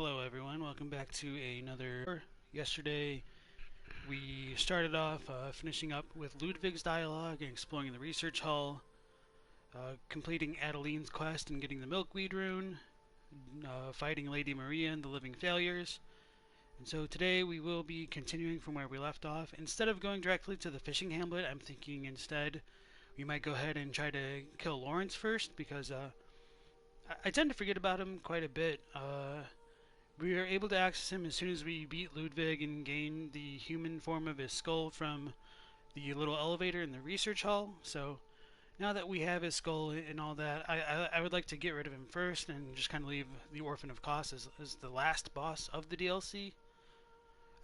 Hello everyone, welcome back to another... Yesterday we started off finishing up with Ludwig's dialogue and exploring the research hall, completing Adeline's quest and getting the milkweed rune, fighting Lady Maria and the living failures. And so today we will be continuing from where we left off. Instead of going directly to the fishing hamlet, I'm thinking instead we might go ahead and try to kill Lawrence first, because I tend to forget about him quite a bit. We are able to access him as soon as we beat Ludwig and gain the human form of his skull from the little elevator in the research hall. So now that we have his skull and all that, I would like to get rid of him first and just kind of leave the Orphan of Kos as the last boss of the DLC.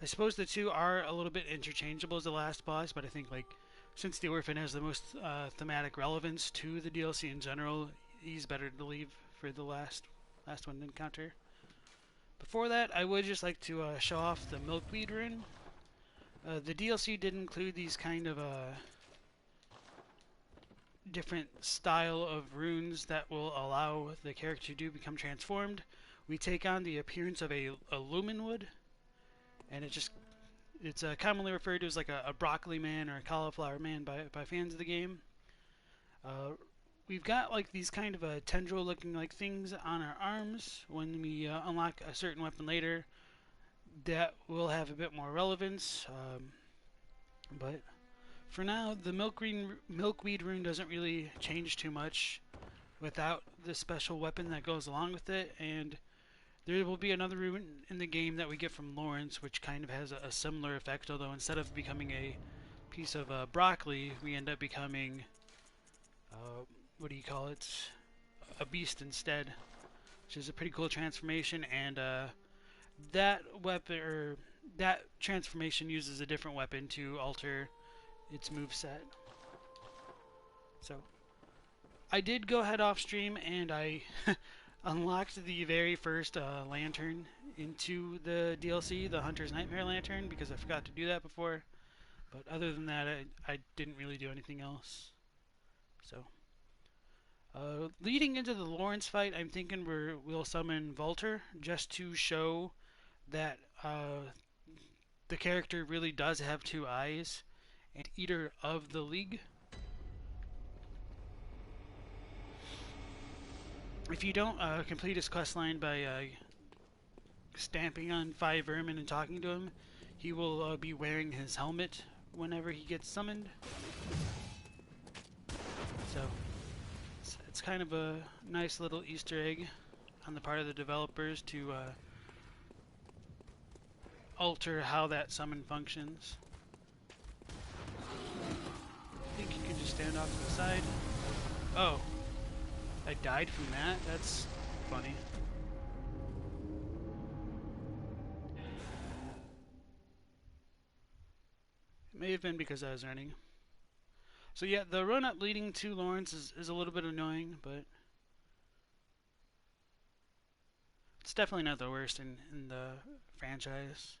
I suppose the two are a little bit interchangeable as the last boss, but I think since the Orphan has the most thematic relevance to the DLC in general, he's better to leave for the last one to encounter. Before that, I would just like to show off the milkweed rune. The DLC did include these kind of different style of runes that will allow the character to become transformed. We take on the appearance of a lumen wood, and it's commonly referred to as like a broccoli man or a cauliflower man by fans of the game. We've got these kind of tendril looking things on our arms. When we unlock a certain weapon later, that will have a bit more relevance. But for now, the milkweed rune doesn't really change too much without the special weapon that goes along with it. And there will be another rune in the game that we get from Lawrence, which kind of has a similar effect, although instead of becoming a piece of broccoli, we end up becoming... what do you call it? A beast instead, which is a pretty cool transformation. And that weapon, or that transformation, uses a different weapon to alter its moveset. So I did go ahead off stream and I unlocked the very first lantern into the DLC, the Hunter's Nightmare lantern, because I forgot to do that before. But other than that, I didn't really do anything else. So leading into the Lawrence fight, I'm thinking we'll summon Volter, just to show that the character really does have two eyes, and Eater of the League. If you don't complete his questline by stamping on 5 vermin and talking to him, he will be wearing his helmet whenever he gets summoned. So it's kind of a nice little Easter egg on the part of the developers to alter how that summon functions. I think you can just stand off to the side. Oh, I died from that? That's funny. It may have been because I was running. So yeah, the run-up leading to Lawrence is a little bit annoying, but it's definitely not the worst in the franchise.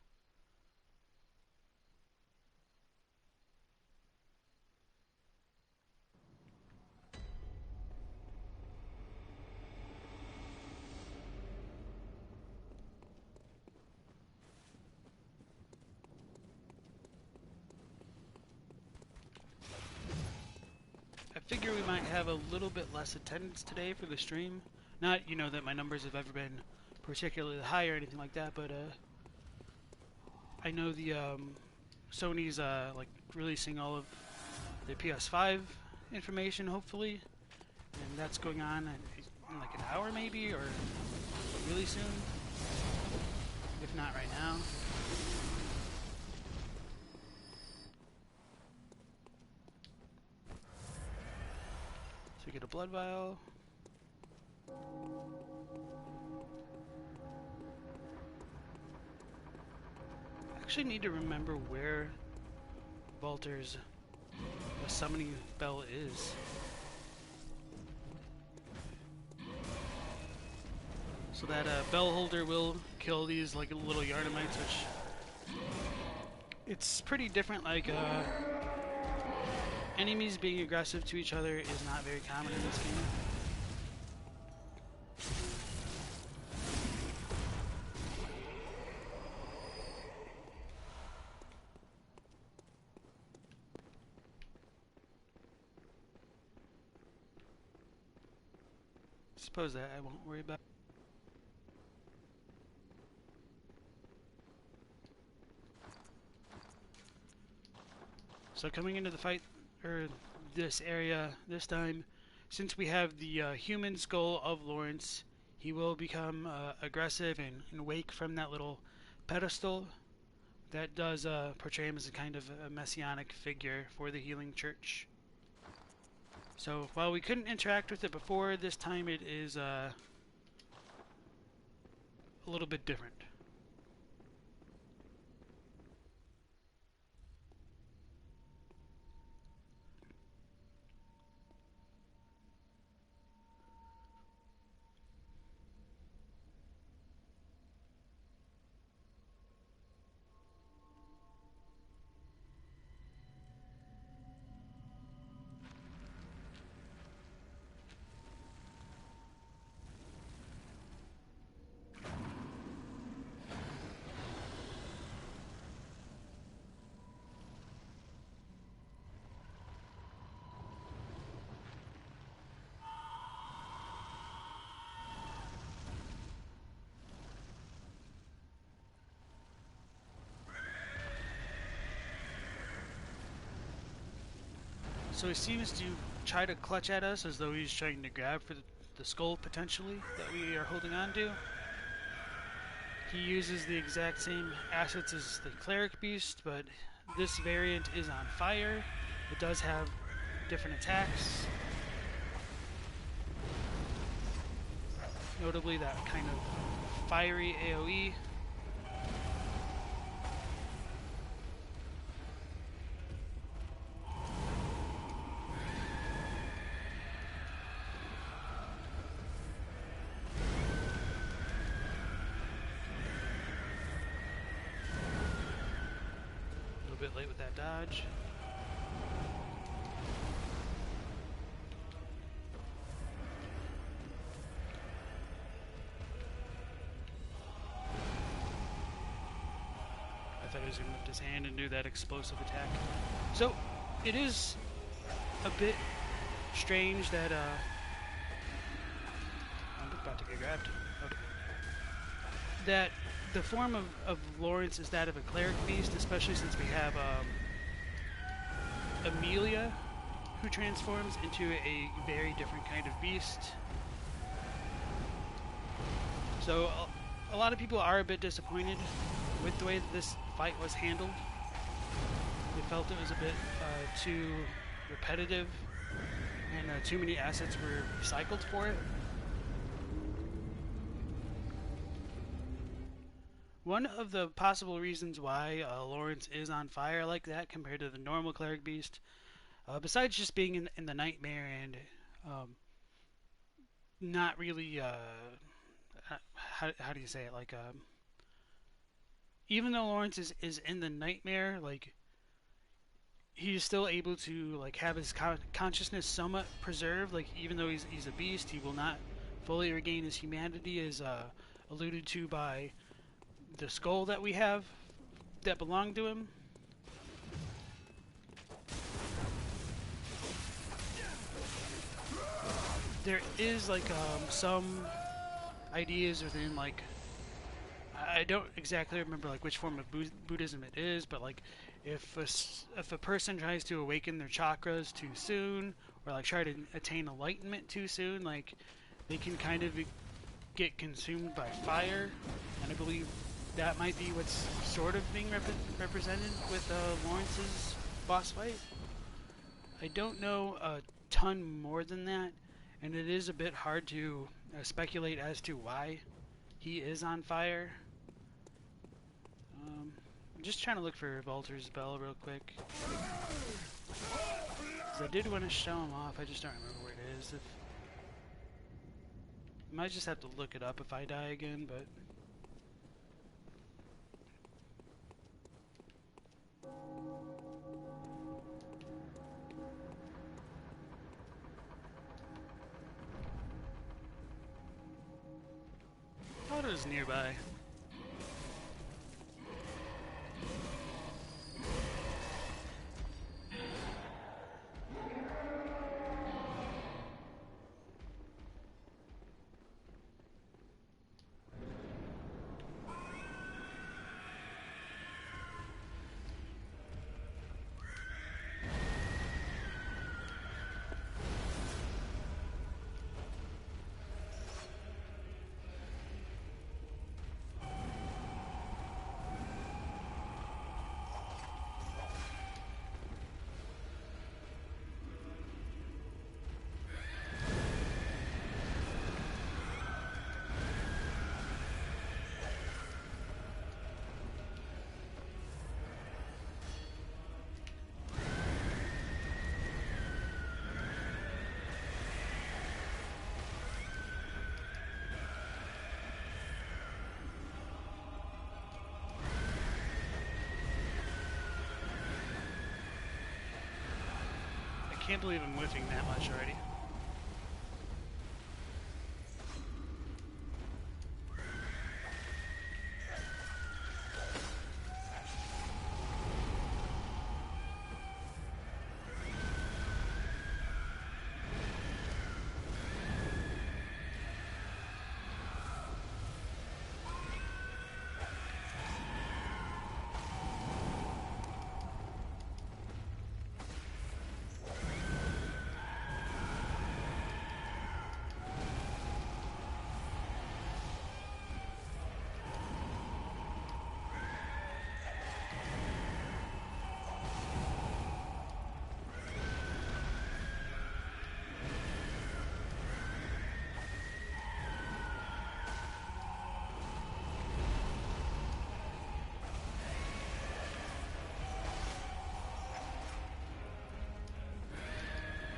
I figure we might have a little bit less attendance today for the stream. Not, that my numbers have ever been particularly high or anything like that, but I know the Sony's releasing all of the PS5 information, hopefully, and that's going on in like an hour maybe, or really soon, if not right now. So we get a blood vial. I actually need to remember where Volter's summoning bell is. So that bell holder will kill these little Yharnamites, which it's pretty different. Enemies being aggressive to each other is not very common in this game. suppose that I won't worry about. So coming into the fight, or this area this time, since we have the human skull of Lawrence, he will become aggressive and wake from that little pedestal. That does portray him as a kind of a messianic figure for the healing church. So while we couldn't interact with it before, this time it is a little bit different. So he seems to try to clutch at us as though he's trying to grab for the skull, potentially, that we are holding on to. He uses the exact same assets as the Cleric Beast, but this variant is on fire. It does have different attacks. Notably that kind of fiery AoE. Bit late with that dodge. I thought he was going to lift his hand and do that explosive attack. So it is a bit strange that I'm about to get grabbed. Okay. That the form of Lawrence is that of a Cleric Beast, especially since we have Amelia, who transforms into a very different kind of beast. So a lot of people are a bit disappointed with the way that this fight was handled. They felt it was a bit too repetitive, and too many assets were recycled for it. One of the possible reasons why Lawrence is on fire like that compared to the normal Cleric Beast, besides just being in the Nightmare and not really, how do you say it, like, even though Lawrence is in the Nightmare, like, he's still able to, like, have his consciousness somewhat preserved. Like, even though he's a beast, he will not fully regain his humanity, as alluded to by the skull that we have that belonged to him. There is like some ideas within, like, I don't exactly remember like which form of Buddhism it is, but like if a person tries to awaken their chakras too soon, or like try to attain enlightenment too soon, like they can kind of get consumed by fire, and I believe that might be what's sort of being represented with Lawrence's boss fight. I don't know a ton more than that, and it is a bit hard to speculate as to why he is on fire. I'm just trying to look for Volter's Bell real quick, because I did want to show him off. I just don't remember where it is. I might just have to look it up if I die again, but Auto is nearby. Can't believe I'm whiffing that much already.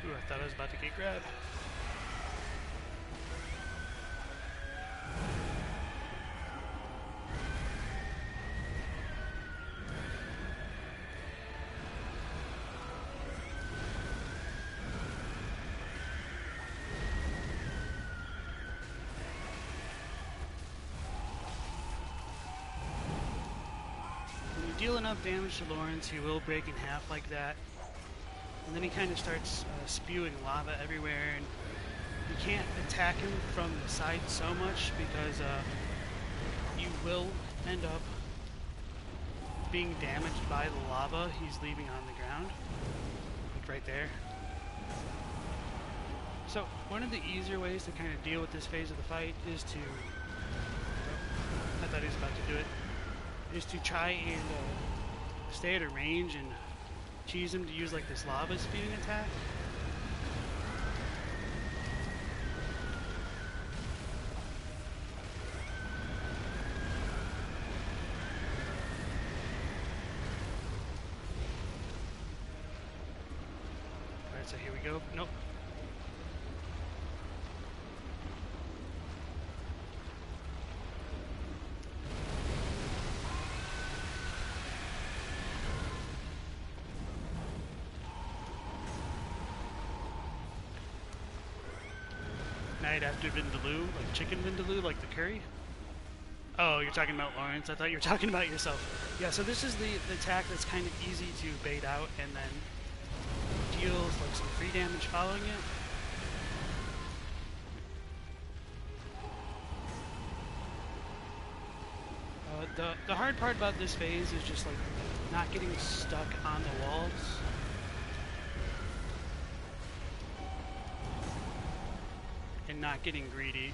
Ooh, I thought I was about to get grabbed. When you deal enough damage to Lawrence, he will break in half like that. And then he kind of starts spewing lava everywhere, and you can't attack him from the side so much because you will end up being damaged by the lava he's leaving on the ground, like right there. So one of the easier ways to kind of deal with this phase of the fight is to, I thought he was about to do it, is to try and stay at a range and tease him to use like this lava spewing attack. Alright, so here we go. Nope. Night after Vindaloo, like chicken Vindaloo, like the curry. Oh, you're talking about Lawrence. I thought you were talking about yourself. Yeah, so this is the attack that's kind of easy to bait out and then deals like some free damage following it. The hard part about this phase is just like not getting stuck on the walls. And not getting greedy.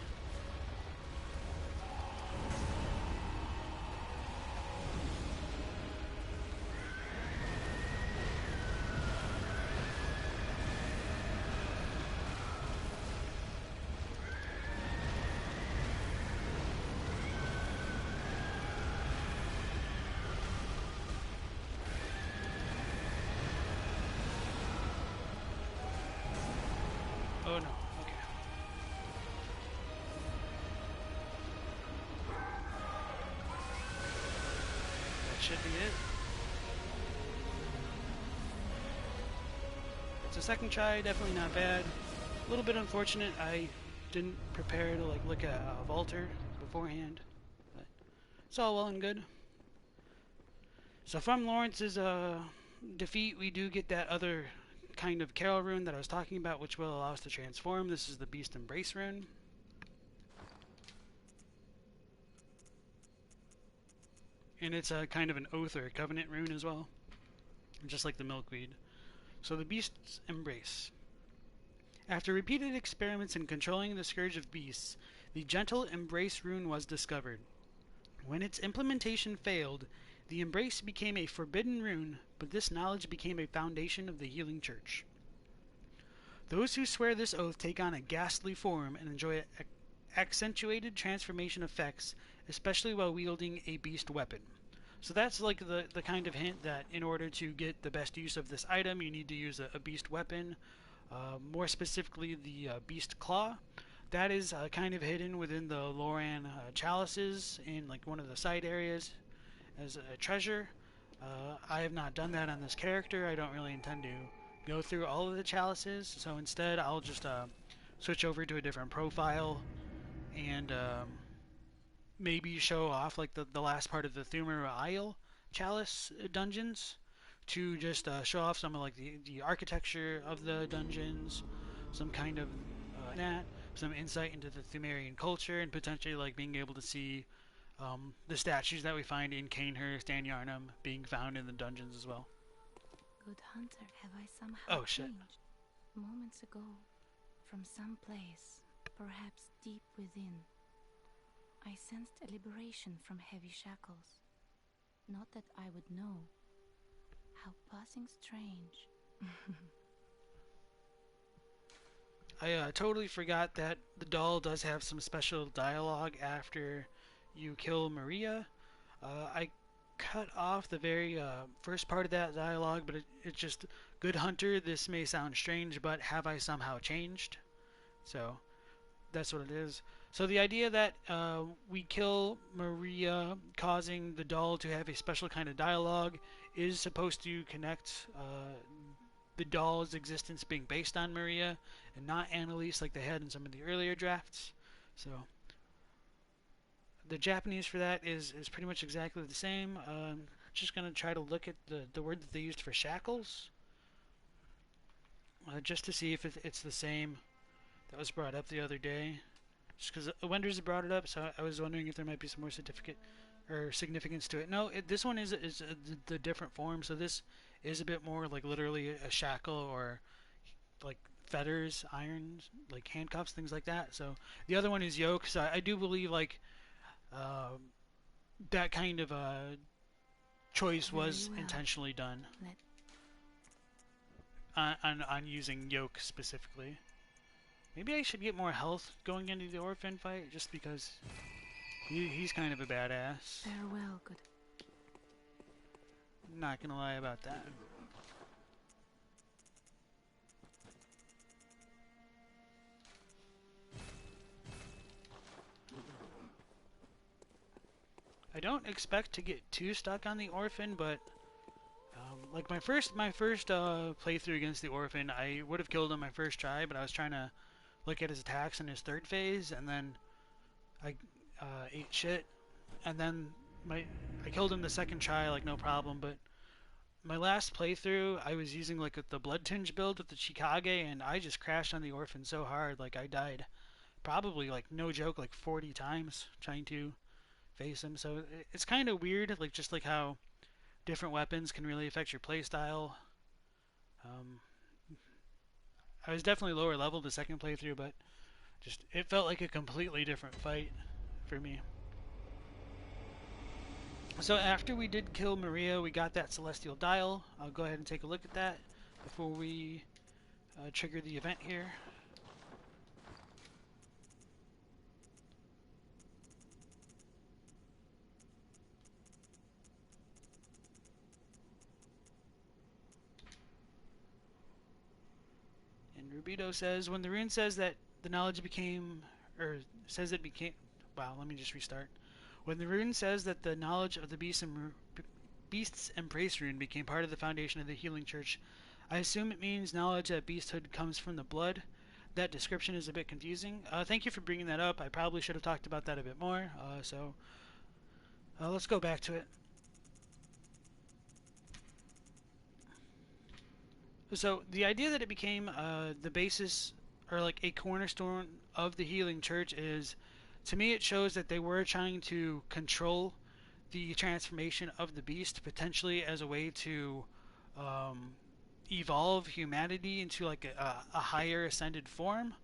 Oh no. Should be it. It's a second try, definitely not bad. A little bit unfortunate I didn't prepare to like look at Vaulter beforehand, but it's all well and good. So from Lawrence's defeat, we do get that other kind of Carol rune that I was talking about, which will allow us to transform. This is the Beast Embrace rune. And it's a kind of an oath or a covenant rune as well, just like the milkweed. So the Beast's Embrace. After repeated experiments in controlling the scourge of beasts, the gentle Embrace rune was discovered. When its implementation failed, the Embrace became a forbidden rune, but this knowledge became a foundation of the healing church. Those who swear this oath take on a ghastly form and enjoy accentuated transformation effects, especially while wielding a beast weapon. So that's like the kind of hint that in order to get the best use of this item, you need to use a beast weapon, more specifically the beast claw. That is kind of hidden within the Loran chalices in like one of the side areas as a treasure. I have not done that on this character. I don't really intend to, go through all of the chalices. So instead, I'll just switch over to a different profile and maybe show off like the last part of the Thumer Isle chalice dungeons to just show off some of like the architecture of the dungeons, some kind of that, some insight into the Thumerian culture, and potentially like being able to see the statues that we find in Canehurst and Yharnam being found in the dungeons as well. Good hunter, have I somehow shit. changed? Moments ago, from some place, perhaps deep within, I sensed a liberation from heavy shackles. Not that I would know. How passing strange. I totally forgot that the doll does have some special dialogue after you kill Maria. I cut off the very first part of that dialogue, but it's just, good hunter, this may sound strange, but have I somehow changed? So that's what it is. So the idea that we kill Maria, causing the doll to have a special kind of dialogue, is supposed to connect the doll's existence being based on Maria and not Annalise like they had in some of the earlier drafts. So the Japanese for that is pretty much exactly the same. Just going to try to look at the word that they used for shackles, just to see if it's the same that was brought up the other day. Just because Wenders brought it up, so I was wondering if there might be some more certificate or significance to it. No, this one is the different form. So this is a bit more like literally a shackle, or like fetters, irons, like handcuffs, things like that. So the other one is yoke. So I do believe like that kind of choice was intentionally done on using yoke specifically. Maybe I should get more health going into the orphan fight, just because he's kind of a badass. Farewell, good. Not gonna lie about that. I don't expect to get too stuck on the orphan, but like my first playthrough against the orphan, I would have killed him my first try, but I was trying to look at his attacks in his third phase, and then I ate shit, and then I killed him the second try like no problem. But my last playthrough, I was using like the blood tinge build with the Chikage, and I just crashed on the orphan so hard, like I died probably, like no joke, like 40 times trying to face him. So it's kind of weird, like just like how different weapons can really affect your playstyle. I was definitely lower level the second playthrough, but just it felt like a completely different fight for me. So after we did kill Maria, we got that celestial dial. I'll go ahead and take a look at that before we trigger the event here. And Rubito says, when the rune says that the knowledge became, or says it became, wow, let me just restart. When the rune says that the knowledge of the Beast's Embrace rune became part of the foundation of the Healing Church, I assume it means knowledge that beasthood comes from the blood. That description is a bit confusing. Thank you for bringing that up. I probably should have talked about that a bit more. So let's go back to it. So the idea that it became the basis, or like a cornerstone of the Healing Church, is, to me, it shows that they were trying to control the transformation of the beast, potentially as a way to evolve humanity into like a higher ascended form.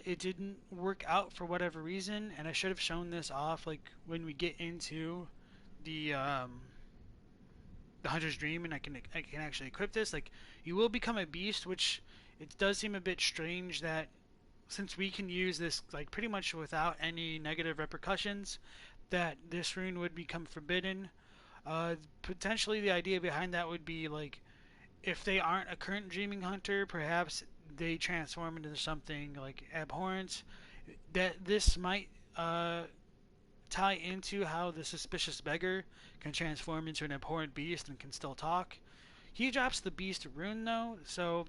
It didn't work out for whatever reason, and I should have shown this off like when we get into the Hunter's Dream, and I can actually equip this. Like, you will become a beast, which it does seem a bit strange that since we can use this like pretty much without any negative repercussions, that this rune would become forbidden. Potentially the idea behind that would be like, if they aren't a current dreaming hunter, perhaps they transform into something like abhorrent. That this might tie into how the suspicious beggar can transform into an abhorrent beast and can still talk. He drops the beast rune though, so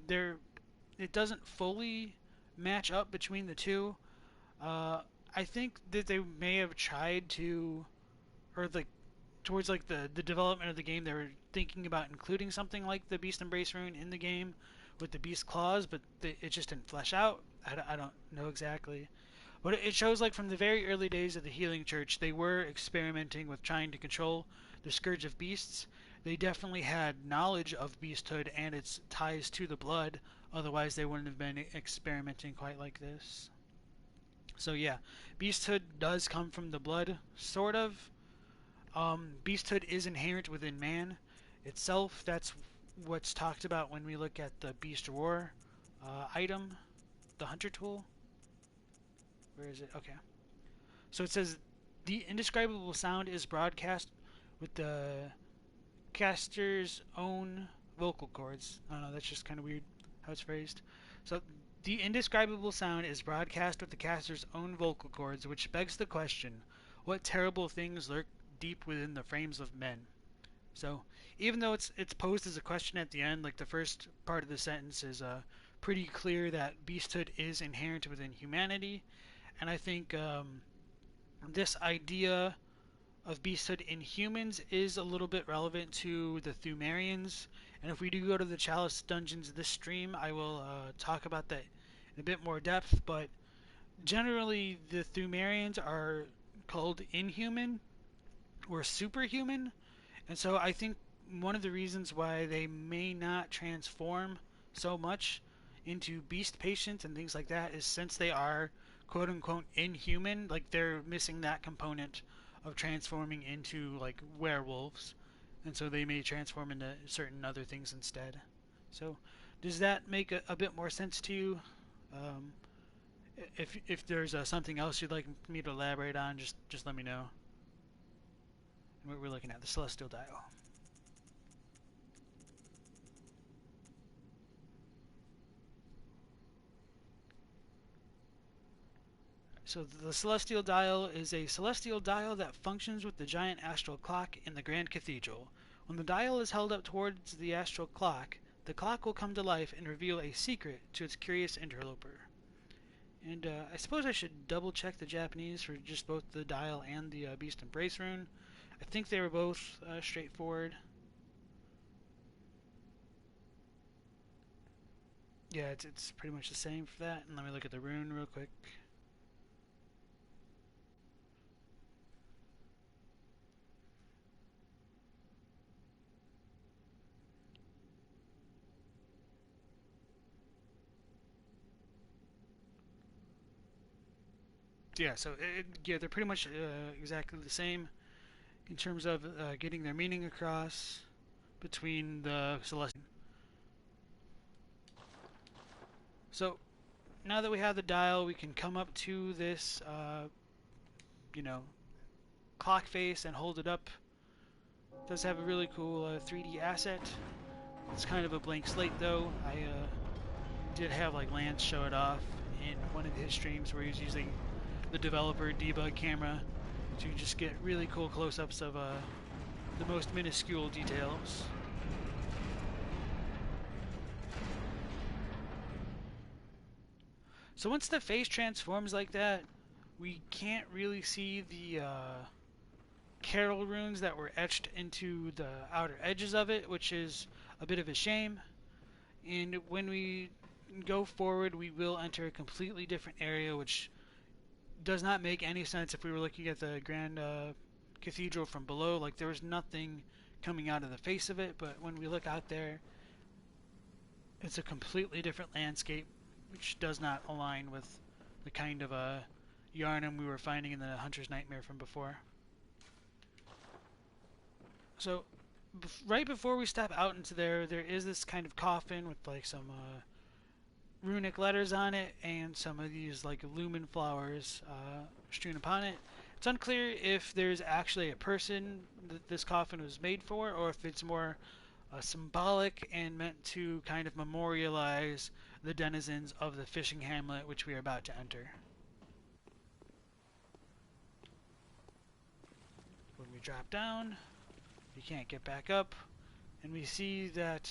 it doesn't fully match up between the two. Uh, I think that they may have tried to, or like towards like the development of the game, they were thinking about including something like the Beast Embrace rune in the game with the Beast Claws, but it just didn't flesh out. I don't know exactly. But it shows like from the very early days of the Healing Church, they were experimenting with trying to control the Scourge of Beasts. They definitely had knowledge of beasthood and its ties to the blood, otherwise they wouldn't have been experimenting quite like this. So yeah, beasthood does come from the blood, sort of. Beasthood is inherent within man itself. That's what's talked about when we look at the Beast Roar item, the Hunter tool. Where is it? Okay. So it says the indescribable sound is broadcast with the caster's own vocal cords. I don't know, that's just kind of weird how it's phrased. So the indescribable sound is broadcast with the caster's own vocal cords, which begs the question, what terrible things lurk deep within the frames of men? So even though it's posed as a question at the end, like the first part of the sentence is pretty clear that beasthood is inherent within humanity, and I think this idea of beasthood in humans is a little bit relevant to the Thumerians. And if we do go to the Chalice dungeons this stream, I will talk about that in a bit more depth. But generally, the Thumerians are called inhuman or superhuman. And so I think one of the reasons why they may not transform so much into beast patients and things like that is since they are quote unquote inhuman, like they're missing that component of transforming into like werewolves, and so they may transform into certain other things instead. So does that make a bit more sense to you? Um, if there's something else you'd like me to elaborate on, just let me know. We're looking at the Celestial Dial. So the Celestial Dial is a celestial dial that functions with the giant astral clock in the Grand Cathedral. When the dial is held up towards the astral clock, the clock will come to life and reveal a secret to its curious interloper. And I suppose I should double check the Japanese for just both the dial and the Beast Embrace rune. I think they were both straightforward. Yeah, it's pretty much the same for that. And let me look at the rune real quick. Yeah, so yeah, they're pretty much exactly the same in terms of getting their meaning across between the celestial. So now that we have the dial, we can come up to this, you know, clock face and hold it up. It does have a really cool 3D asset. It's kind of a blank slate though. I did have like Lance show it off in one of his streams where he was using the developer debug camera to just get really cool close-ups of the most minuscule details. So once the face transforms like that, we can't really see the Carol runes that were etched into the outer edges of it, which is a bit of a shame. And when we go forward, we will enter a completely different area, which does not make any sense if we were looking at the Grand Cathedral from below. Like, there was nothing coming out of the face of it, but when we look out there, it's a completely different landscape, which does not align with the kind of Yharnam we were finding in the Hunter's Nightmare from before. So, right before we step out into there is this kind of coffin with like some runic letters on it and some of these like lumen flowers strewn upon it. It's unclear if there's actually a person that this coffin was made for, or if it's more symbolic and meant to kind of memorialize the denizens of the fishing hamlet which we are about to enter. When we drop down, you can't get back up, and we see that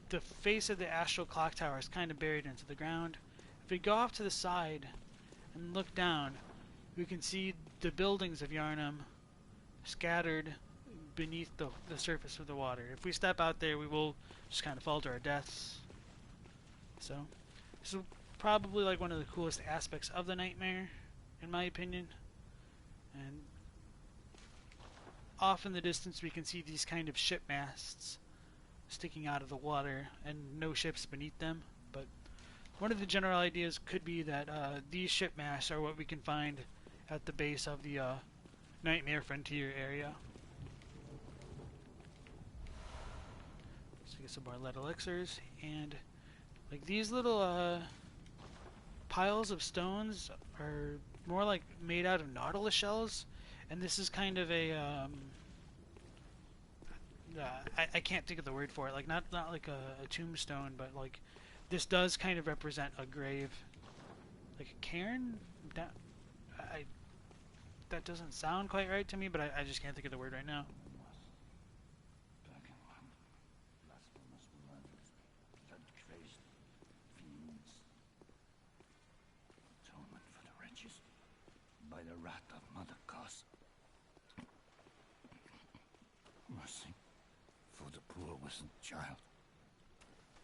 the face of the astral clock tower is kind of buried into the ground. If we go off to the side and look down, we can see the buildings of Yharnam scattered beneath the surface of the water. If we step out there, we will just kind of fall to our deaths. So, this is probably like one of the coolest aspects of the nightmare, in my opinion. And off in the distance, we can see these kind of ship masts sticking out of the water, and no ships beneath them. But one of the general ideas could be that these ship masts are what we can find at the base of the Nightmare Frontier area. Let's get some more lead elixirs, and like these little piles of stones are more like made out of nautilus shells, and this is kind of a I can't think of the word for it. Like not like a tombstone, but like this does kind of represent a grave, like a cairn. That doesn't sound quite right to me, but I just can't think of the word right now. Atonement for the wretches by the wrath of Mother Cos. Mercy for the poor wizened child.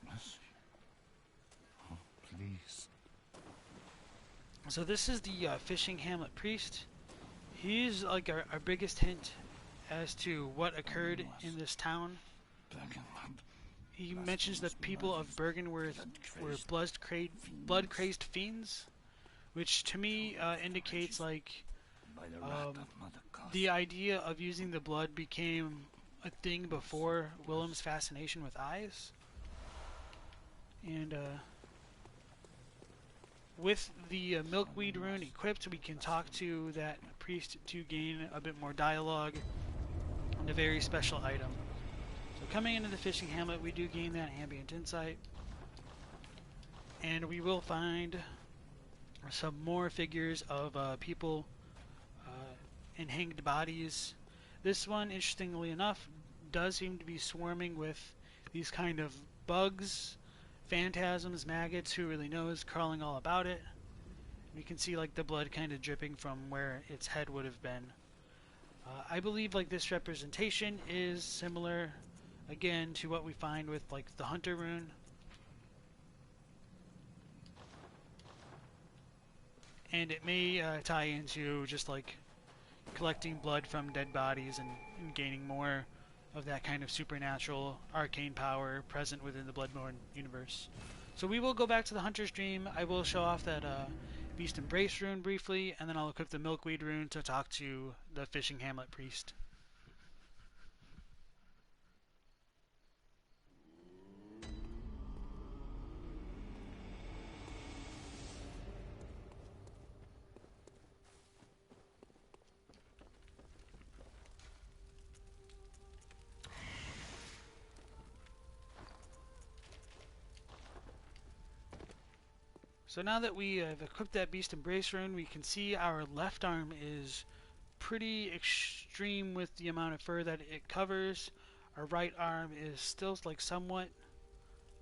Mercy. Oh, please. So this is the fishing hamlet priest. He's like our biggest hint as to what occurred in this town. He mentions that people of Bergen were blood-crazed fiends, which to me indicates like the idea of using the blood became a thing before Willem's fascination with eyes. And with the milkweed rune equipped, we can talk to that priest to gain a bit more dialogue and a very special item. So coming into the fishing hamlet, we do gain that ambient insight, and we will find some more figures of people in hanged bodies. This one, interestingly enough, does seem to be swarming with these kind of bugs, phantasms, maggots, who really knows, crawling all about it. We can see like the blood kind of dripping from where its head would have been. I believe like this representation is similar again to what we find with like the hunter rune. And it may tie into just like collecting blood from dead bodies and gaining more of that kind of supernatural arcane power present within the Bloodborne universe. So we will go back to the Hunter's Dream. I will show off that Beast Embrace rune briefly, and then I'll equip the Milkweed rune to talk to the Fishing Hamlet priest. So now that we have equipped that Beast Embrace rune, we can see our left arm is pretty extreme with the amount of fur that it covers. Our right arm is still like somewhat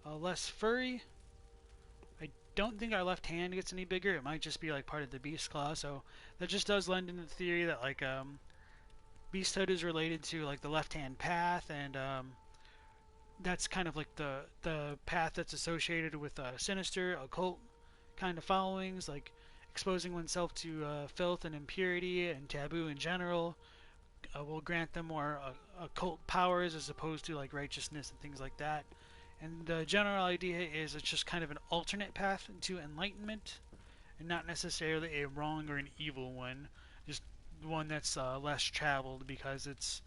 less furry. I don't think our left hand gets any bigger. It might just be like part of the beast claw. So that just does lend into the theory that like beasthood is related to like the left hand path, and that's kind of like the path that's associated with sinister, occult kind of followings, like exposing oneself to filth and impurity and taboo in general will grant them more occult powers as opposed to like righteousness and things like that. And the general idea is it's just kind of an alternate path to enlightenment, and not necessarily a wrong or an evil one, just one that's less traveled, because it's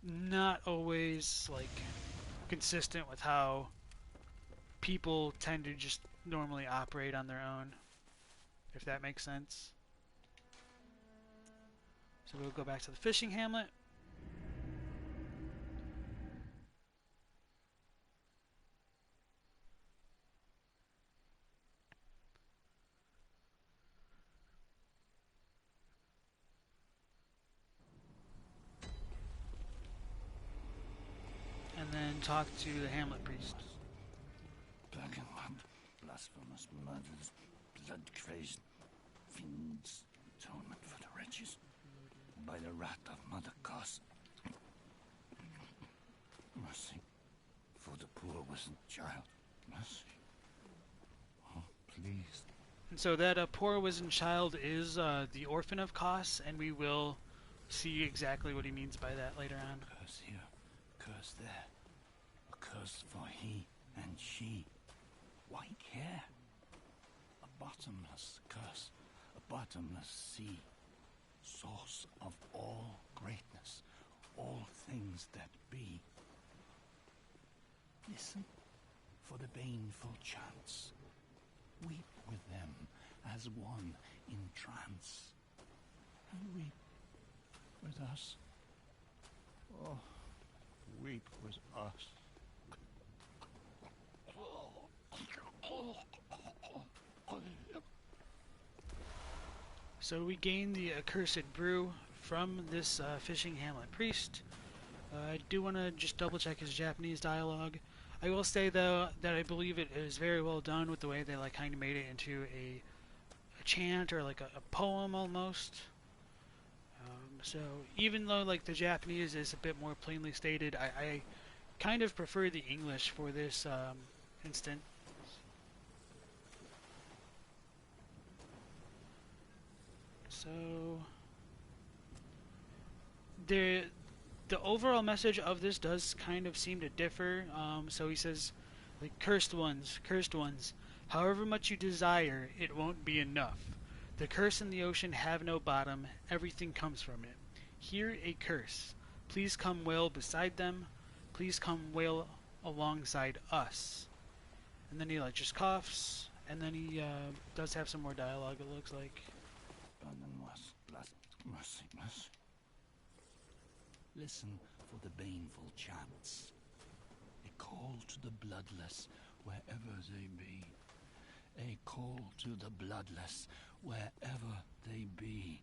not always like consistent with how people tend to just normally operate on their own, if that makes sense. So we'll go back to the fishing hamlet. then talk to the Hamlet priest. Black and mud, blasphemous murders, blood-crazed fiends, atonement for the wretches, by the wrath of Mother Goss. Mercy for the poor wizened child. Mercy. Oh, please. And so that poor wizened child is the orphan of Kos, and we will see exactly what he means by that later on. Curse here, curse there, a curse for he and she. White hair, a bottomless curse, a bottomless sea, source of all greatness, all things that be. Listen for the baneful chants. Weep with them as one in trance. And weep with us. Oh, weep with us. So we gain the accursed brew from this fishing hamlet priest. I do want to just double check his Japanese dialogue. I will say though that I believe it is very well done with the way they like kind of made it into a chant or like a poem almost. So even though like the Japanese is a bit more plainly stated, I kind of prefer the English for this instant. So the overall message of this does kind of seem to differ. So he says, like, cursed ones, however much you desire, it won't be enough. The curse in the ocean have no bottom, everything comes from it. Hear a curse. Please come wail beside them. Please come wail alongside us. And then he like just coughs, and then he does have some more dialogue, it looks like. Mercy, mercy. Listen for the baneful chants. A call to the bloodless wherever they be. A call to the bloodless wherever they be.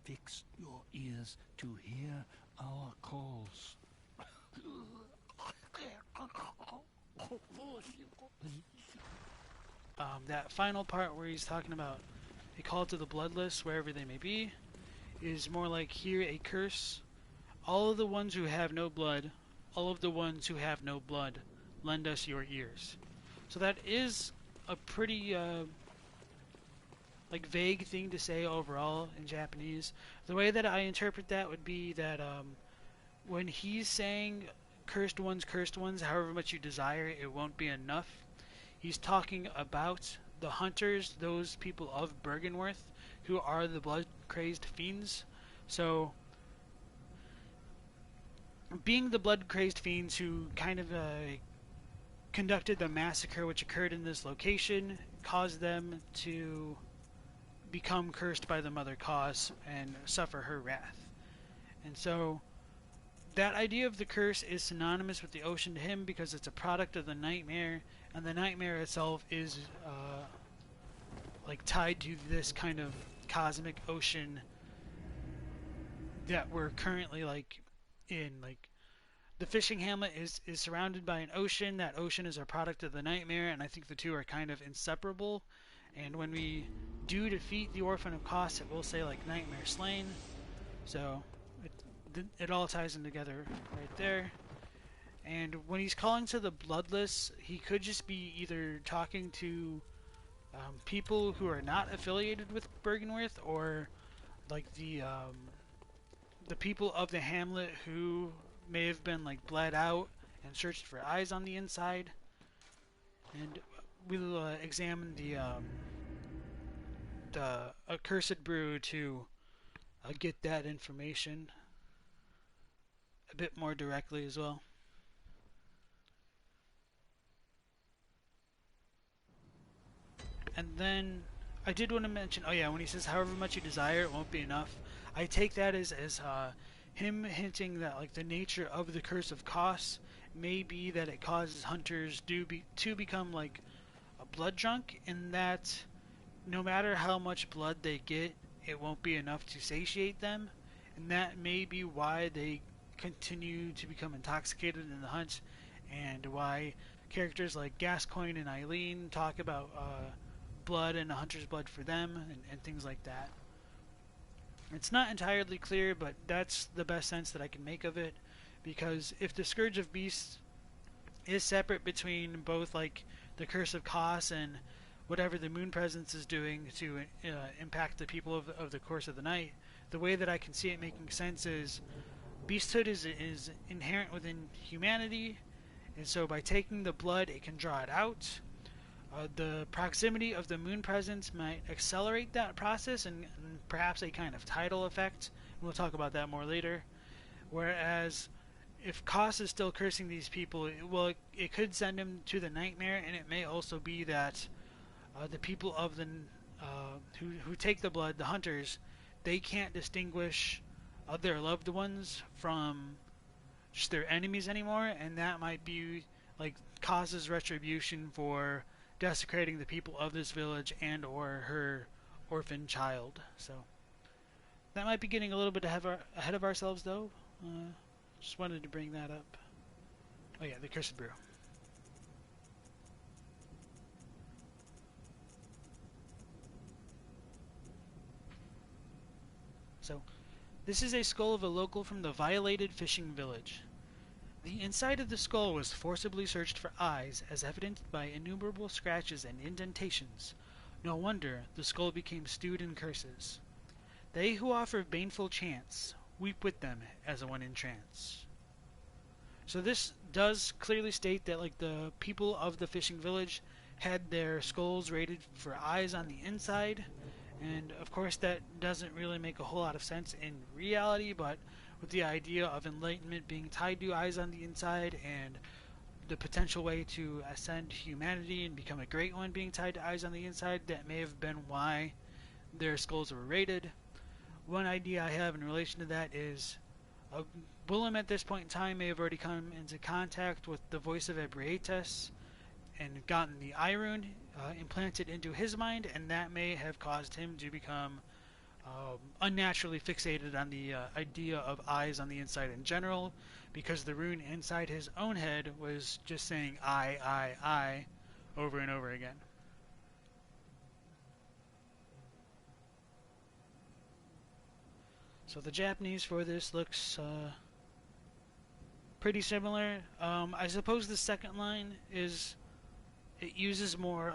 Fix your ears to hear our calls. That final part where he's talking about a call to the bloodless wherever they may be is more like, hear a curse. All of the ones who have no blood, all of the ones who have no blood, lend us your ears. So that is a pretty like vague thing to say overall in Japanese. The way that I interpret that would be that when he's saying cursed ones, however much you desire, it won't be enough. He's talking about the hunters, those people of Bergenworth, who are the blood-crazed fiends. So, being the blood-crazed fiends who kind of conducted the massacre which occurred in this location, caused them to become cursed by the Mother Kos and suffer her wrath. And so, that idea of the curse is synonymous with the ocean to him because it's a product of the nightmare, and the nightmare itself is like tied to this kind of cosmic ocean that we're currently like in. Like the fishing hamlet is surrounded by an ocean. That ocean is a product of the nightmare, and I think the two are kind of inseparable. And when we do defeat the Orphan of Kos, it will say like nightmare slain. So it all ties in together right there. And when he's calling to the bloodless, he could just be either talking to people who are not affiliated with Bergenworth, or like the people of the hamlet who may have been like bled out and searched for eyes on the inside. And we'll examine the accursed brew to get that information a bit more directly as well. And then I did want to mention, when he says however much you desire, it won't be enough. I take that as him hinting that like the nature of the curse of Kos may be that it causes hunters to become like a blood drunk, and that no matter how much blood they get, it won't be enough to satiate them, and that may be why they continue to become intoxicated in the hunt, and why characters like Gascoigne and Eileen talk about blood and a hunter's blood for them, and things like that. It's not entirely clear, but that's the best sense that I can make of it, because if the Scourge of Beasts is separate between both like the Curse of Kos and whatever the Moon Presence is doing to impact the people of the course of the night, the way that I can see it making sense is beasthood is inherent within humanity, and so by taking the blood, it can draw it out. The proximity of the Moon Presence might accelerate that process, and perhaps a kind of tidal effect. We'll talk about that more later. Whereas if Kos is still cursing these people, it could send him to the nightmare, and it may also be that the people of the who take the blood, the hunters, they can't distinguish their loved ones from just their enemies anymore, and that might be like Kos's retribution for desecrating the people of this village and or her orphan child. So that might be getting a little bit ahead of ourselves, though. Just wanted to bring that up. Oh yeah, the Cursed Brew. So, this is a skull of a local from the violated fishing village. The inside of the skull was forcibly searched for eyes, as evidenced by innumerable scratches and indentations. No wonder the skull became stewed in curses. They who offer baneful chants weep with them as one in trance. So this does clearly state that like the people of the fishing village had their skulls rated for eyes on the inside, and of course that doesn't really make a whole lot of sense in reality, but with the idea of enlightenment being tied to eyes on the inside and the potential way to ascend humanity and become a great one being tied to eyes on the inside, that may have been why their skulls were rated. One idea I have in relation to that is Willem at this point in time may have already come into contact with the voice of Ebrietas and gotten the eye rune implanted into his mind, and that may have caused him to become unnaturally fixated on the idea of eyes on the inside in general, because the rune inside his own head was just saying I over and over again. So the Japanese for this looks pretty similar. I suppose the second line is, it uses more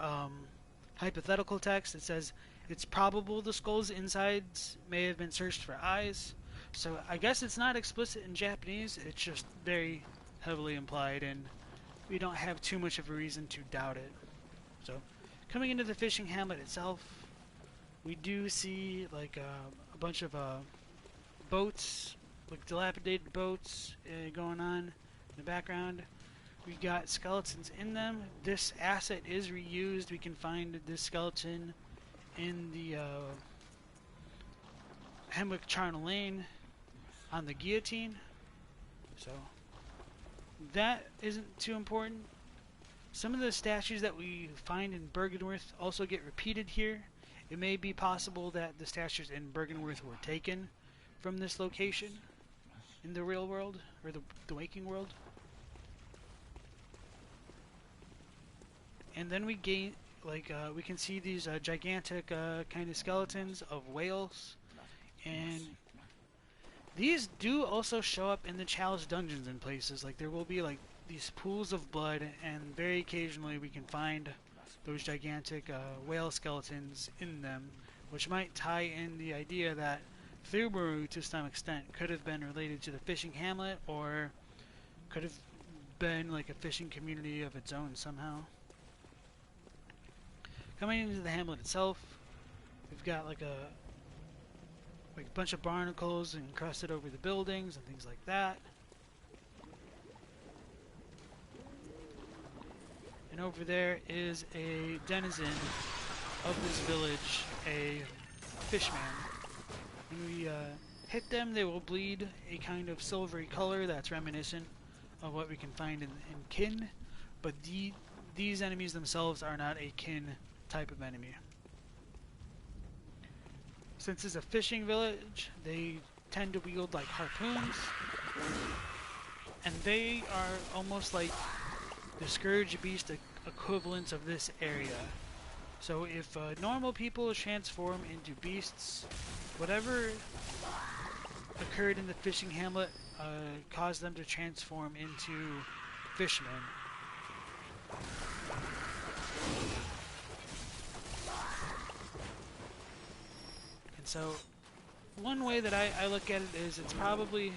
hypothetical text. It says, it's probable the skull's insides may have been searched for eyes. So I guess it's not explicit in Japanese, it's just very heavily implied, and we don't have too much of a reason to doubt it. So, coming into the fishing hamlet itself, we do see like a bunch of boats, like dilapidated boats going on in the background. We got skeletons in them. This asset is reused. We can find this skeleton in the Hemwick Charnel Lane on the guillotine. So that isn't too important. Some of the statues that we find in Bergenworth also get repeated here. It may be possible that the statues in Bergenworth were taken from this location in the real world, or the waking world. And then we gain, like, we can see these gigantic kind of skeletons of whales, and these do also show up in the Chalice dungeons in places. Like, there will be like these pools of blood, and very occasionally we can find those gigantic whale skeletons in them, which might tie in the idea that Thubaru, to some extent, could have been related to the fishing hamlet, or could have been like a fishing community of its own somehow. Coming into the hamlet itself, we've got like a bunch of barnacles encrusted over the buildings and things like that. And over there is a denizen of this village, a fishman. When we hit them, they will bleed a kind of silvery color that's reminiscent of what we can find in kin, but these enemies themselves are not a kin type of enemy. Since it's a fishing village, they tend to wield like harpoons, And they are almost like the Scourge Beast equivalents of this area. So if normal people transform into beasts, whatever occurred in the fishing hamlet caused them to transform into fishmen. And so one way that I look at it is it's probably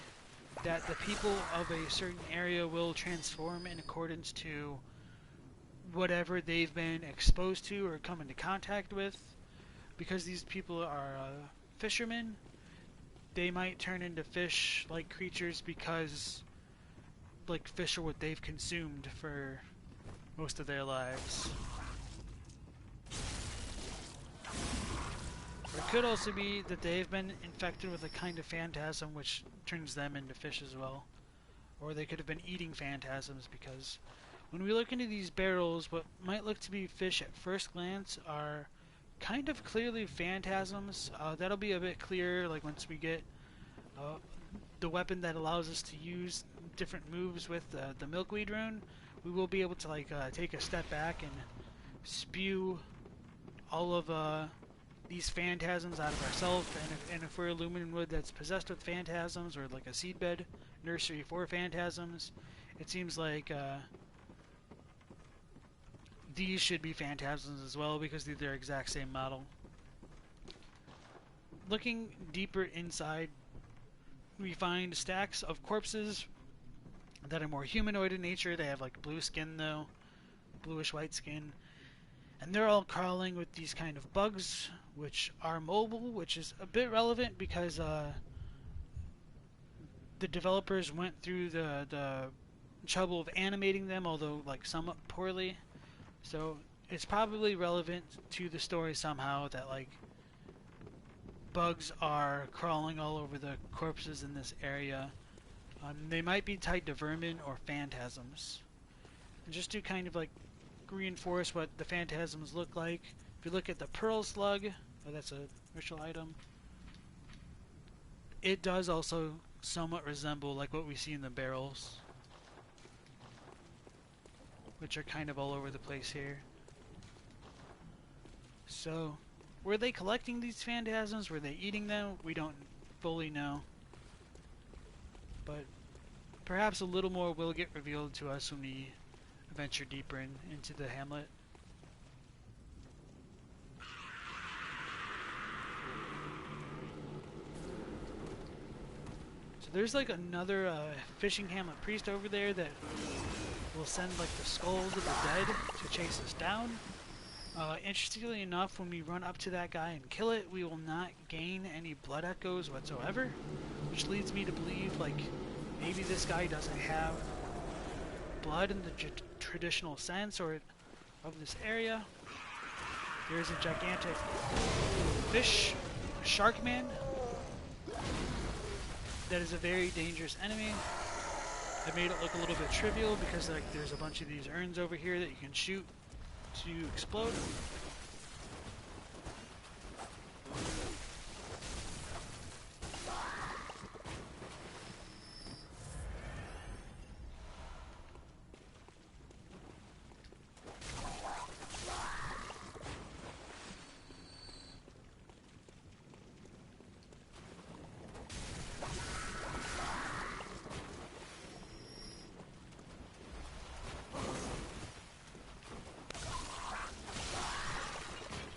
that the people of a certain area will transform in accordance to whatever they've been exposed to or come into contact with. Because these people are fishermen, they might turn into fish-like creatures because like fish are what they've consumed for most of their lives. Or it could also be that they've been infected with a kind of phantasm which turns them into fish as well. Or they could have been eating phantasms, because when we look into these barrels, what might look to be fish at first glance are kind of clearly phantasms. That'll be a bit clearer like once we get the weapon that allows us to use different moves with the milkweed rune. We will be able to like take a step back and spew all of these phantasms out of ourselves, and if we're a lumen wood that's possessed with phantasms, or like a seedbed nursery for phantasms, it seems like these should be phantasms as well, because they're the exact same model. Looking deeper inside, we find stacks of corpses that are more humanoid in nature. They have like blue skin though, bluish white skin. And they're all crawling with these kind of bugs, which are mobile, which is a bit relevant because the developers went through the trouble of animating them, although like somewhat poorly. So it's probably relevant to the story somehow that like bugs are crawling all over the corpses in this area. They might be tied to vermin or phantasms. And just to kind of like reinforce what the phantasms look like, if you look at the pearl slug, that's a ritual item, it does also somewhat resemble like what we see in the barrels, which are kind of all over the place here. So, were they collecting these phantasms? Were they eating them? We don't fully know. But perhaps a little more will get revealed to us when we venture deeper into the hamlet. So there's like another fishing hamlet priest over there that will send like the skulls of the dead to chase us down. Interestingly enough, when we run up to that guy and kill it, we will not gain any blood echoes whatsoever, which leads me to believe like maybe this guy doesn't have blood in the traditional sense or of this area. There's a gigantic fish, a shark man, that is a very dangerous enemy. I made it look a little bit trivial because like there's a bunch of these urns over here that you can shoot to explode.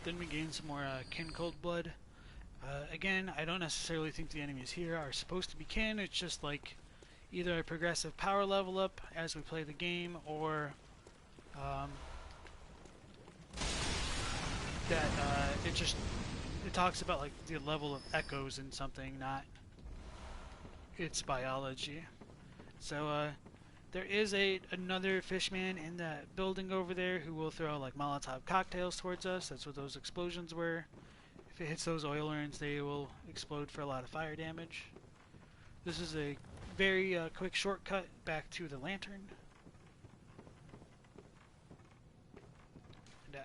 Then we gain some more kin cold blood. Again, I don't necessarily think the enemies here are supposed to be kin. It's just like either a progressive power level up as we play the game, or that it talks about like the level of echoes in something, not its biology. So there is another fishman in that building over there who will throw like Molotov cocktails towards us. That's what those explosions were. If it hits those oil urns, they will explode for a lot of fire damage. This is a very quick shortcut back to the lantern. And,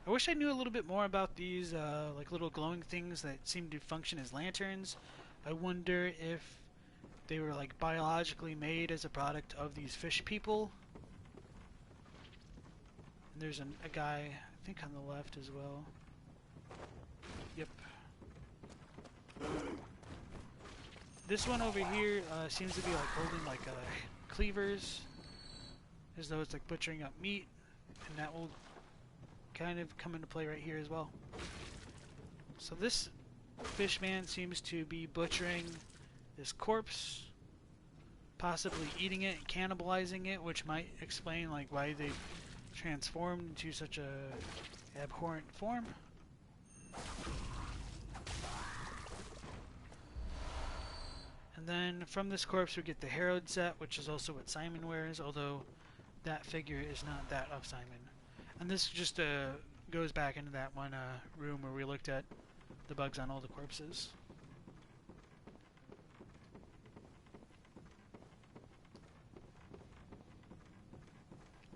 I wish I knew a little bit more about these like little glowing things that seem to function as lanterns. I wonder if they were like biologically made as a product of these fish people. And there's a guy, I think on the left as well. Yep. This one over here seems to be like holding like cleavers, as though it's like butchering up meat, and that will kind of come into play right here as well. So this fish man seems to be butchering this corpse, possibly eating it, cannibalizing it, which might explain like why they transformed into such a abhorrent form. And then from this corpse we get the Herod set, which is also what Simon wears, although that figure is not that of Simon. And this just goes back into that one room where we looked at the bugs on all the corpses.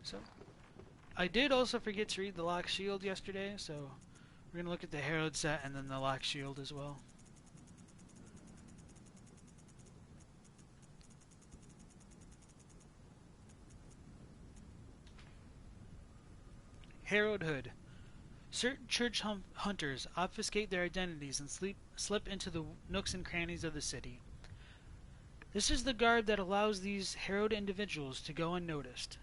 So, I did also forget to read the Lock Shield yesterday, so we're going to look at the Herald set and then the Lock Shield as well. Herald Hood. Certain church hunters obfuscate their identities and slip into the nooks and crannies of the city. This is the garb that allows these harrowed individuals to go unnoticed.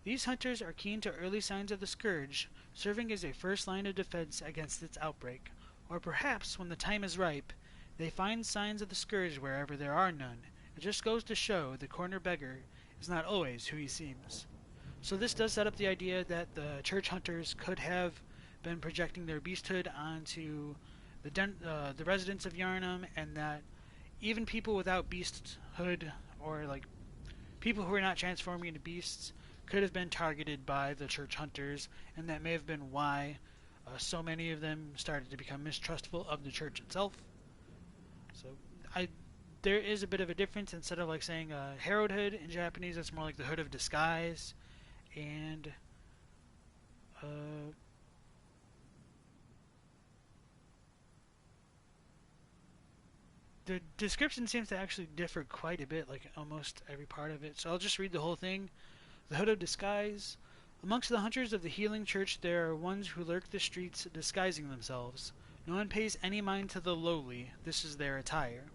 These hunters are keen to early signs of the scourge, serving as a first line of defense against its outbreak. Or perhaps, when the time is ripe, they find signs of the scourge wherever there are none. It just goes to show the corner beggar is not always who he seems. So this does set up the idea that the church hunters could have been projecting their beasthood onto the residents of Yharnam, and that even people without beasthood, or like people who are not transforming into beasts, could have been targeted by the church hunters, and that may have been why so many of them started to become mistrustful of the church itself. So there is a bit of a difference. Instead of like saying Herald Hood in Japanese, it's more like the Hood of Disguise, and the description seems to actually differ quite a bit, like almost every part of it. So I'll just read the whole thing. The Hood of Disguise. Amongst the hunters of the Healing Church there are ones who lurk the streets disguising themselves. No one pays any mind to the lowly. This is their attire.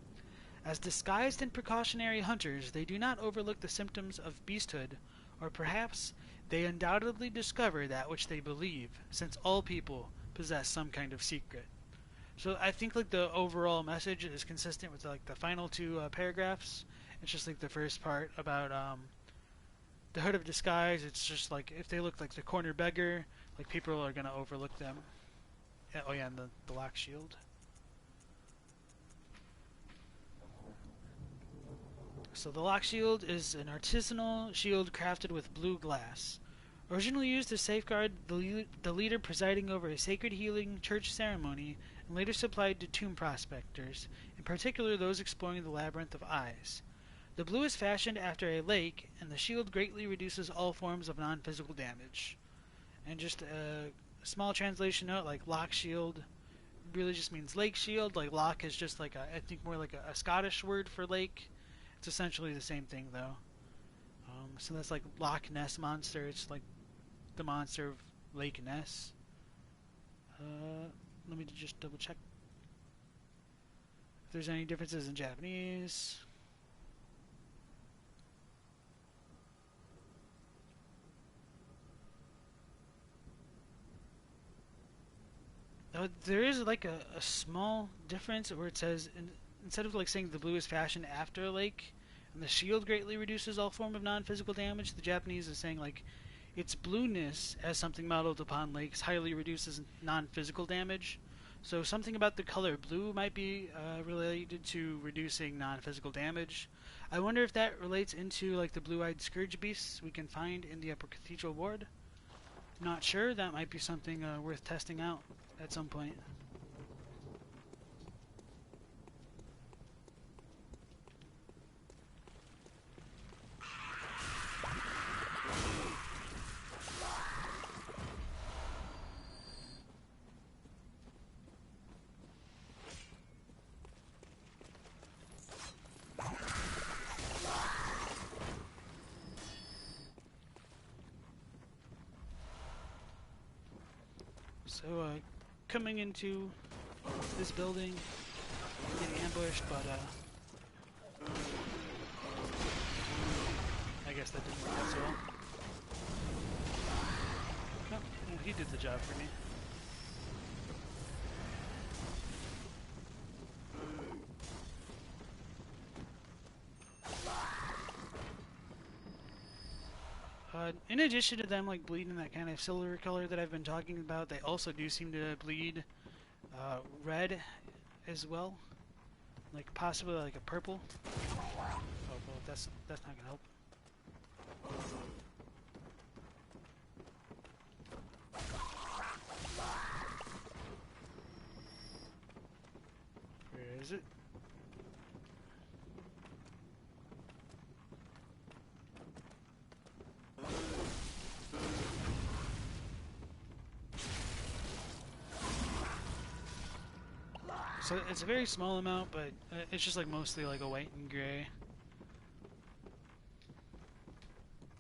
As disguised and precautionary hunters, they do not overlook the symptoms of beasthood, or perhaps they undoubtedly discover that which they believe, since all people possess some kind of secret. So I think like the overall message is consistent with like the final two paragraphs. It's just like the first part about the Hood of Disguise. It's just like if they look like the corner beggar, like people are gonna overlook them. Oh yeah, and the Lock Shield. So the Lock Shield is an artisanal shield crafted with blue glass. Originally used to safeguard the leader presiding over a sacred healing church ceremony, and later supplied to tomb prospectors, in particular those exploring the Labyrinth of Eyes. The blue is fashioned after a lake, and the shield greatly reduces all forms of non-physical damage. And just a small translation note, like Lock Shield really just means lake shield. Like lock is just like I think more like a Scottish word for lake. It's essentially the same thing though. So that's like Loch Ness Monster. It's like the monster of Lake Ness. Let me just double check if there's any differences in Japanese. There is like a small difference where it says instead of like saying the blue is fashioned after a lake and the shield greatly reduces all form of non-physical damage, the Japanese is saying like its blueness as something modeled upon lakes highly reduces non-physical damage. So something about the color blue might be related to reducing non-physical damage. I wonder if that relates into like the blue-eyed scourge beasts we can find in the Upper Cathedral Ward. Not sure. That might be something worth testing out at some point. So, coming into this building, getting ambushed, but, I guess that didn't work out so well. No, he did the job for me. In addition to them like bleeding that kind of silver color that I've been talking about, they also do seem to bleed red as well, like possibly like a purple. Oh well, that's not gonna help. Where is it? So it's a very small amount, but it's just like mostly like a white and gray.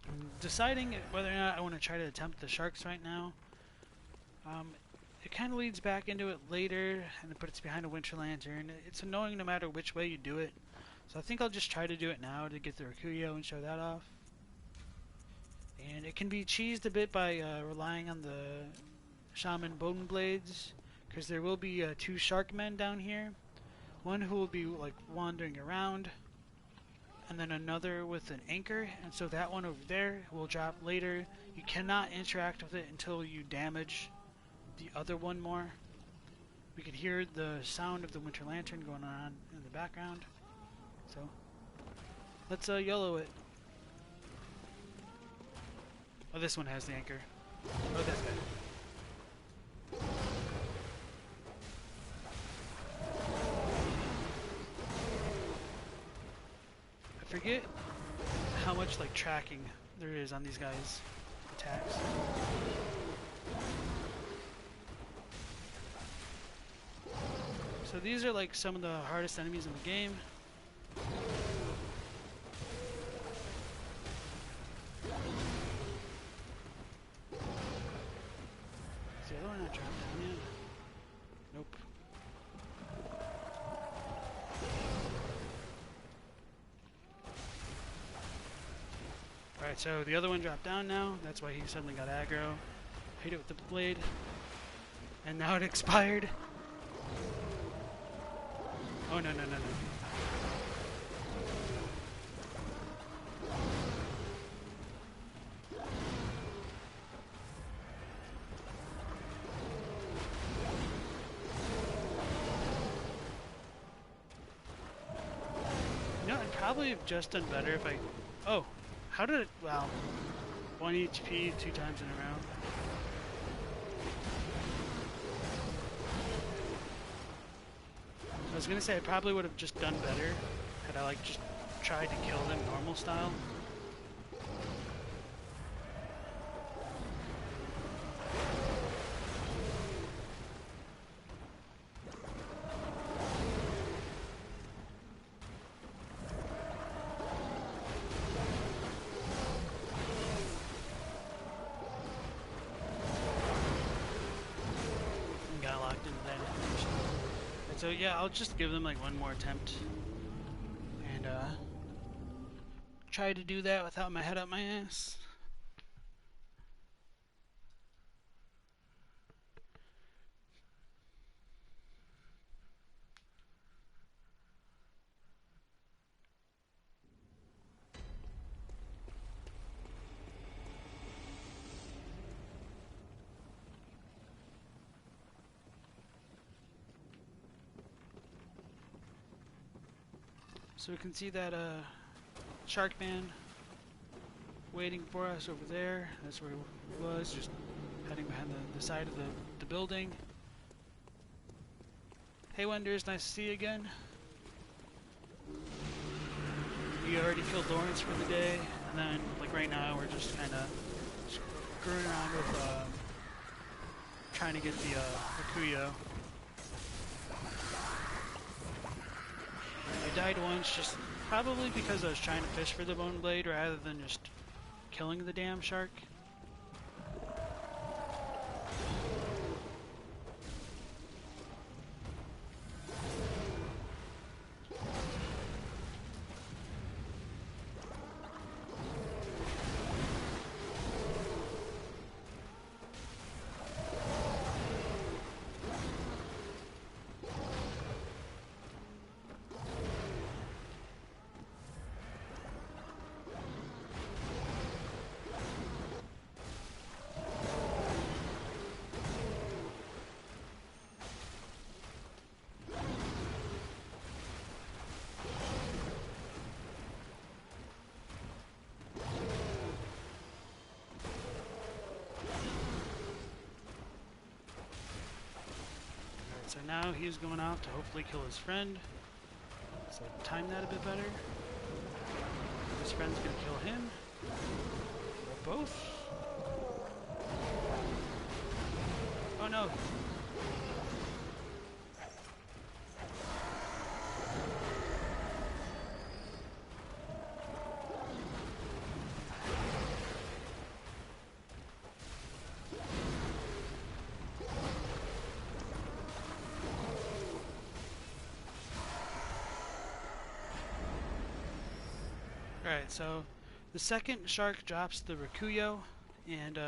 I'm deciding whether or not I want to try to attempt the sharks right now. It kind of leads back into it later, and it puts behind a winter lantern. It's annoying no matter which way you do it. So I think I'll just try to do it now to get the Rakuyo and show that off. And it can be cheesed a bit by relying on the Shaman Bone Blades, because there will be 2 shark men down here. One who will be like wandering around, and then another with an anchor, and so that one over there will drop later. You cannot interact with it until you damage the other one more. We could hear the sound of the winter lantern going on in the background. So let's YOLO it. Oh, this one has the anchor. Oh, that's bad. I forget how much like tracking there is on these guys' attacks. So these are like some of the hardest enemies in the game. Is the other one not dropped down yet? Nope. Alright, so the other one dropped down now. That's why he suddenly got aggro. Hit it with the blade. And now it expired. Oh, no. You know, I'd probably have just done better if I... Oh, how did it... Wow. 1 HP 2 times in a row. I was gonna say I probably would have just done better had I like just tried to kill them normal style. And got locked into that animation. So yeah, I'll just give them like one more attempt and try to do that without my head up my ass. So we can see that shark man waiting for us over there. That's where he was, just heading behind the side of the building. Hey Wenders, nice to see you again. We already killed Lawrence for the day, and then like right now we're just kind of screwing around with trying to get the Rakuyo. I died once, just probably because I was trying to fish for the bone blade rather than just killing the damn shark. now he's going out to hopefully kill his friend. So time that a bit better. His friend's gonna kill him. Or both. Oh no. Alright, so the second shark drops the Rakuyo, and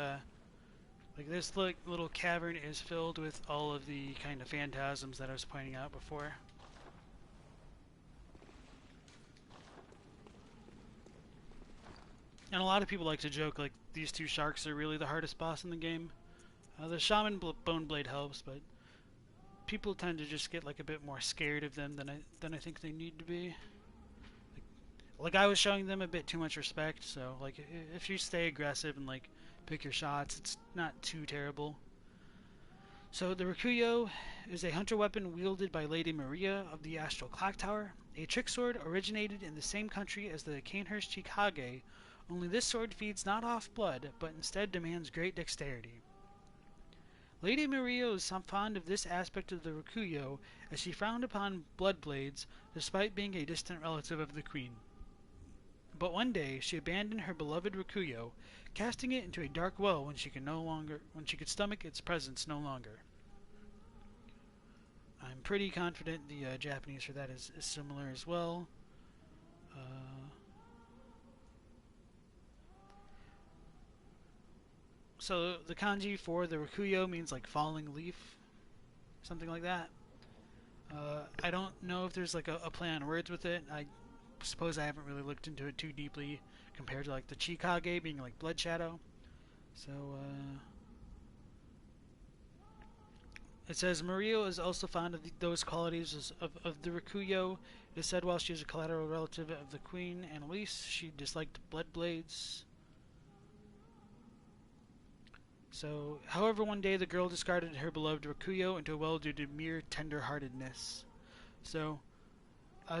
like this little cavern is filled with all of the kind of phantasms that I was pointing out before. And a lot of people like to joke like these two sharks are really the hardest boss in the game. The Shaman Bone Blade helps, but people tend to just get like a bit more scared of them than I think they need to be. Like I was showing them a bit too much respect, so like if you stay aggressive and like pick your shots, it's not too terrible. So the Rakuyo is a hunter weapon wielded by Lady Maria of the Astral Clock Tower. A trick sword originated in the same country as the Kanehurst Chikage, only this sword feeds not off blood, but instead demands great dexterity. Lady Maria was fond of this aspect of the Rakuyo, as she frowned upon blood blades, despite being a distant relative of the Queen. But one day she abandoned her beloved Rakuyo, casting it into a dark well when she could stomach its presence no longer. I'm pretty confident the Japanese for that is similar as well. So the kanji for the Rakuyo means like falling leaf, something like that. I don't know if there's like a play on words with it. I suppose I haven't really looked into it too deeply compared to like the Chikage being like Blood Shadow. So it says Maria is also fond of those qualities of the Rakuyo. It is said while she is a collateral relative of the Queen Annalise, she disliked blood blades. So, however, one day the girl discarded her beloved Rakuyo into a well due to mere tender-heartedness. So,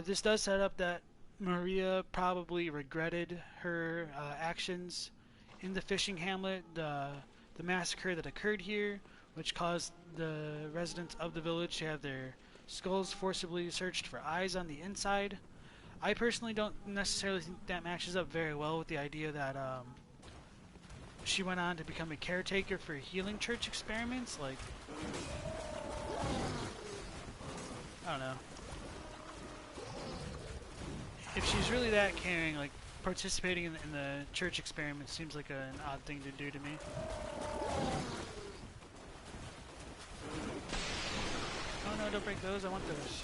this does set up that Maria probably regretted her actions in the fishing hamlet, the massacre that occurred here, which caused the residents of the village to have their skulls forcibly searched for eyes on the inside. I personally don't necessarily think that matches up very well with the idea that she went on to become a caretaker for healing church experiments. Like, I don't know. If she's really that caring, like, participating in the church experiment seems like an odd thing to do to me. Oh no, don't break those, I want those.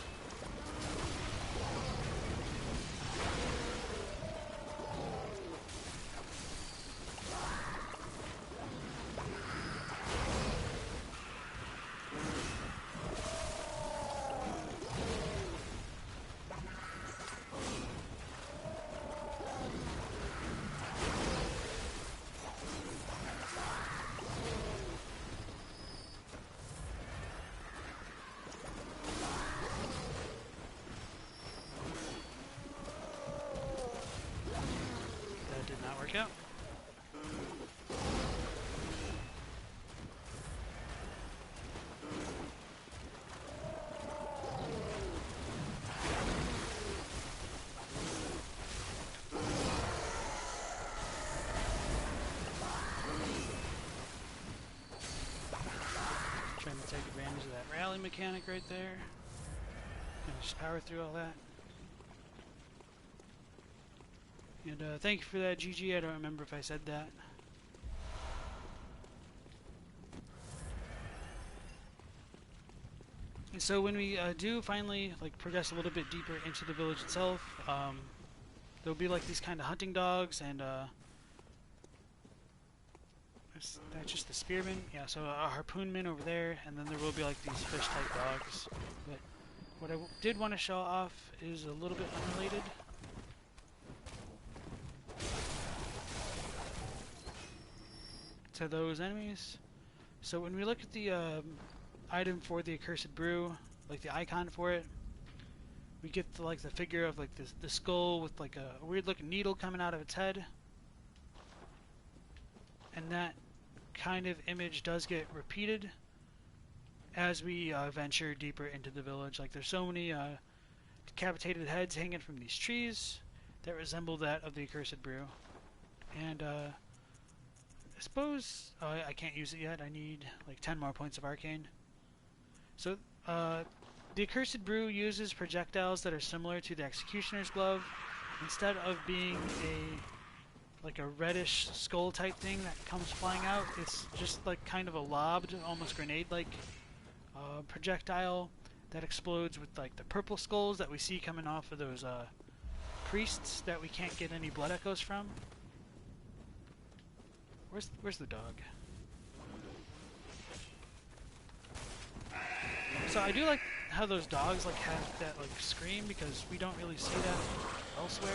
Out. Trying to take advantage of that rally mechanic right there. Gonna just power through all that. And thank you for that, GG. I don't remember if I said that. And so when we do finally like progress a little bit deeper into the village itself, there'll be like these kind of hunting dogs, and that's just the spearmen. Yeah, so a harpoonman over there, and then there will be like these fish-type dogs. But what I did want to show off is a little bit unrelated. To those enemies. So when we look at the item for the Accursed Brew, like the icon for it. We get to, like the figure of like the skull with like a weird looking needle coming out of its head, and that kind of image does get repeated as we venture deeper into the village. Like there's so many decapitated heads hanging from these trees that resemble that of the accursed brew. And I suppose I can't use it yet. I need like 10 more points of arcane. So the accursed brew uses projectiles that are similar to the executioner's glove. Instead of being like a reddish skull type thing that comes flying out, it's just like kind of a lobbed, almost grenade-like projectile that explodes with like the purple skulls that we see coming off of those priests that we can't get any blood echoes from. Where's the dog? So I do like how those dogs like have that like scream, because we don't really see that elsewhere.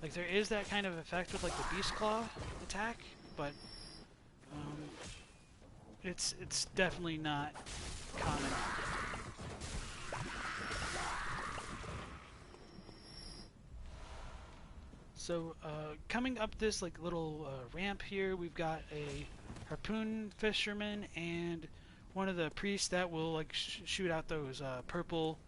Like there is that kind of effect with like the beast claw attack, but it's definitely not common. So coming up this like little ramp here, we've got a harpoon fisherman and one of the priests that will like shoot out those purple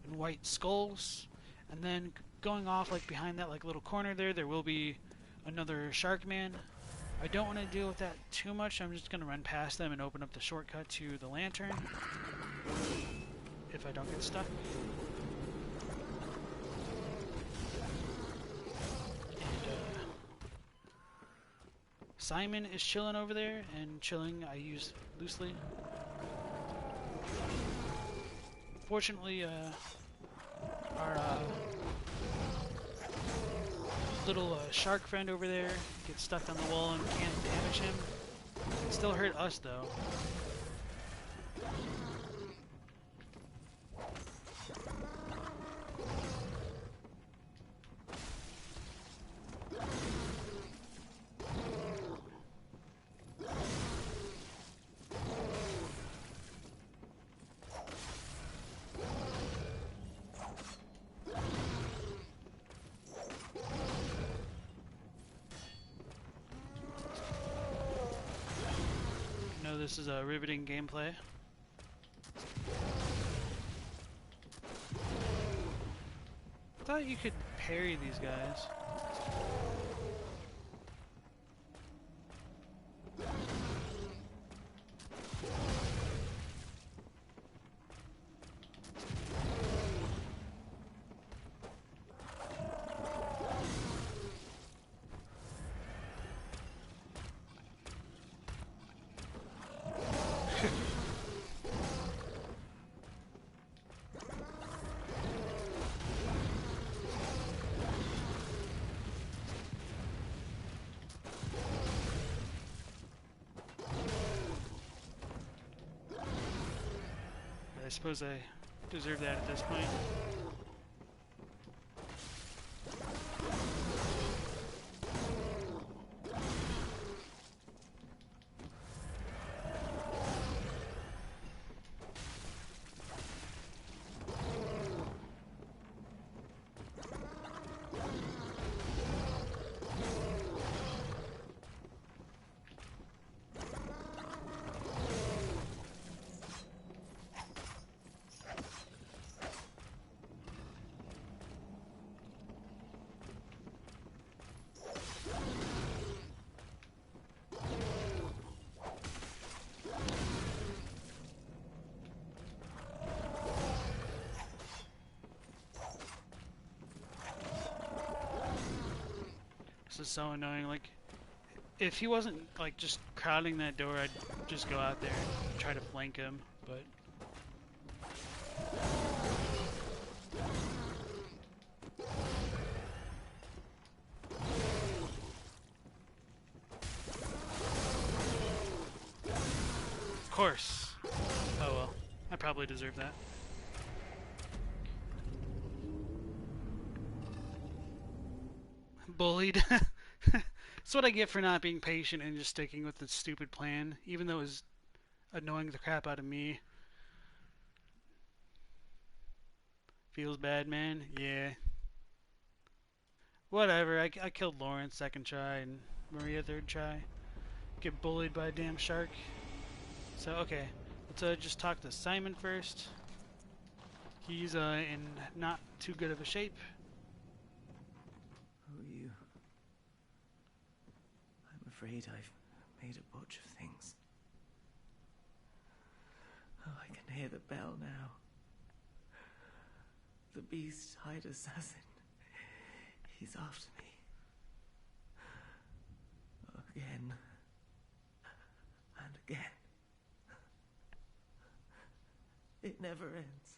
and white skulls, and then going off like behind that like little corner there will be another shark man. I don't want to deal with that too much. I'm just going to run past them and open up the shortcut to the lantern if I don't get stuck. And Simon is chilling over there, and chilling I use loosely. Fortunately, our little shark friend over there gets stuck on the wall and can't damage him. It still hurt us though. This is a riveting gameplay. I thought you could parry these guys. I suppose I deserve that at this point. This is so annoying. Like, if he wasn't like just crowding that door, I'd just go out there and try to flank him, but of course. Oh well, I probably deserve that. Bullied. That's what I get for not being patient and just sticking with the stupid plan, even though it was annoying the crap out of me. Feels bad, man. Yeah. Whatever. I killed Lawrence second try and Maria third try. Get bullied by a damn shark. So, okay. Let's just talk to Simon first. He's in not too good of a shape. Who are you? I'm afraid I've made a botch of things. Oh, I can hear the bell now. The beast-eyed assassin. He's after me. Again. And again. It never ends.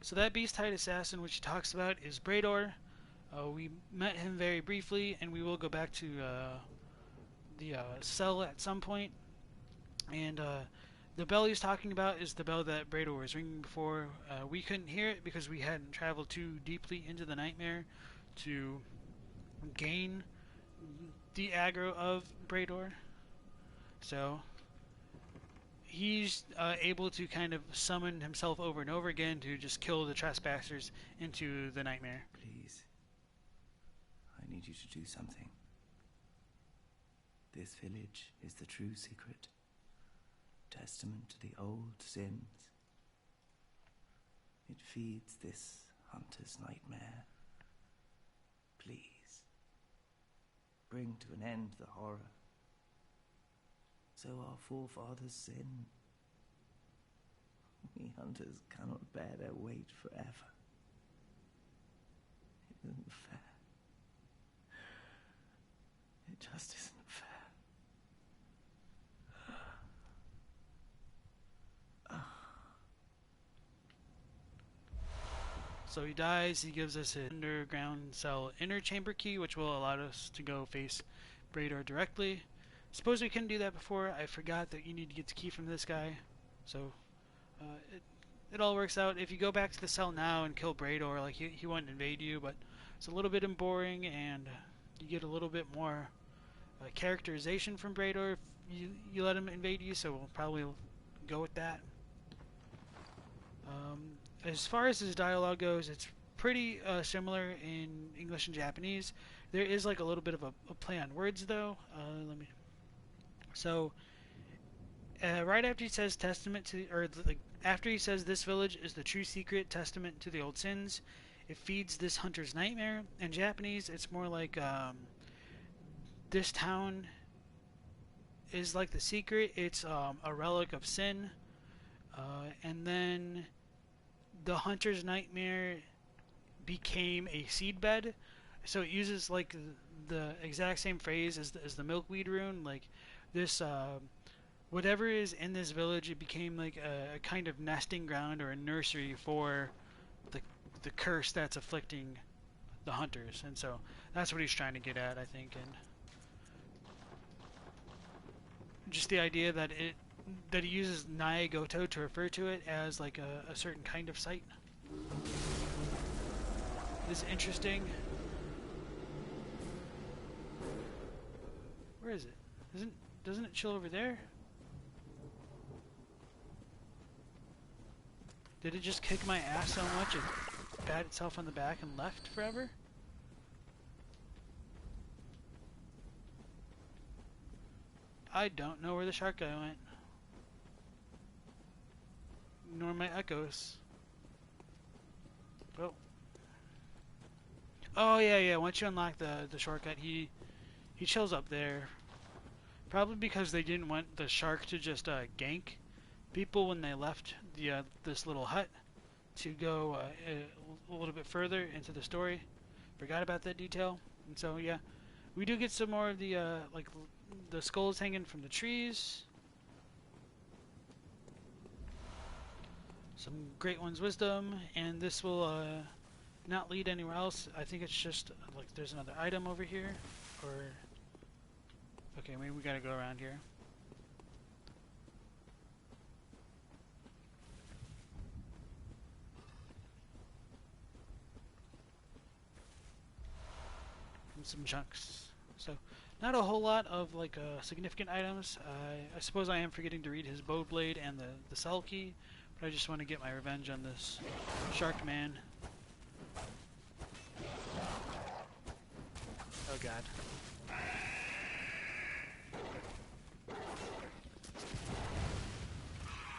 So that beast-eyed assassin, which he talks about, is Brador. We met him very briefly, and we will go back to the cell at some point. And the bell he's talking about is the bell that Brador was ringing before. We couldn't hear it because we hadn't traveled too deeply into the nightmare to gain the aggro of Brador. So he's able to kind of summon himself over and over again to just kill the trespassers into the nightmare. Please. I need you to do something. This village is the true secret. Testament to the old sins. It feeds this hunter's nightmare. Please. Bring to an end the horror. So our forefathers sinned. We hunters cannot bear their weight forever. It isn't fair. It just isn't fair. So he dies, he gives us an underground cell inner chamber key, which will allow us to go face Brador directly. Suppose we couldn't do that before. I forgot that you need to get the key from this guy. So it all works out. If you go back to the cell now and kill Brador, like he won't invade you, but it's a little bit boring, and you get a little bit more characterization from Brador if you let him invade you, so we'll probably go with that. As far as his dialogue goes, it's pretty similar in English and Japanese. There is like a little bit of a play on words, though. Right after he says testament to, or like after he says this village is the true secret, testament to the old sins, it feeds this hunter's nightmare. In Japanese, it's more like this town is like the secret. It's a relic of sin, and then the hunter's nightmare became a seedbed. So it uses like the exact same phrase as the milkweed rune. Like this, whatever is in this village, it became like a kind of nesting ground or a nursery for the curse that's afflicting the hunters. And so that's what he's trying to get at, I think. And just the idea that he uses Naigoto to refer to it as like a certain kind of site is interesting. Where is it? Doesn't it chill over there? Did it just kick my ass so much it pat itself on the back and left forever? I don't know where the shark guy went. Nor my echoes. Oh yeah. Once you unlock the shortcut, he chills up there. Probably because they didn't want the shark to just gank people when they left this little hut to go a little bit further into the story. Forgot about that detail. And so yeah, we do get some more of the like the skulls hanging from the trees. Some Great One's wisdom, and this will not lead anywhere else. I think it's just like there's another item over here, or okay, maybe we gotta go around here. some chunks. So not a whole lot of like significant items. I suppose I am forgetting to read his bow blade and the cell key, but I just want to get my revenge on this shark man. Oh god.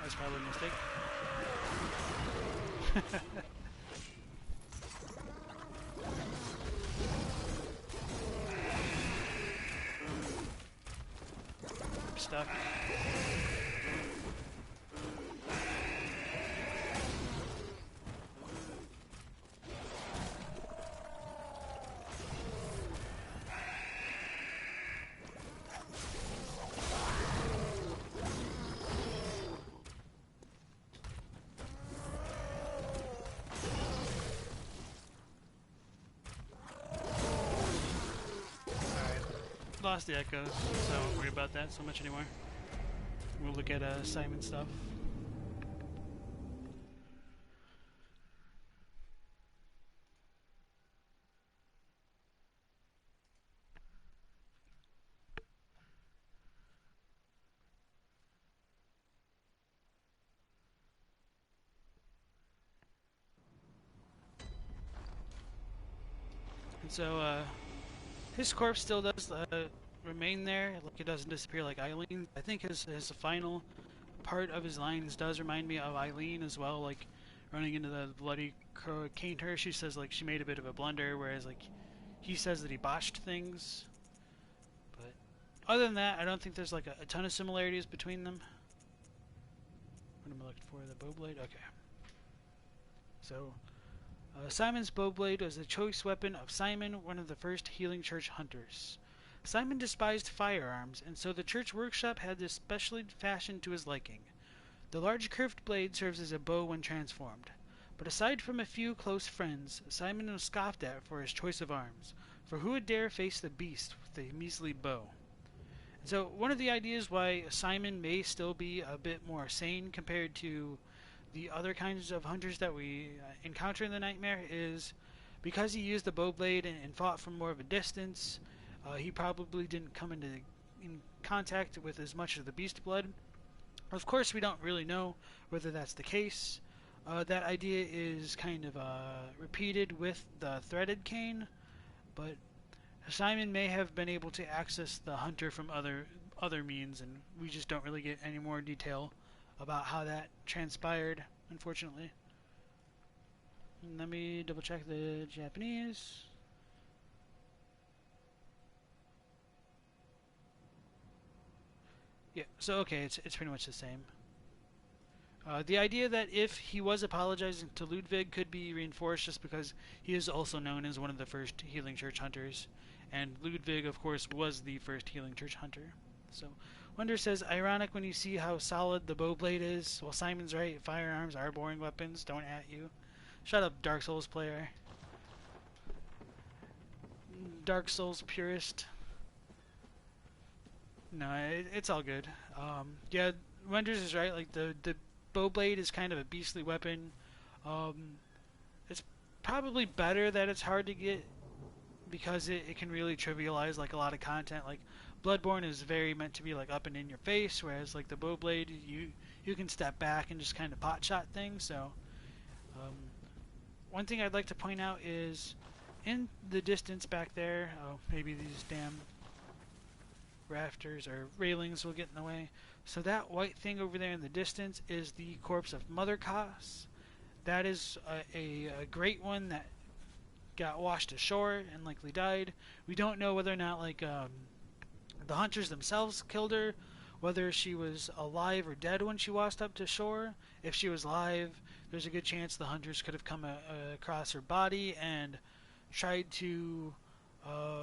That's probably a mistake. Stuck. Lost the echoes, so I won't worry about that so much anymore. We'll look at Simon stuff. And so, his corpse still does remain there, like it doesn't disappear like Eileen. I think his final part of his lines does remind me of Eileen as well, like running into the bloody cane her. She says like she made a bit of a blunder, whereas like he says that he botched things. But other than that, I don't think there's like a ton of similarities between them. What am I looking for? The bowblade? Okay. So, Simon's bowblade was the choice weapon of Simon, one of the first Healing Church hunters. Simon despised firearms, and so the church workshop had this specially fashioned to his liking. The large curved blade serves as a bow when transformed. But aside from a few close friends, Simon was scoffed at for his choice of arms, for who would dare face the beast with a measly bow? And so one of the ideas why Simon may still be a bit more sane compared to the other kinds of hunters that we encounter in the Nightmare is because he used the bow blade and fought from more of a distance. He probably didn't come in contact with as much of the beast blood. Of course, we don't really know whether that's the case. That idea is kind of repeated with the threaded cane, but Simon may have been able to access the hunter from other means, and we just don't really get any more detail about how that transpired, unfortunately. Let me double check the Japanese. Yeah, so okay, it's pretty much the same. The idea that if he was apologizing to Ludwig could be reinforced just because he is also known as one of the first Healing Church hunters, and Ludwig, of course, was the first Healing Church hunter. So, Wonder says, ironic when you see how solid the bow blade is. Well, Simon's right, firearms are boring weapons, don't at you. Shut up, Dark Souls player. Dark Souls purist. No, it's all good. Yeah, Wonders is right. Like the bow blade is kind of a beastly weapon. It's probably better that it's hard to get because it can really trivialize like a lot of content. Like Bloodborne is very meant to be like up and in your face, whereas like the bow blade, you can step back and just kind of pot shot things. So one thing I'd like to point out is in the distance back there. Oh, maybe these damn rafters or railings will get in the way. So that white thing over there in the distance is the corpse of Mother Koss. That is a great one that got washed ashore and likely died. We don't know whether or not like the hunters themselves killed her, whether she was alive or dead when she washed up to shore. If she was alive, there's a good chance the hunters could have come across her body and tried to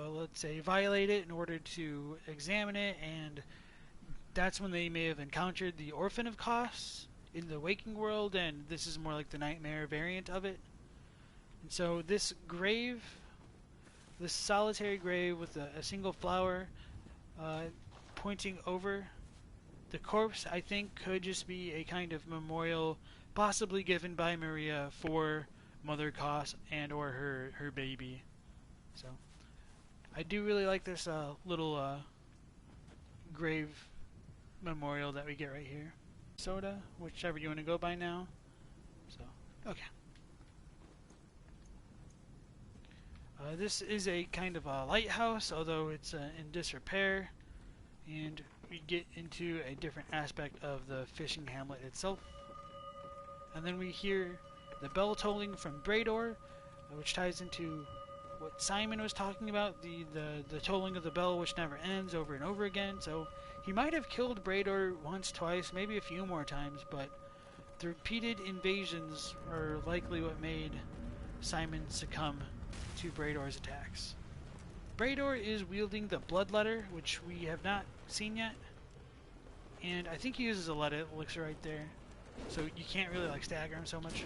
let's say violate it in order to examine it, and that's when they may have encountered the Orphan of Koss in the waking world, and this is more like the nightmare variant of it. And so this grave, this solitary grave with a single flower pointing over the corpse, I think could just be a kind of memorial possibly given by Maria for Mother Koss and or her baby. So I do really like this little grave memorial that we get right here. Soda, whichever you want to go by now. So, okay. This is a kind of a lighthouse, although it's in disrepair, and we get into a different aspect of the fishing hamlet itself. And then we hear the bell tolling from Brador, which ties into what Simon was talking about, the tolling of the bell which never ends over and over again. So he might have killed Brador once, twice, maybe a few more times, but the repeated invasions are likely what made Simon succumb to Brador's attacks. Brador is wielding the Bloodletter, which we have not seen yet, and I think he uses a lead elixir right there, so you can't really like stagger him so much.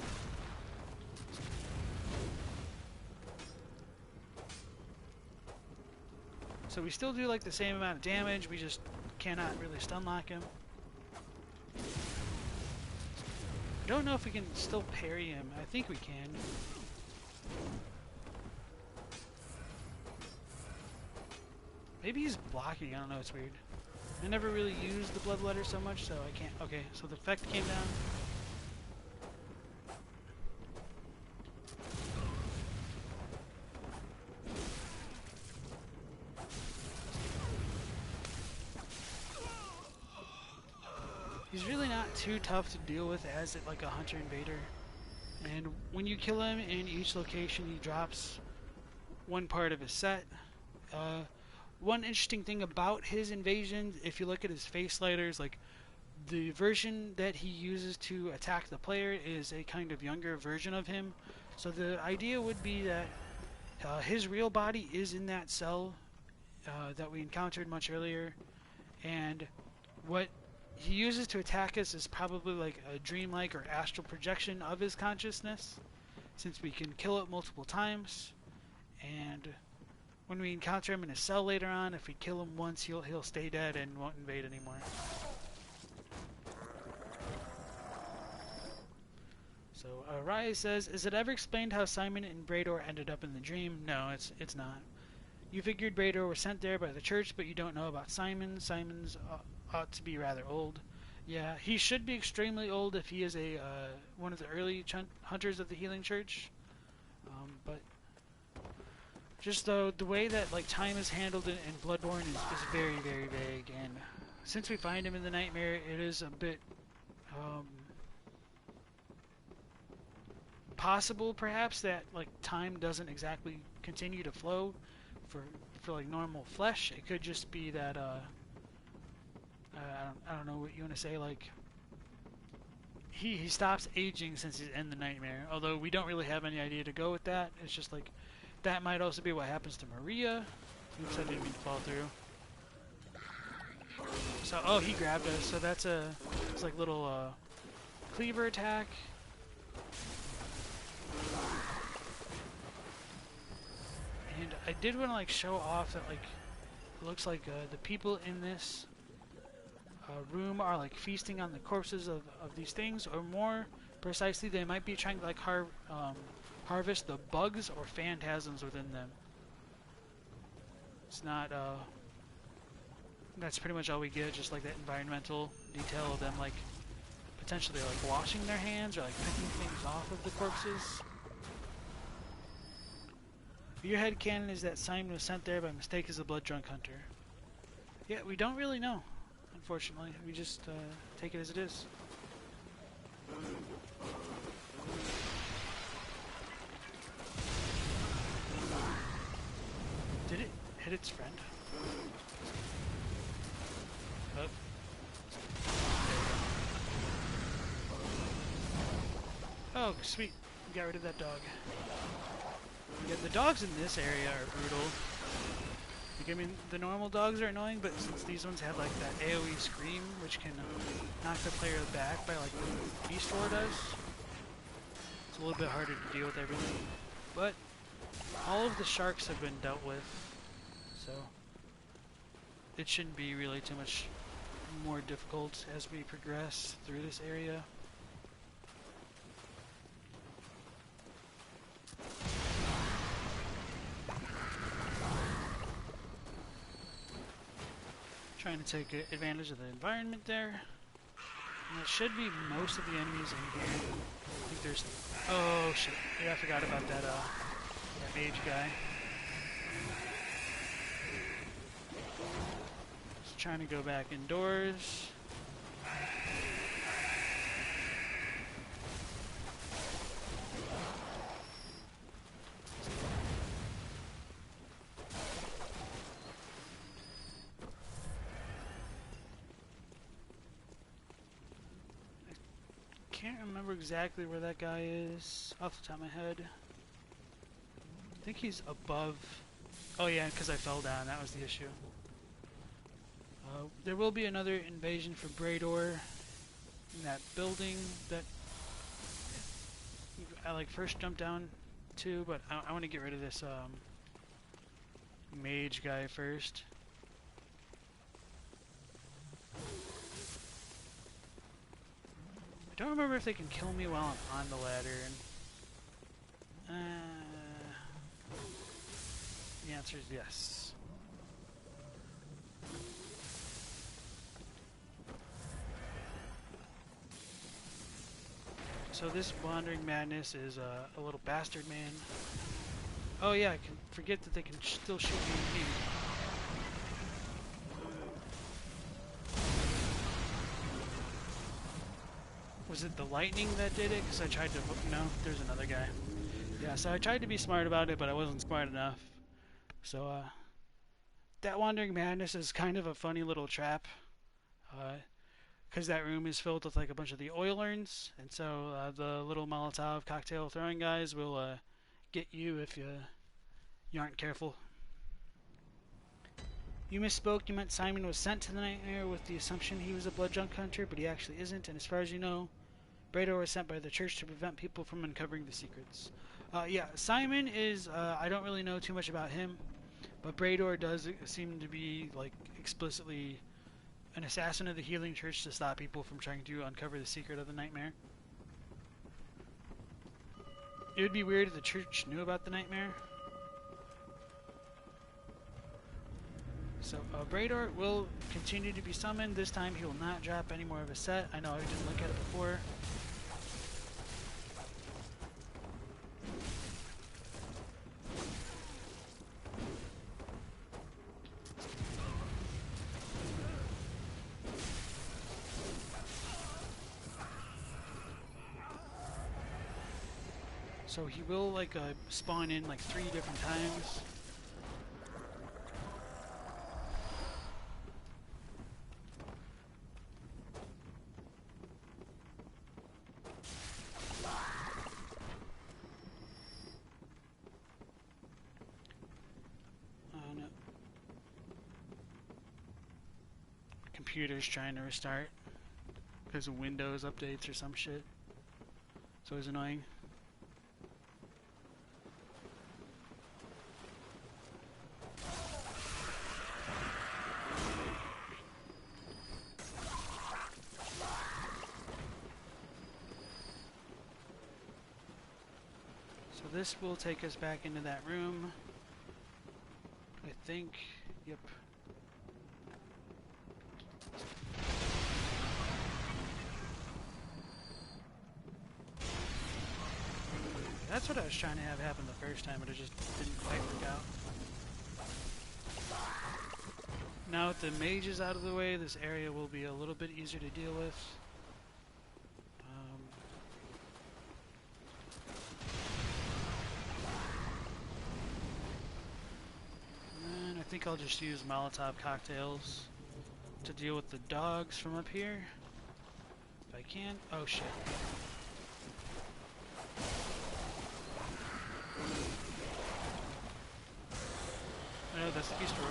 So we still do like the same amount of damage, we just cannot really stun lock him. I don't know if we can still parry him. I think we can. Maybe he's blocking, I don't know, it's weird. I never really used the Bloodletter so much, so I can't. Okay, so the effect came down. He's really not too tough to deal with as like a hunter invader. And when you kill him in each location, he drops one part of his set. One interesting thing about his invasions, if you look at his face sliders, like the version that he uses to attack the player is a kind of younger version of him. So the idea would be that his real body is in that cell that we encountered much earlier, and what he uses to attack us is probably like a dreamlike or astral projection of his consciousness, since we can kill it multiple times. And when we encounter him in a cell later on, if we kill him once, he'll stay dead and won't invade anymore. So Rise says, "Is it ever explained how Simon and Brador ended up in the dream?" No, it's not. You figured Brador was sent there by the church, but you don't know about Simon. Simon's ought to be rather old. Yeah, he should be extremely old if he is a one of the early hunters of the Healing Church. But just the way that like time is handled in Bloodborne is very, very vague, and since we find him in the nightmare, it is a bit possible perhaps that like time doesn't exactly continue to flow for like normal flesh. It could just be that I don't know what you want to say, like he stops aging since he's in the nightmare, although we don't really have any idea to go with that. It's just like that might also be what happens to Maria. Oops, I didn't mean to fall through. So, oh, he grabbed us, so that's it's like little cleaver attack. And I did want to like show off that like it looks like the people in this room are like feasting on the corpses of these things, or more precisely, they might be trying to like harvest the bugs or phantasms within them. It's not that's pretty much all we get, just like that environmental detail of them like potentially like washing their hands or like picking things off of the corpses. Your headcanon is that Simon was sent there by mistake as a blood-drunk hunter. Yeah, we don't really know, unfortunately. We just take it as it is. Did it hit its friend? Oh. Oh, sweet. We got rid of that dog. Yeah, the dogs in this area are brutal. Like, I mean, the normal dogs are annoying, but since these ones have like that AoE scream, which can knock the player back by like the Beast Roar does, it's a little bit harder to deal with everything. But all of the sharks have been dealt with, so it shouldn't be really too much more difficult as we progress through this area. Trying to take advantage of the environment there. And that should be most of the enemies in here. I think there's... Oh shit, yeah, I forgot about that mage guy. Just trying to go back indoors. Can't remember exactly where that guy is off the top of my head. I think he's above. Oh yeah, because I fell down. That was the issue. There will be another invasion for Brador in that building that I like first jumped down to, but I want to get rid of this mage guy first. I don't remember if they can kill me while I'm on the ladder. And, the answer is yes. So this Wandering Madness is a little bastard man. Oh yeah, I can forget that they can still shoot me in here. Was it the lightning that did it? Because I tried to... No, there's another guy. Yeah, so I tried to be smart about it, but I wasn't smart enough. So, that Wandering Madness is kind of a funny little trap. Because that room is filled with like a bunch of the oil urns. And so the little Molotov cocktail throwing guys will get you if you aren't careful. You misspoke. You meant Simon was sent to the nightmare with the assumption he was a blood junk hunter, but he actually isn't. And as far as you know, Brador was sent by the church to prevent people from uncovering the secrets. Yeah, Simon is, I don't really know too much about him, but Brador does seem to be, like, explicitly an assassin of the healing church to stop people from trying to uncover the secret of the nightmare. It would be weird if the church knew about the nightmare. So, Brador will continue to be summoned. This time he will not drop any more of a set. I know I didn't look at it before. So he will like spawn in like 3 different times. Oh no. Computer's trying to restart because of Windows updates or some shit. It's always annoying. So this will take us back into that room. I think, yep. That's what I was trying to have happen the first time, but it just didn't quite work out. Now with the mages out of the way, this area will be a little bit easier to deal with. And I think I'll just use Molotov cocktails to deal with the dogs from up here. If I can. Oh shit. No, that's the beast roar.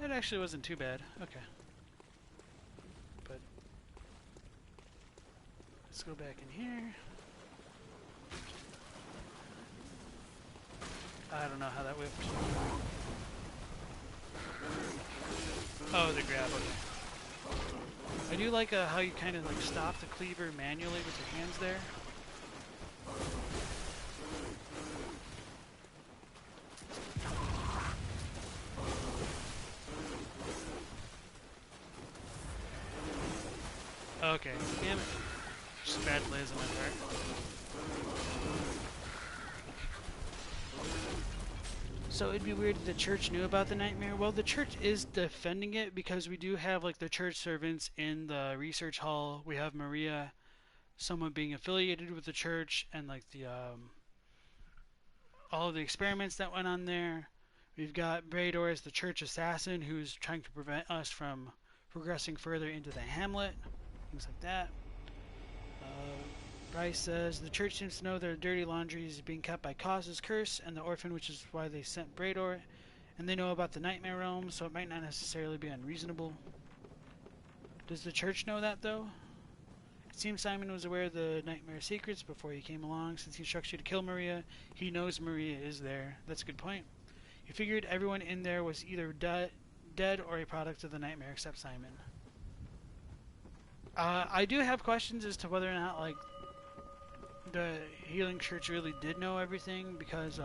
That actually wasn't too bad. Okay. But let's go back in here. I don't know how that whipped. Oh, the grab, okay. I do like how you kind of like stop the cleaver manually with your hands there. Okay, damn it. Just bad plays on my part. So it'd be weird if the church knew about the nightmare. Well, the church is defending it because we do have like the church servants in the research hall. We have Maria, someone being affiliated with the church, and like the all of the experiments that went on there. We've got Brador as the church assassin who's trying to prevent us from progressing further into the hamlet. Things like that. Bryce says the church seems to know their dirty laundry is being kept by Cause's curse and the orphan, which is why they sent Brador, and they know about the nightmare realm, so it might not necessarily be unreasonable. Does the church know that though? It seems Simon was aware of the nightmare secrets before he came along. Since he instructs you to kill Maria, he knows Maria is there. That's a good point. He figured everyone in there was either dead or a product of the nightmare except Simon. I do have questions as to whether or not like the Healing Church really did know everything, because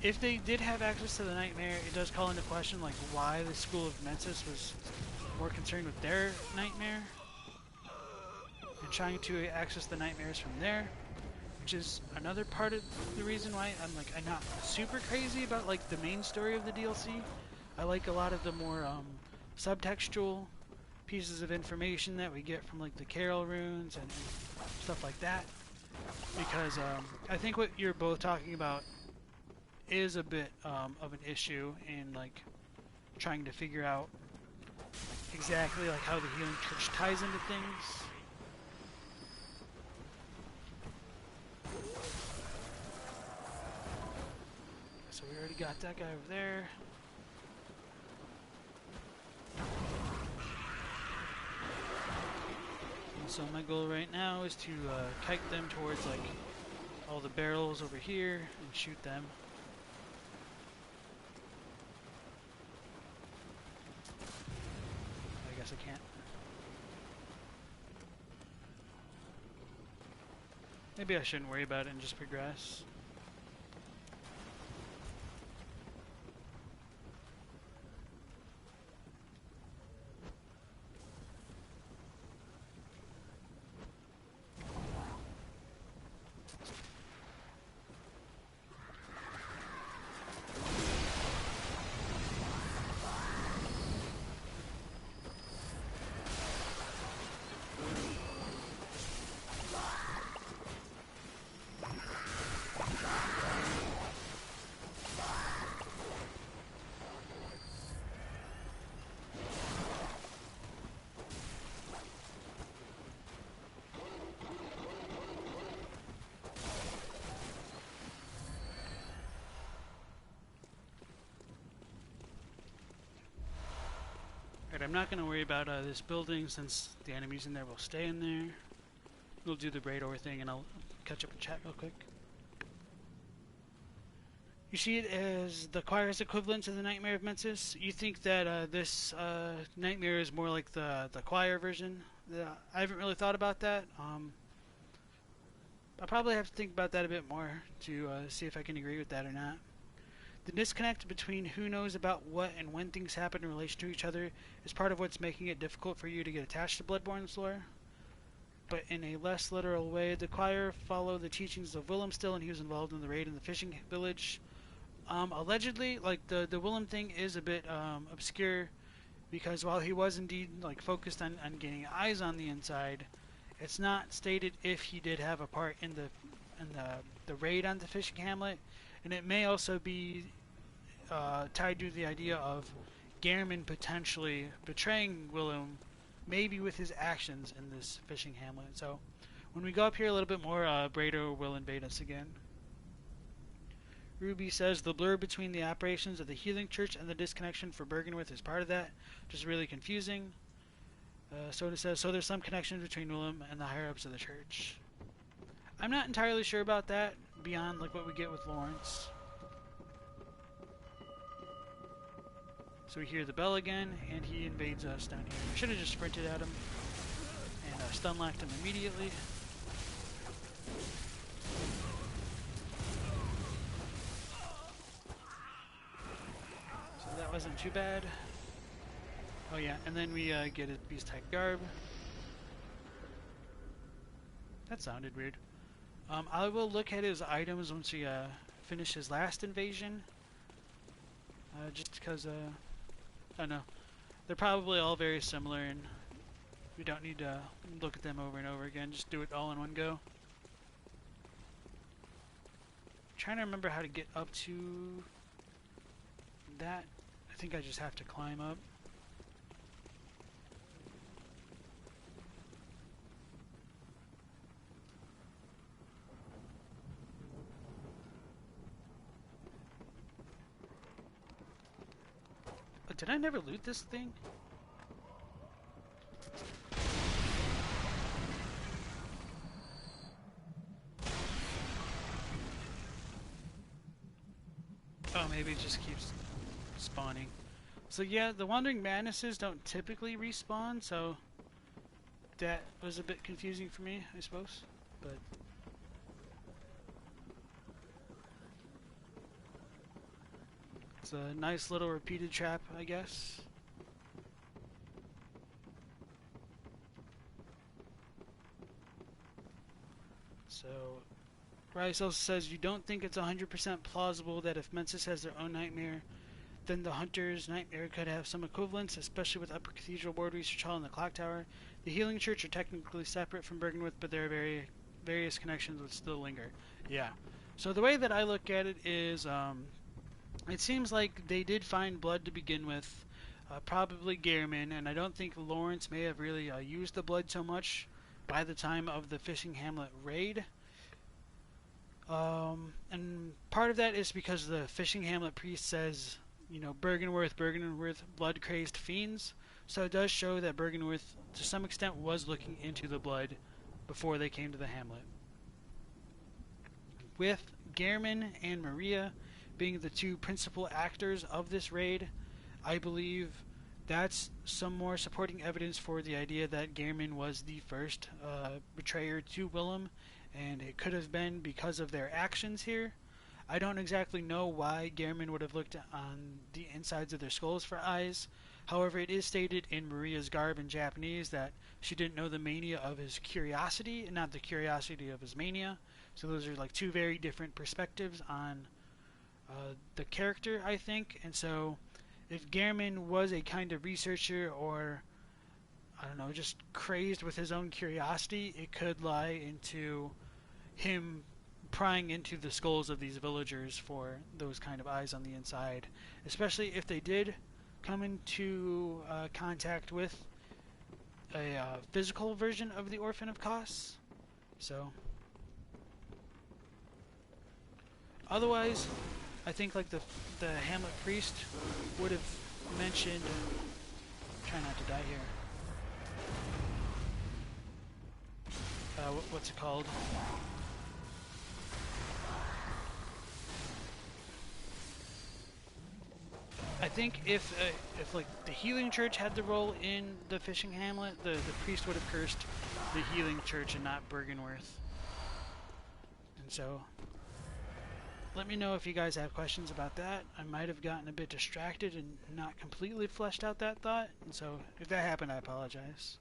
if they did have access to the nightmare, it does call into question like why the School of Mensis was more concerned with their nightmare and trying to access the nightmares from there, which is another part of the reason why I'm not super crazy about like the main story of the DLC. I like a lot of the more subtextual pieces of information that we get from like the Carol runes and stuff like that, because I think what you're both talking about is a bit of an issue in like trying to figure out exactly like how the Healing Church ties into things. So we already got that guy over there. So my goal right now is to kite them towards like all the barrels over here and shoot them. I guess I can't. Maybe I shouldn't worry about it and just progress. Alright, I'm not going to worry about this building since the enemies in there will stay in there. We'll do the Brador thing and I'll catch up with chat real quick. You see it as the choir's equivalent to the Nightmare of Mensis. You think that this nightmare is more like the choir version? I haven't really thought about that. I'll probably have to think about that a bit more to see if I can agree with that or not. The disconnect between who knows about what and when things happen in relation to each other is part of what's making it difficult for you to get attached to Bloodborne's lore. But in a less literal way, the choir followed the teachings of Willem still, and he was involved in the raid in the fishing village. Allegedly, like the Willem thing is a bit obscure, because while he was indeed like focused on getting eyes on the inside, it's not stated if he did have a part in the raid on the fishing hamlet, and it may also be tied to the idea of Gehrman potentially betraying Willem, maybe with his actions in this fishing hamlet. So when we go up here a little bit more, Brador will invade us again. Ruby says the blur between the operations of the Healing Church and the disconnection for Bergenworth is part of that, which is really confusing. Soda says, so there's some connection between Willem and the higher-ups of the church. I'm not entirely sure about that, beyond like what we get with Lawrence. So we hear the bell again, and he invades us down here. I should have just sprinted at him and stun locked him immediately. So that wasn't too bad. Oh yeah, and then we get his beast type garb. That sounded weird. I will look at his items once we finish his last invasion. Just because, I don't know. They're probably all very similar, and we don't need to look at them over and over again. Just do it all in one go. I'm trying to remember how to get up to that. I think I just have to climb up. Did I never loot this thing? Oh, maybe it just keeps spawning. So yeah, the Wandering Madnesses don't typically respawn, so that was a bit confusing for me, I suppose. But it's a nice little repeated trap, I guess. So, Rice also says, you don't think it's 100% plausible that if Mensis has their own nightmare, then the Hunter's nightmare could have some equivalence, especially with Upper Cathedral Ward Research Hall and the Clock Tower. The Healing Church are technically separate from Bergenworth, but there are various connections that still linger. Yeah. So the way that I look at it is, it seems like they did find blood to begin with, probably Gehrman, and I don't think Lawrence may have really used the blood so much by the time of the Fishing Hamlet raid. And part of that is because the Fishing Hamlet priest says, you know, Bergenworth, blood-crazed fiends. So it does show that Bergenworth, to some extent, was looking into the blood before they came to the hamlet. With Gehrman and Maria being the two principal actors of this raid, I believe that's some more supporting evidence for the idea that Gehrman was the first betrayer to Willem, and it could have been because of their actions here. I don't exactly know why Gehrman would have looked on the insides of their skulls for eyes. However, it is stated in Maria's garb in Japanese that she didn't know the mania of his curiosity and not the curiosity of his mania. So those are like two very different perspectives on the character, I think. And so if Gehrman was a kind of researcher or, I don't know, just crazed with his own curiosity, it could lie into him prying into the skulls of these villagers for those kind of eyes on the inside, especially if they did come into contact with a physical version of the Orphan of Kos. So otherwise, I think like the Hamlet priest would have mentioned, try not to die here, what's it called? I think if like the Healing Church had the role in the Fishing Hamlet, the priest would have cursed the Healing Church and not Bergenworth. And so, let me know if you guys have questions about that. I might have gotten a bit distracted and not completely fleshed out that thought. And so, if that happened, I apologize.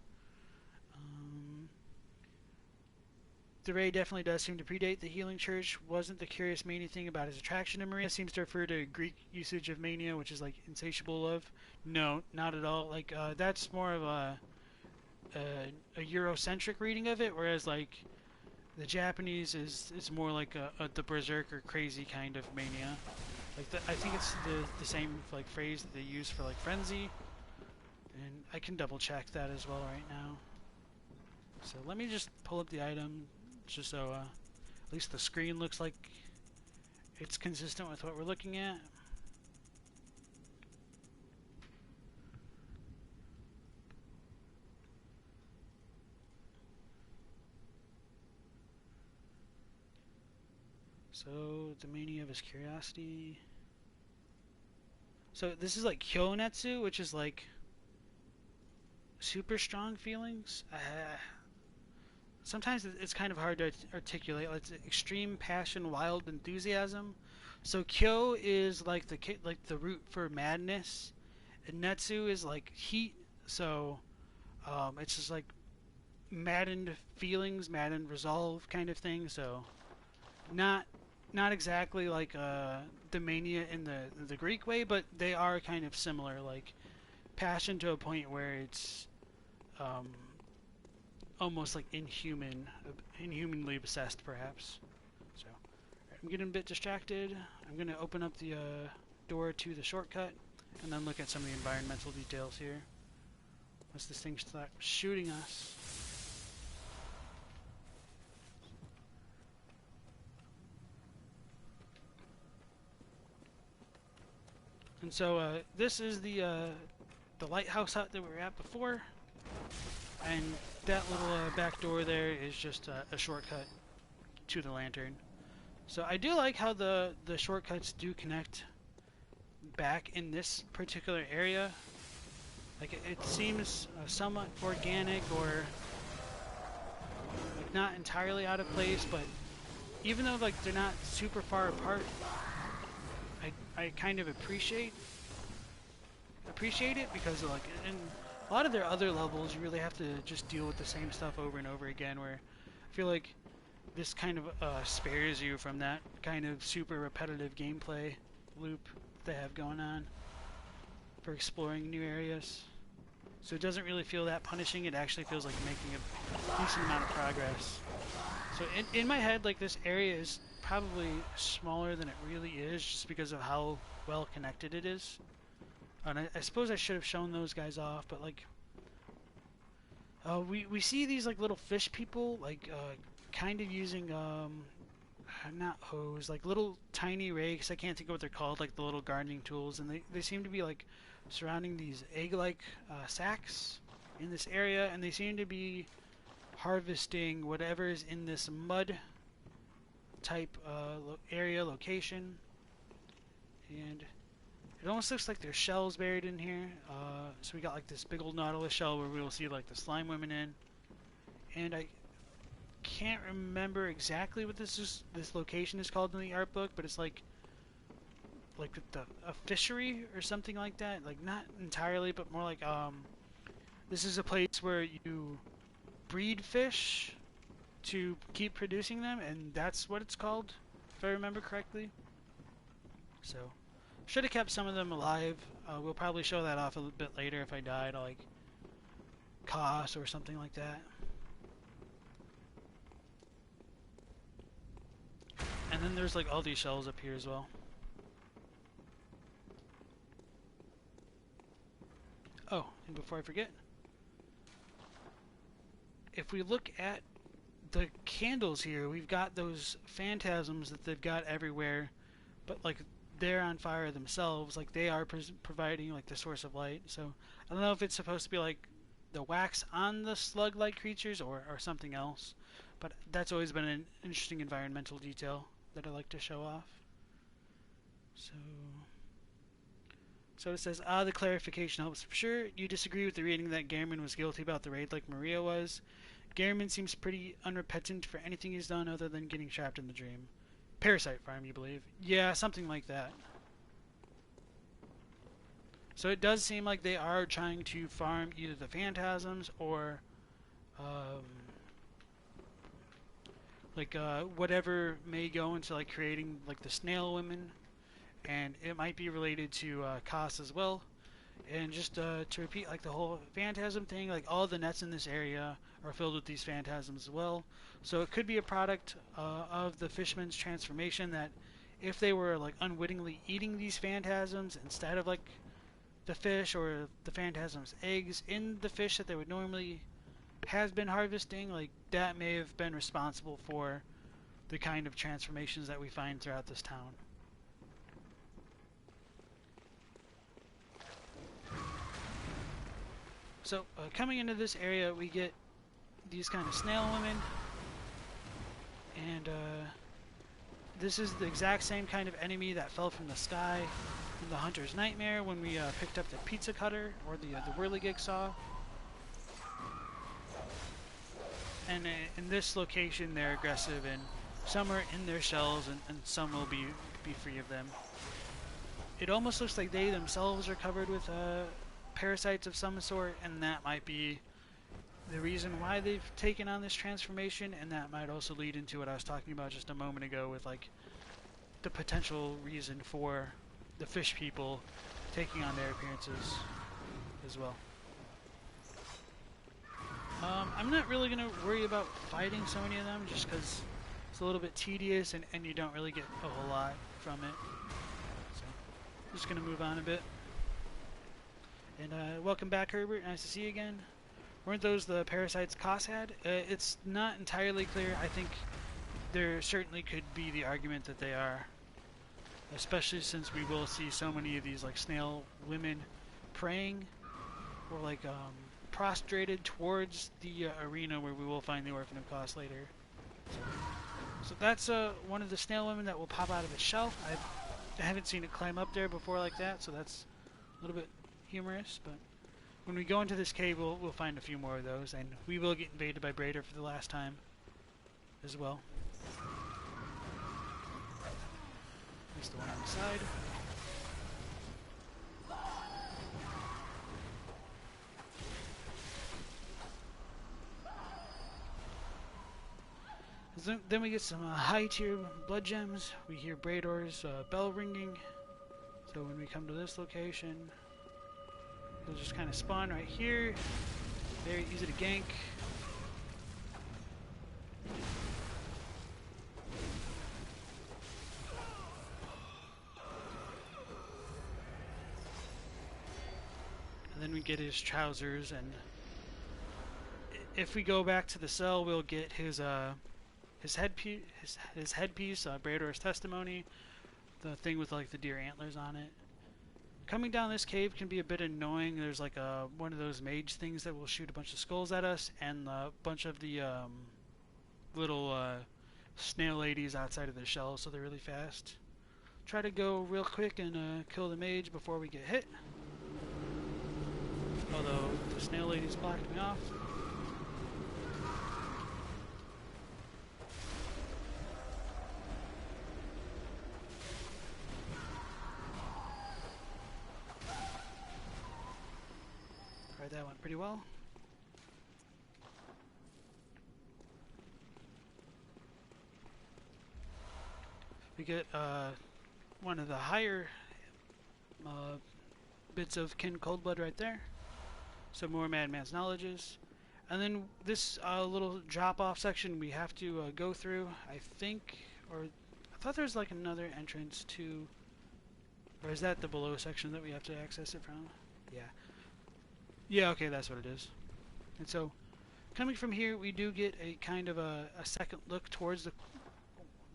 The raid definitely does seem to predate the Healing Church. Wasn't the curious mania thing about his attraction to Maria? Seems to refer to Greek usage of mania, which is like insatiable love. No, not at all. Like that's more of a Eurocentric reading of it, whereas like the Japanese is more like the berserker crazy kind of mania. Like I think it's the same like phrase that they use for like frenzy, and I can double check that as well right now. So let me just pull up the item, just so at least the screen looks like it's consistent with what we're looking at. So, the mania of his curiosity. So this is like Kyonetsu, which is like super strong feelings. Sometimes it's kind of hard to articulate. Like, it's extreme passion, wild enthusiasm. So Kyo is like the root for madness, and Netsu is like heat. So it's just like maddened feelings, maddened resolve kind of thing. So not exactly like the mania in the Greek way, but they are kind of similar. Like passion to a point where it's almost like inhumanly obsessed, perhaps. So I'm getting a bit distracted. I'm gonna open up the door to the shortcut and then look at some of the environmental details here. Once this thing starts shooting us. And so this is the lighthouse hut that we were at before, and that little back door there is just a shortcut to the lantern. So I do like how the shortcuts do connect back in this particular area. Like it seems somewhat organic, or like not entirely out of place, but even though like they're not super far apart, I kind of appreciate it, because like in a lot of their other levels you really have to just deal with the same stuff over and over again, where I feel like this kind of spares you from that kind of super repetitive gameplay loop they have going on for exploring new areas. So it doesn't really feel that punishing. It actually feels like making a decent amount of progress. So in my head, like, this area is probably smaller than it really is, just because of how well connected it is. And I suppose I should have shown those guys off, but like we see these like little fish people, like kind of using not hose, like little tiny rakes. I can't think of what they're called, like the little gardening tools, and they seem to be like surrounding these egg-like sacks in this area, and they seem to be harvesting whatever is in this mud type location. And it almost looks like there's shells buried in here. So we got like this big old nautilus shell where we will see like the slime women in. And I can't remember exactly what this location is called in the art book, but it's like a fishery or something like that. Like not entirely, but more like this is a place where you breed fish to keep producing them, and that's what it's called, if I remember correctly. So should have kept some of them alive. We'll probably show that off a little bit later if I die to like Kos or something like that. And then there's like all these shells up here as well. Oh, and before I forget, if we look at the candles here, we've got those phantasms that they've got everywhere, but like they're on fire themselves, like they are providing like the source of light. So I don't know if it's supposed to be like the wax on the slug-like creatures or something else, but that's always been an interesting environmental detail that I like to show off. So it says, the clarification helps for sure. You disagree with the reading that Gehrman was guilty about the raid like Maria was. Gehrman seems pretty unrepentant for anything he's done other than getting trapped in the dream. Parasite farm, you believe? Yeah, something like that. So it does seem like they are trying to farm either the phantasms or whatever may go into like creating like the snail women, and it might be related to Kos as well. And just to repeat, like the whole phantasm thing, like all the nets in this area are filled with these phantasms as well. So it could be a product of the fishman's transformation, that if they were like unwittingly eating these phantasms instead of like the fish or the phantasm's eggs in the fish that they would normally have been harvesting, like that may have been responsible for the kind of transformations that we find throughout this town. So coming into this area, we get these kind of snail women, and this is the exact same kind of enemy that fell from the sky. in the Hunter's Nightmare when we picked up the pizza cutter or the whirligig saw. And in this location, they're aggressive, and some are in their shells, and some will be free of them. It almost looks like they themselves are covered with parasites of some sort, and that might be the reason why they've taken on this transformation, and that might also lead into what I was talking about just a moment ago with like the potential reason for the fish people taking on their appearances as well. I'm not really going to worry about fighting so many of them just because it's a little bit tedious and you don't really get a whole lot from it. So, I'm just going to move on a bit. And welcome back, Herbert. Nice to see you again. Weren't those the parasites Koss had? It's not entirely clear. I think there certainly could be the argument that they are. Especially since we will see so many of these like snail women praying or like prostrated towards the arena where we will find the Orphan of Koss later. So that's one of the snail women that will pop out of its shell. I haven't seen it climb up there before like that, so that's a little bit humorous. But when we go into this cave, we'll find a few more of those, and we will get invaded by Braider for the last time as well. At least the one on the side. Then we get some high tier blood gems. We hear Braidor's bell ringing. So when we come to this location, he'll just kind of spawn right here. Very easy to gank. And then we get his trousers, and if we go back to the cell, we'll get his headpiece, Braidor's testimony, the thing with like the deer antlers on it. Coming down this cave can be a bit annoying. There's like one of those mage things that will shoot a bunch of skulls at us, and a bunch of the little snail ladies outside of their shells, so they're really fast. Try to go real quick and kill the mage before we get hit. Although the snail ladies blocked me off. Alright, that went pretty well. We get one of the higher bits of kin cold blood right there. Some more Madman's knowledges. And then this little drop-off section we have to go through, I think, or I thought there's like another entrance to, or is that the below section that we have to access it from? Yeah. Yeah, okay, that's what it is. And so, coming from here, we do get a kind of a second look towards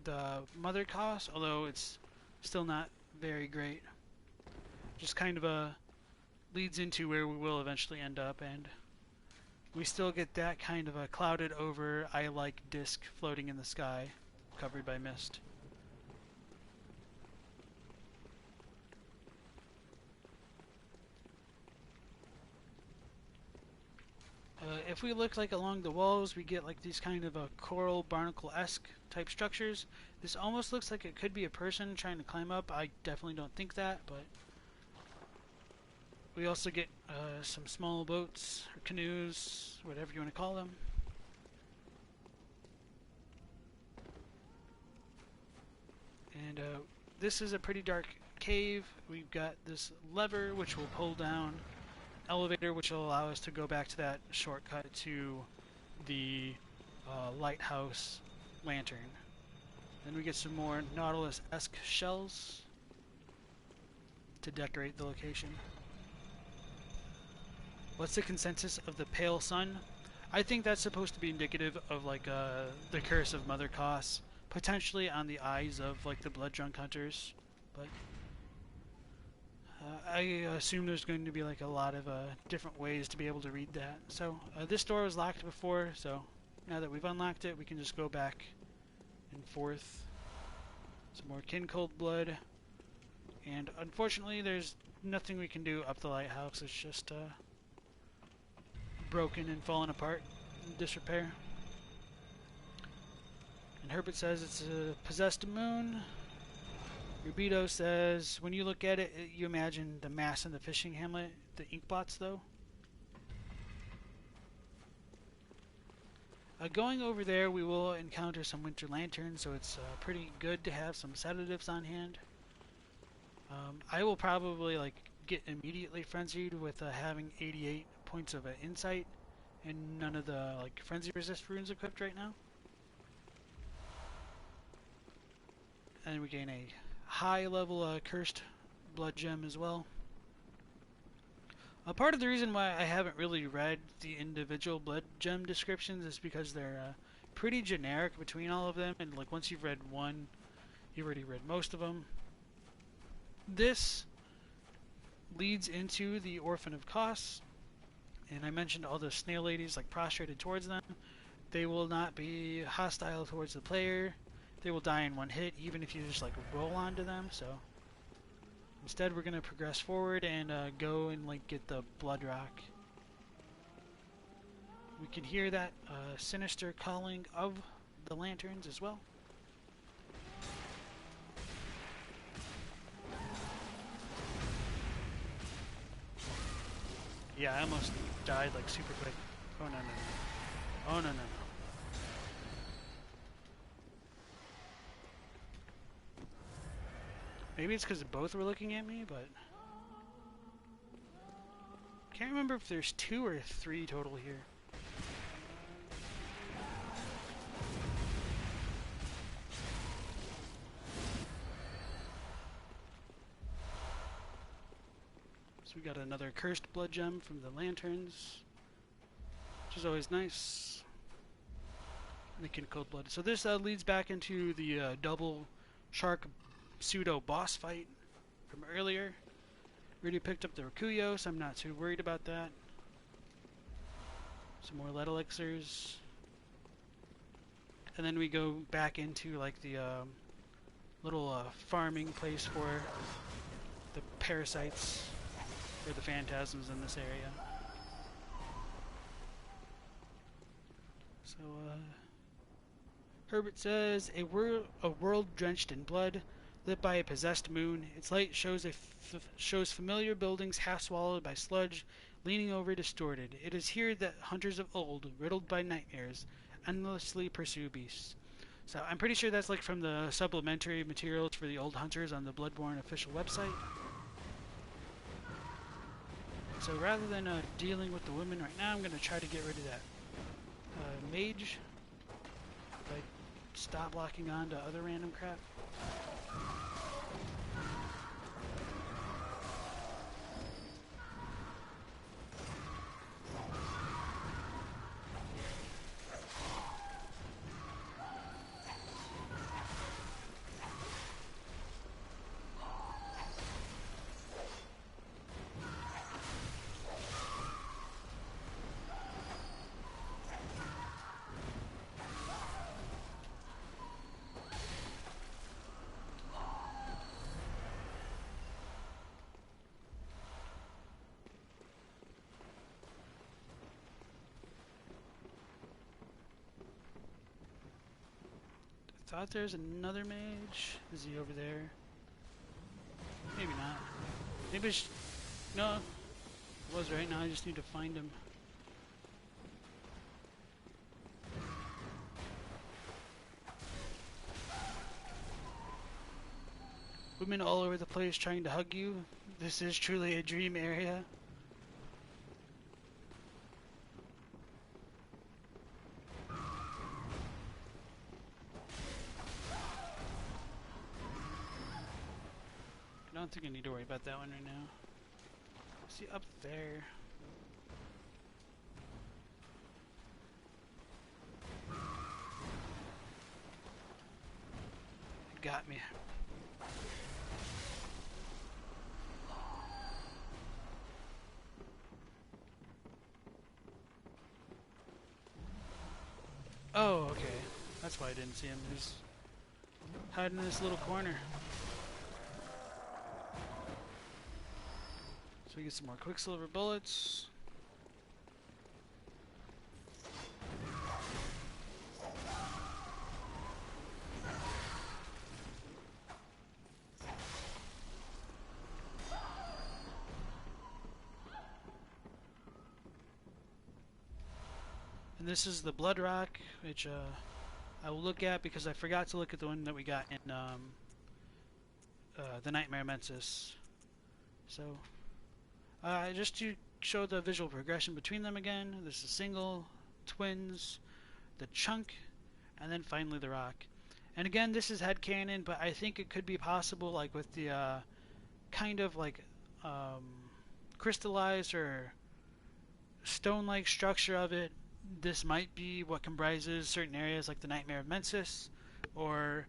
the Mother Koss, although it's still not very great. Just kind of leads into where we will eventually end up, and we still get that kind of a clouded over eye-like disc floating in the sky, covered by mist. If we look like along the walls, we get like these kind of coral barnacle-esque type structures. This almost looks like it could be a person trying to climb up. I definitely don't think that, but we also get some small boats or canoes, whatever you want to call them. And this is a pretty dark cave. We've got this lever which will pull down, elevator which will allow us to go back to that shortcut to the lighthouse lantern. Then we get some more Nautilus-esque shells to decorate the location. What's the consensus of the pale sun? I think that's supposed to be indicative of like the curse of Mother Koss, potentially on the eyes of like the blood drunk hunters, but I assume there's going to be like a lot of different ways to be able to read that. So this door was locked before, so now that we've unlocked it, we can just go back and forth. Some more kin cold blood. And unfortunately, there's nothing we can do up the lighthouse. It's just broken and falling apart in disrepair. And Herbert says it's a possessed moon. Rubito says when you look at it, you imagine the mass in the fishing hamlet, the inkblots though. Going over there, we will encounter some winter lanterns, so it's pretty good to have some sedatives on hand. I will probably like get immediately frenzied with having 88 points of insight and none of the like frenzy resist runes equipped right now. And we gain a high level cursed blood gem as well. A part of the reason why I haven't really read the individual blood gem descriptions is because they're pretty generic between all of them, and like once you've read one, you've already read most of them. This leads into the Orphan of Kos, and I mentioned all the snail ladies like prostrated towards them. They will not be hostile towards the player. They will die in one hit, even if you just like roll onto them. So instead, we're gonna progress forward and go and like get the blood rock. We can hear that sinister calling of the lanterns as well. Yeah, I almost died like super quick. Oh no no no. Oh no no no. Maybe it's because both were looking at me, but can't remember if there's 2 or 3 total here. So we got another cursed blood gem from the lanterns, which is always nice. Making cold blood. So this leads back into the double shark pseudo boss fight from earlier. Already picked up the Rakuyo, so I'm not too worried about that. Some more lead elixirs. And then we go back into like the little farming place for the parasites or the phantasms in this area. So Herbert says a world drenched in blood, lit by a possessed moon. Its light shows familiar buildings half swallowed by sludge, leaning over distorted. It is here that hunters of old, riddled by nightmares, endlessly pursue beasts. So I'm pretty sure that's like from the supplementary materials for the old hunters on the Bloodborne official website. So rather than dealing with the women right now, I'm going to try to get rid of that mage by stop locking on to other random crap. Thought there's another mage. Is he over there? Maybe not. Maybe it's... No. It was right now. I just need to find him. Women all over the place trying to hug you. This is truly a dream area. I don't think I need to worry about that one right now. See up there. It got me. Oh, okay. That's why I didn't see him. He's hiding in this little corner. So we get some more Quicksilver bullets. And this is the Blood Rock, which I will look at because I forgot to look at the one that we got in the Nightmare Mensis. So, just to show the visual progression between them again, this is single, twins, the chunk, and then finally the rock. And again, this is headcanon, but I think it could be possible, like with the kind of like crystallized or stone-like structure of it. This might be what comprises certain areas like the Nightmare of Mensis or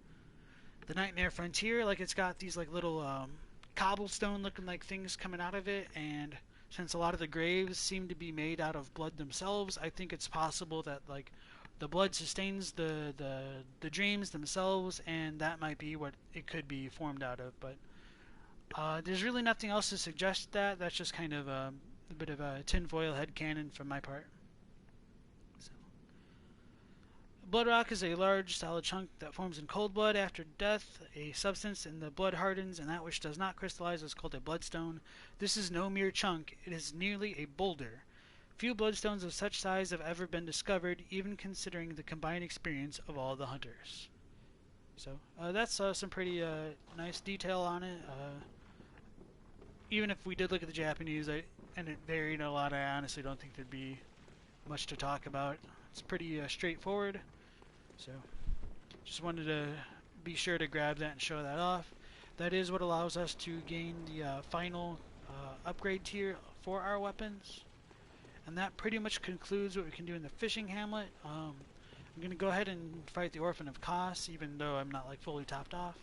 the Nightmare Frontier. Like it's got these like little cobblestone looking like things coming out of it, and since a lot of the graves seem to be made out of blood themselves, I think it's possible that like the blood sustains the dreams themselves, and that might be what it could be formed out of. But there's really nothing else to suggest that. That's just kind of a bit of a tinfoil headcanon from my part. Blood rock is a large, solid chunk that forms in cold blood after death. A substance in the blood hardens, and that which does not crystallize is called a bloodstone. This is no mere chunk. It is nearly a boulder. Few bloodstones of such size have ever been discovered, even considering the combined experience of all the hunters. So, that's some pretty nice detail on it. Even if we did look at the Japanese, and it varied a lot, I honestly don't think there'd be much to talk about. It's pretty straightforward. So, just wanted to be sure to grab that and show that off. That is what allows us to gain the final upgrade tier for our weapons. And that pretty much concludes what we can do in the fishing hamlet. I'm going to go ahead and fight the Orphan of Kos, even though I'm not like fully topped off.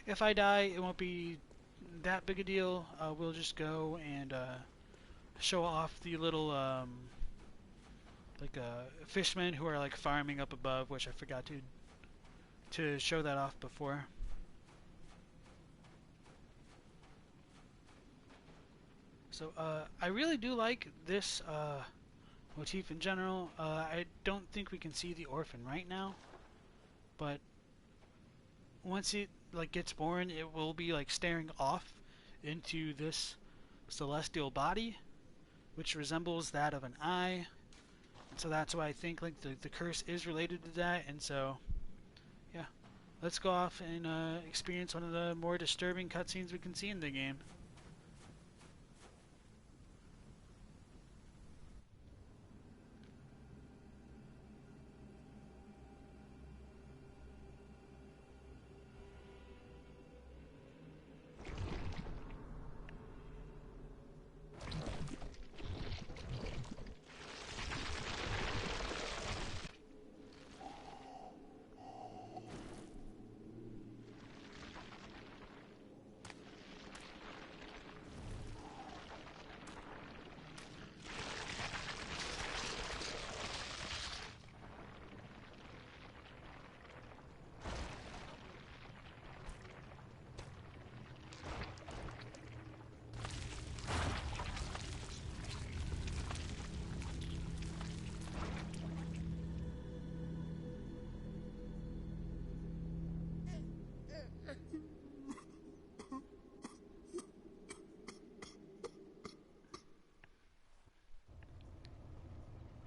If I die, it won't be that big a deal. We'll just go and show off the little fishmen who are like farming up above, which I forgot to show that off before. So I really do like this motif in general. I don't think we can see the orphan right now, but once it like gets born, it will be like staring off into this celestial body, which resembles that of an eye. So that's why I think like the curse is related to that. And so yeah, let's go off and experience one of the more disturbing cutscenes we can see in the game.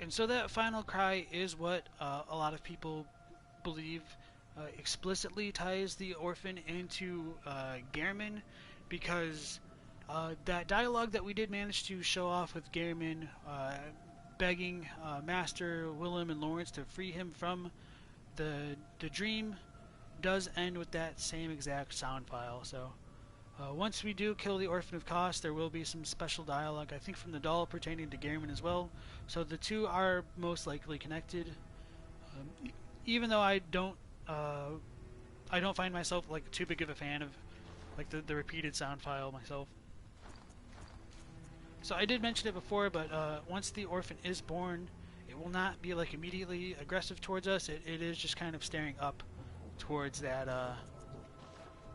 And so that final cry is what a lot of people believe explicitly ties the orphan into Gehrman, because that dialogue that we did manage to show off with Gehrman begging Master Willem and Lawrence to free him from the dream does end with that same exact sound file. So once we do kill the Orphan of Kos, there will be some special dialogue, I think from the doll, pertaining to Gehrman as well. So the two are most likely connected. Even though I don't find myself like too big of a fan of like the repeated sound file myself. So I did mention it before, but once the orphan is born, it will not be like immediately aggressive towards us. It is just kind of staring up towards that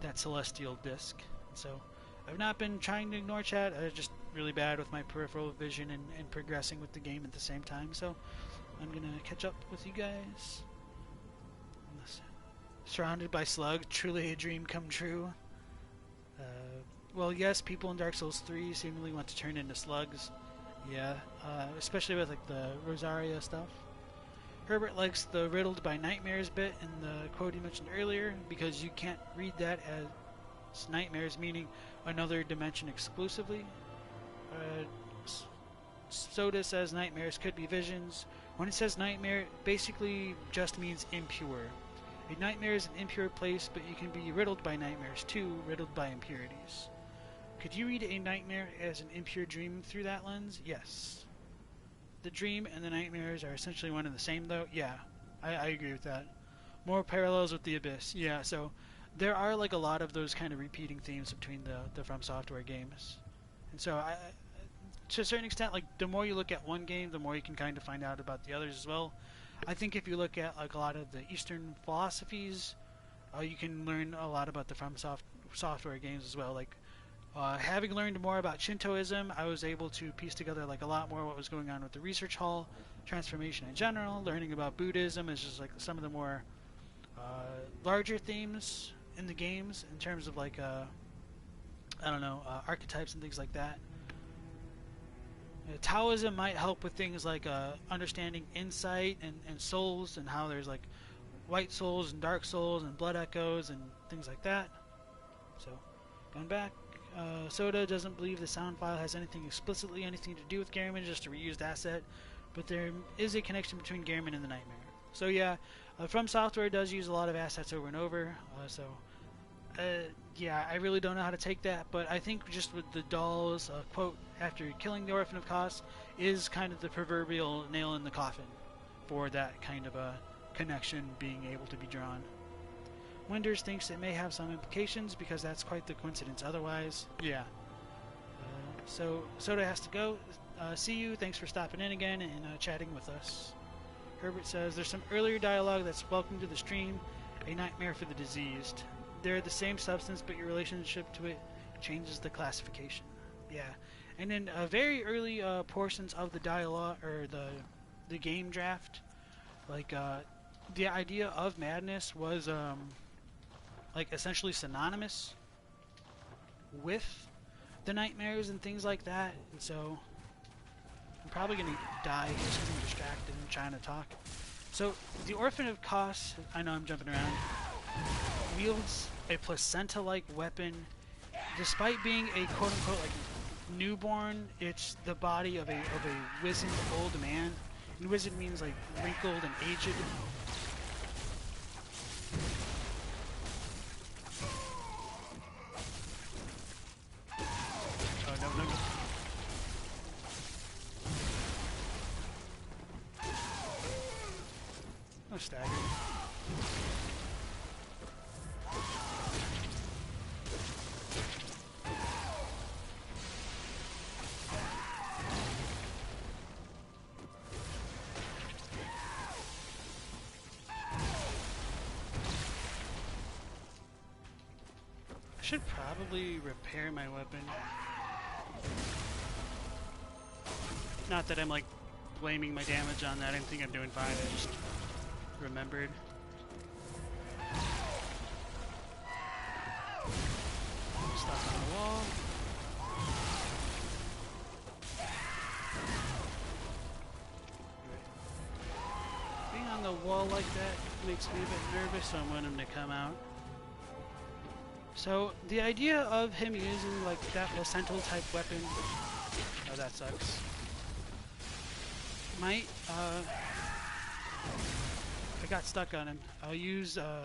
that celestial disc. So I've not been trying to ignore chat. I'm just really bad with my peripheral vision and progressing with the game at the same time. So I'm gonna catch up with you guys. Surrounded by slugs, truly a dream come true. Well, yes, people in Dark Souls 3 seemingly want to turn into slugs. Yeah, especially with like the Rosaria stuff. Herbert likes the riddled by nightmares bit in the quote he mentioned earlier because you can't read that as nightmares, meaning another dimension exclusively. Soda says nightmares could be visions. When it says nightmare, it basically just means impure. A nightmare is an impure place, but you can be riddled by nightmares too, riddled by impurities. Could you read a nightmare as an impure dream through that lens? Yes. The dream and the nightmares are essentially one and the same, though. Yeah, I agree with that. More parallels with the Abyss. Yeah, so there are like a lot of those kind of repeating themes between the From Software games. And so to a certain extent, like the more you look at one game, the more you can kind of find out about the others as well. I think if you look at like a lot of the Eastern philosophies, you can learn a lot about the From Software games as well. Like having learned more about Shintoism, I was able to piece together like a lot more what was going on with the Research Hall, transformation in general. Learning about Buddhism is just like some of the more larger themes in the games in terms of like I don't know, archetypes and things like that. Taoism might help with things like understanding insight and souls and how there's like white souls and dark souls and blood echoes and things like that. So, going back, Soda doesn't believe the sound file has anything to do with Garamond, just a reused asset, but there is a connection between Garamond and the Nightmare. So yeah, From Software does use a lot of assets over and over, yeah, I really don't know how to take that, but I think just with the doll's quote after killing the Orphan of Kos is kind of the proverbial nail in the coffin for that kind of a connection being able to be drawn. Winders thinks it may have some implications because that's quite the coincidence otherwise. Yeah. So Soda has to go. See you. Thanks for stopping in again and chatting with us. Herbert says there's some earlier dialogue that's welcome to the stream. A nightmare for the diseased. They're the same substance, but your relationship to it changes the classification. Yeah. And in very early portions of the dialogue or the game draft, like the idea of madness was like essentially synonymous with the nightmares and things like that. And so I'm probably gonna die just because I'm distracted and trying to talk. So the Orphan of Kos, I know I'm jumping around, wields a placenta-like weapon. Despite being a quote-unquote like newborn, it's the body of a wizened old man. And wizened means like wrinkled and aged. Oh no, no, no. No stagger. I should probably repair my weapon. Not that I'm like blaming my damage on that. I think I'm doing fine. I just remembered. Stuck on the wall. Being on the wall like that makes me a bit nervous, so I want him to come out. So the idea of him using like that placental type weapon, oh that sucks, might, I got stuck on him. I'll use the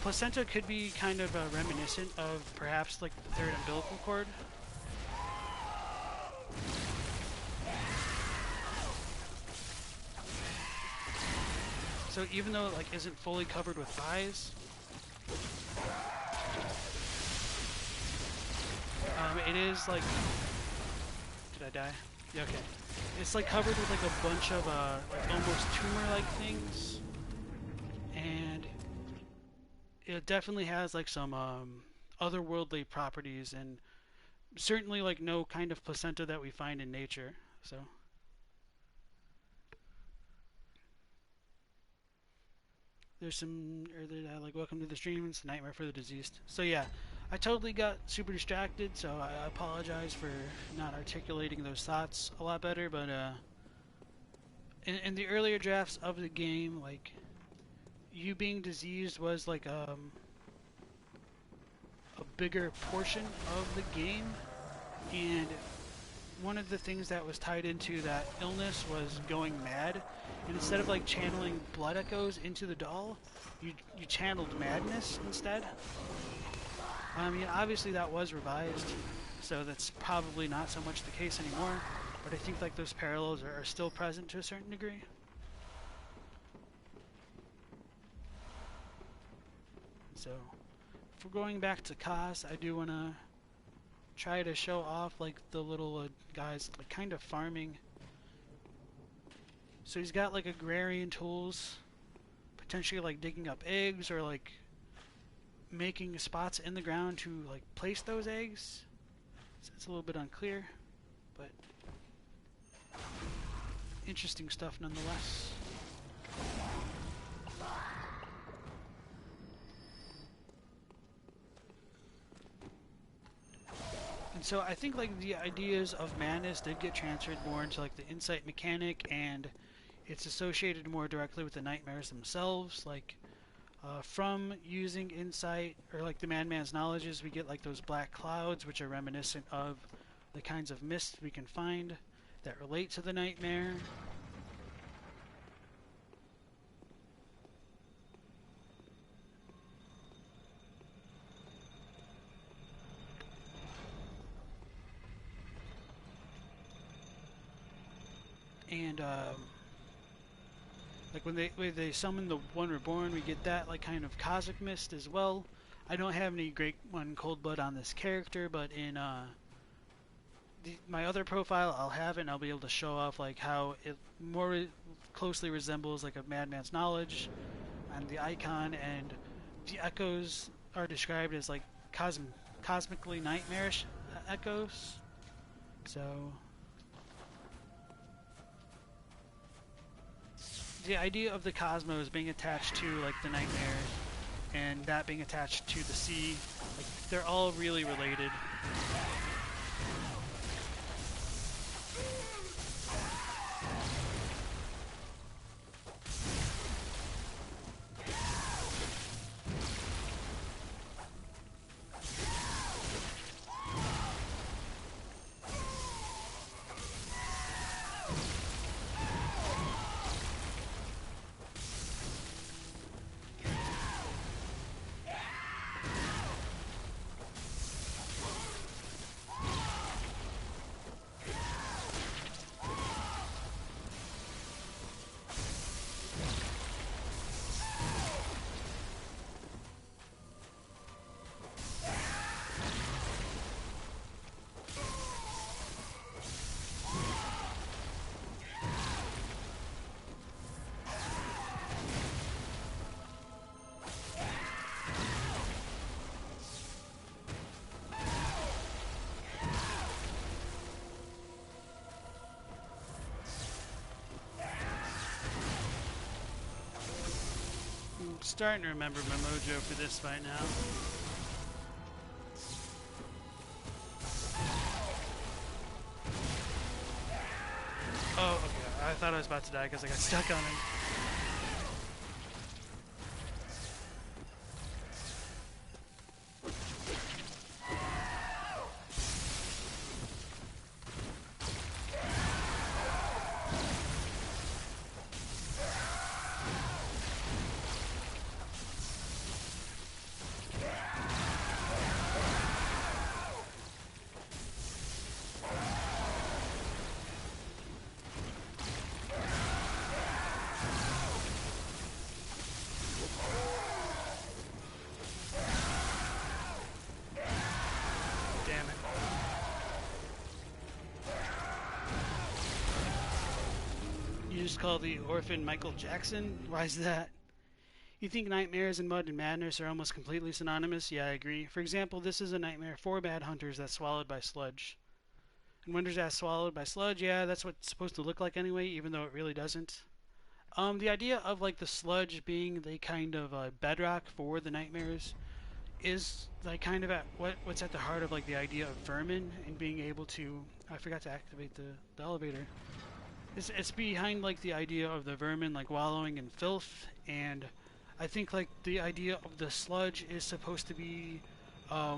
placenta could be kind of reminiscent of perhaps like the third umbilical cord. So even though it like isn't fully covered with eyes, it is like, did I die? Yeah, okay. It's like covered with like a bunch of like almost tumor-like things, and it definitely has like some otherworldly properties, and certainly like no kind of placenta that we find in nature. So there's some like welcome to the stream. It's a nightmare for the deceased. So yeah, I totally got super distracted. So I apologize for not articulating those thoughts a lot better. But in the earlier drafts of the game, like you being diseased was like a bigger portion of the game, and one of the things that was tied into that illness was going mad, and instead of like channeling blood echoes into the doll, you channeled madness instead. I mean, obviously that was revised, so that's probably not so much the case anymore, but I think like those parallels are still present to a certain degree. So if we're going back to Kaz, I do want to try to show off like the little guys like kind of farming. So he's got like agrarian tools, potentially like digging up eggs or like making spots in the ground to like place those eggs. So it's a little bit unclear, but interesting stuff nonetheless. And so I think like the ideas of madness did get transferred more into like the insight mechanic, and it's associated more directly with the nightmares themselves. Like from using insight or like the madman's knowledges, we get like those black clouds, which are reminiscent of the kinds of mist we can find that relate to the nightmare. And like when they summon the One Reborn, we get that like kind of cosmic mist as well. I don't have any Great One Cold Blood on this character, but in my other profile, I'll have it, and I'll be able to show off like how it more closely resembles like a madman's knowledge on the icon, and the echoes are described as like cosmically nightmarish echoes. So the idea of the cosmos being attached to like the nightmare, and that being attached to the sea, like they're all really related. Starting to remember my mojo for this fight now. Oh, okay. I thought I was about to die because I got stuck on him. Just call the orphan Michael Jackson? Why is that? You think nightmares and mud and madness are almost completely synonymous? Yeah, I agree. For example, this is a nightmare for bad hunters that's swallowed by sludge. And wonders that's swallowed by sludge, yeah, that's what it's supposed to look like anyway, even though it really doesn't. The idea of like the sludge being the kind of bedrock for the nightmares is like kind of at what's at the heart of like the idea of vermin and being able to. I forgot to activate the elevator. It's behind like the idea of the vermin like wallowing in filth, and I think like the idea of the sludge is supposed to be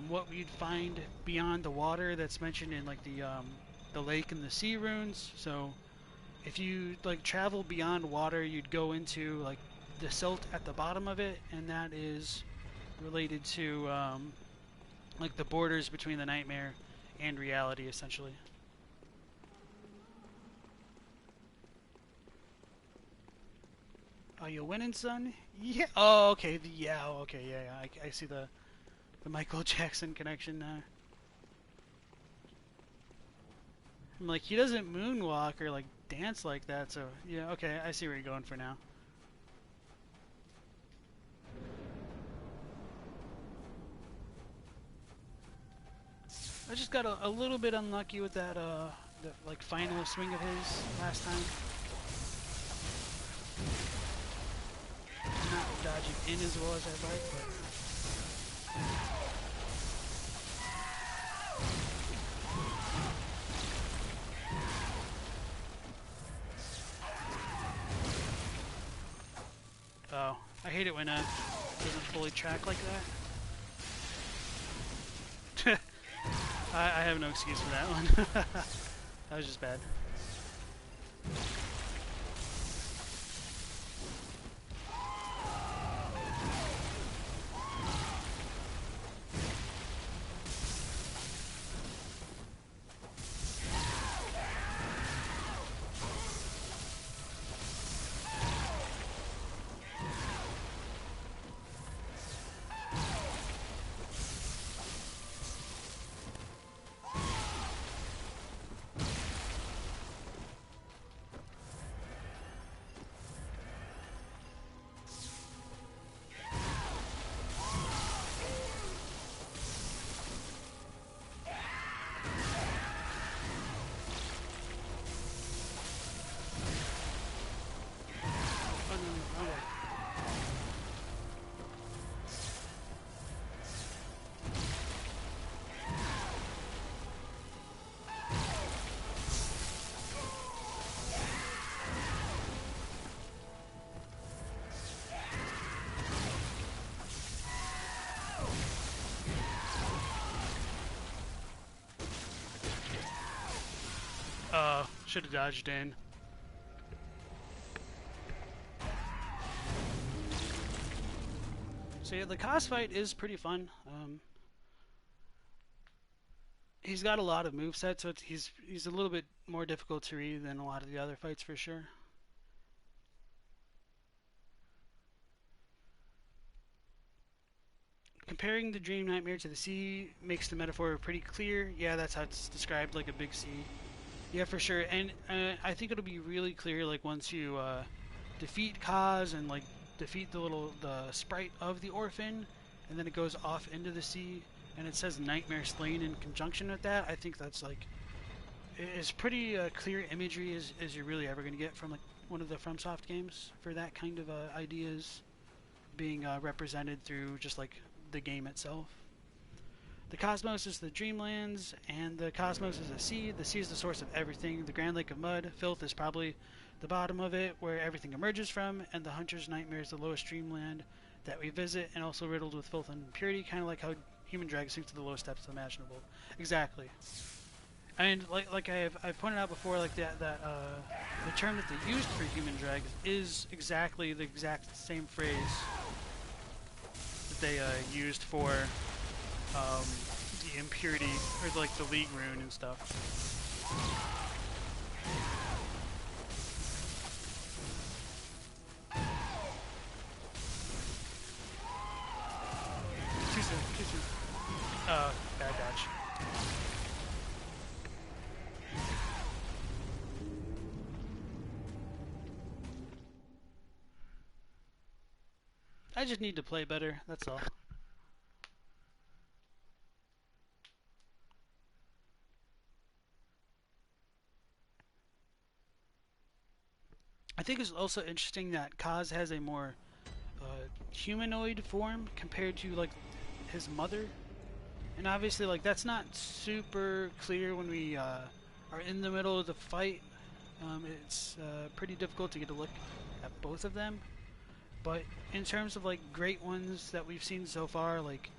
what we'd find beyond the water that's mentioned in like the lake and the sea runes. So if you like travel beyond water, you'd go into like the silt at the bottom of it, and that is related to like the borders between the nightmare and reality, essentially. Are you winning, son? Yeah. Oh, okay. Yeah. Okay. Yeah. Yeah. I see the Michael Jackson connection now. I'm like, he doesn't moonwalk or like dance like that, so yeah. Okay, I see where you're going for now. I just got a little bit unlucky with that the like final swing of his last time. Not dodging in as well as I'd like, but. Oh, I hate it when it doesn't fully track like that. I have no excuse for that one. That was just bad. Should have dodged in. So yeah, the Cos fight is pretty fun. He's got a lot of movesets, so he's a little bit more difficult to read than a lot of the other fights for sure. Comparing the Dream Nightmare to the sea makes the metaphor pretty clear. Yeah, that's how it's described, like a big sea. Yeah, for sure. And I think it'll be really clear, like once you defeat Kaz and like defeat the sprite of the orphan, and then it goes off into the sea, and it says Nightmare Slain in conjunction with that. I think that's like is pretty clear imagery as you're really ever going to get from like one of the FromSoft games for that kind of ideas being represented through just like the game itself. The cosmos is the dreamlands, and the cosmos is a sea. The sea is the source of everything. The Grand Lake of Mud, filth is probably the bottom of it, where everything emerges from, and the Hunter's Nightmare is the lowest dreamland that we visit, and also riddled with filth and impurity, kind of like how Human Drag sinks to the lowest depths imaginable. Exactly. And like I've pointed out before, like the term that they used for Human Drag is exactly the exact same phrase that they used for the impurity, or like the League rune and stuff. Too soon, too soon. Bad dodge. I just need to play better, that's all. I think it's also interesting that Kaz has a more humanoid form compared to like his mother, and obviously like that's not super clear when we are in the middle of the fight. It's pretty difficult to get a look at both of them, but in terms of like great ones that we've seen so far, like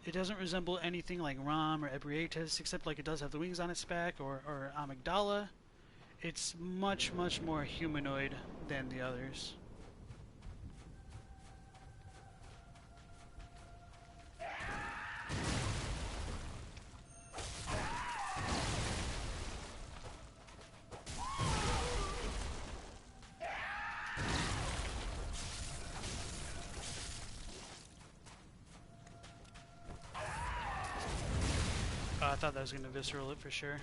it doesn't resemble anything like Ram or Ebrietas, except like it does have the wings on its back, or Amygdala. It's much more humanoid than the others. I thought that was going to visceral it for sure.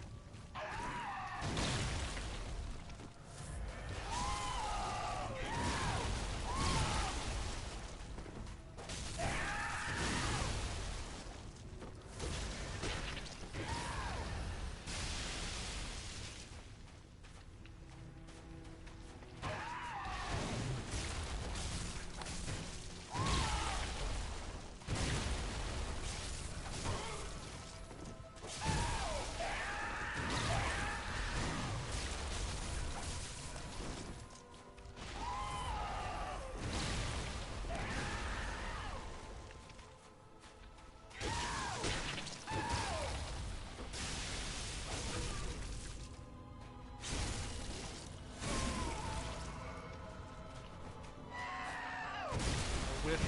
Whipped.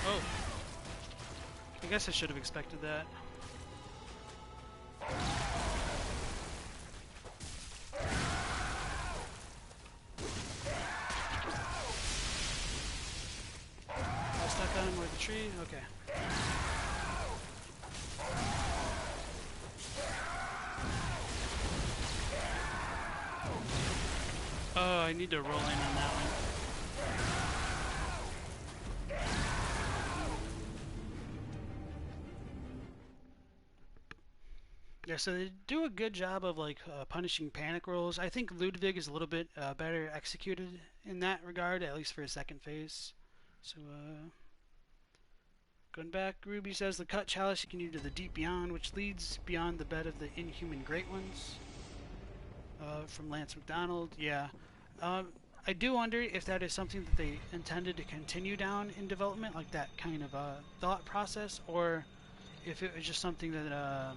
Oh. I guess I should have expected that. I stuck on him with the tree? Okay. Oh, I need to roll in on that one. Yeah, so they do a good job of like punishing panic rolls. I think Ludwig is a little bit better executed in that regard, at least for his second phase. So, going back, Ruby says the cut chalice you can use to the deep beyond, which leads beyond the bed of the inhuman great ones. From Lance McDonald, yeah. I do wonder if that is something that they intended to continue down in development, like that kind of thought process, or if it was just something that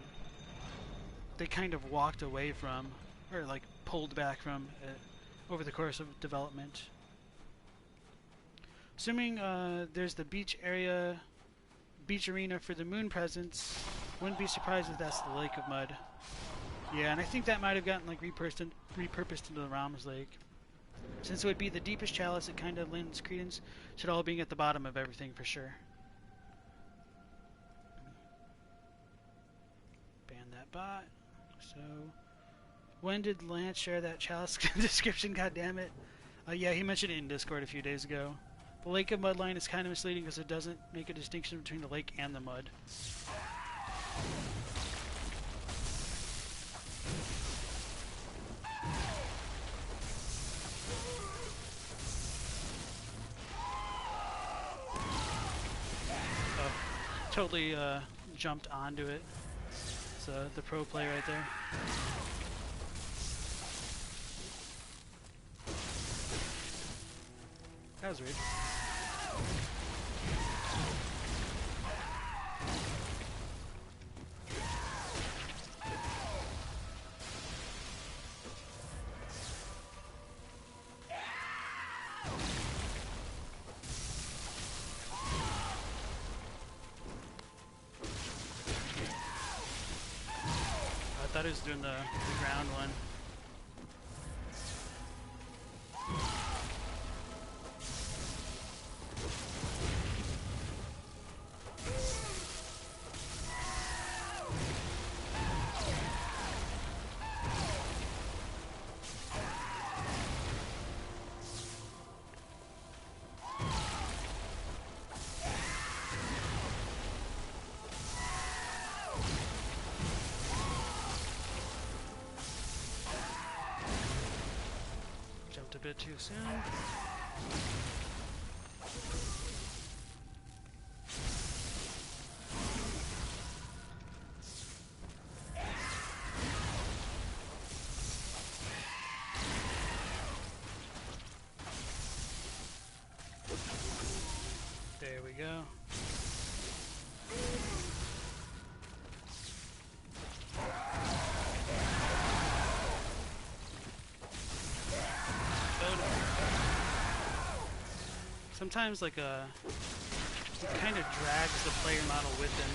they kind of walked away from, or like pulled back from over the course of development. Assuming there's the beach arena for the moon presence, wouldn't be surprised if that's the Lake of Mud. Yeah, and I think that might have gotten like repurposed into the Ram's Lake. Since it would be the deepest chalice, it kind of lends credence to it all being at the bottom of everything for sure. Ban that bot. So, when did Lance share that chalice description? God damn it! Yeah, he mentioned it in Discord a few days ago. The Lake of Mud line is kind of misleading because it doesn't make a distinction between the lake and the mud. Totally jumped onto it. It's the pro play right there. That was weird. I thought he was doing the ground one. bit too soon. There we go. Sometimes like it kind of drags the player model with him.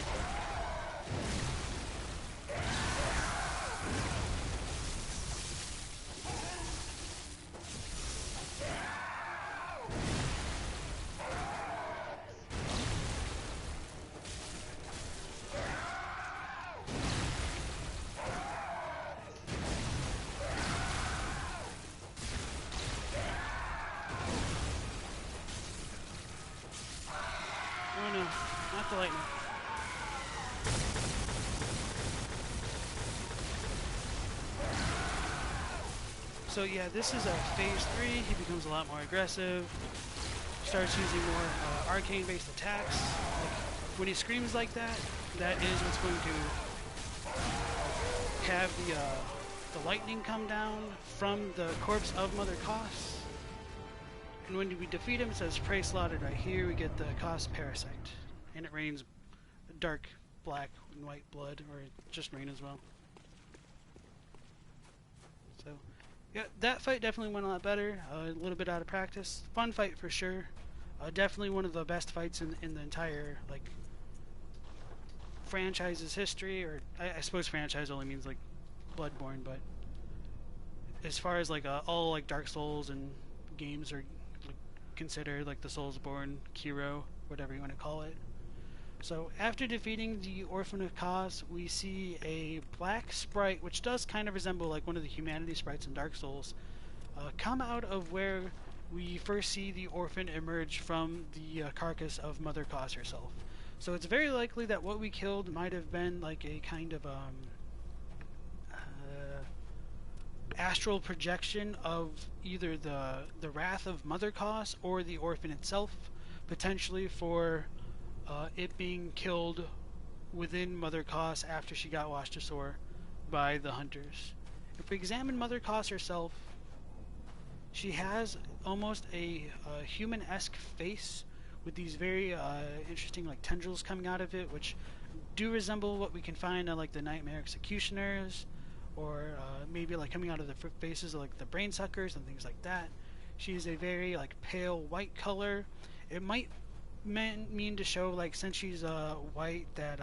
Oh no, not the lightning. So yeah, this is phase 3. He becomes a lot more aggressive. Starts using more arcane-based attacks. Like, when he screams like that, that is what's going to have the lightning come down from the corpse of Mother Koss. And when we defeat him, it says "Prey slaughtered." Right here, we get the Koss parasite, and it rains dark, black, and white blood, or just rain as well. So, yeah, that fight definitely went a lot better. A little bit out of practice. Fun fight for sure. Definitely one of the best fights in the entire like franchise's history, or I suppose franchise only means like Bloodborne, but as far as like all like Dark Souls and games are like, considered, like the Soulsborne, Kiro, whatever you want to call it. So after defeating the Orphan of Koss, we see a black sprite, which does kind of resemble like one of the humanity sprites in Dark Souls, come out of where we first see the orphan emerge from the carcass of Mother Koss herself. So it's very likely that what we killed might have been like a kind of astral projection of either the wrath of Mother Koss or the orphan itself, potentially for it being killed within Mother Koss after she got washed ashore by the hunters. If we examine Mother Koss herself, she has almost a human-esque face with these very interesting like tendrils coming out of it, which do resemble what we can find on like the Nightmare Executioners, or maybe like coming out of the faces of like the brain suckers and things like that. She is a very like pale white color. It might mean to show like since she's white that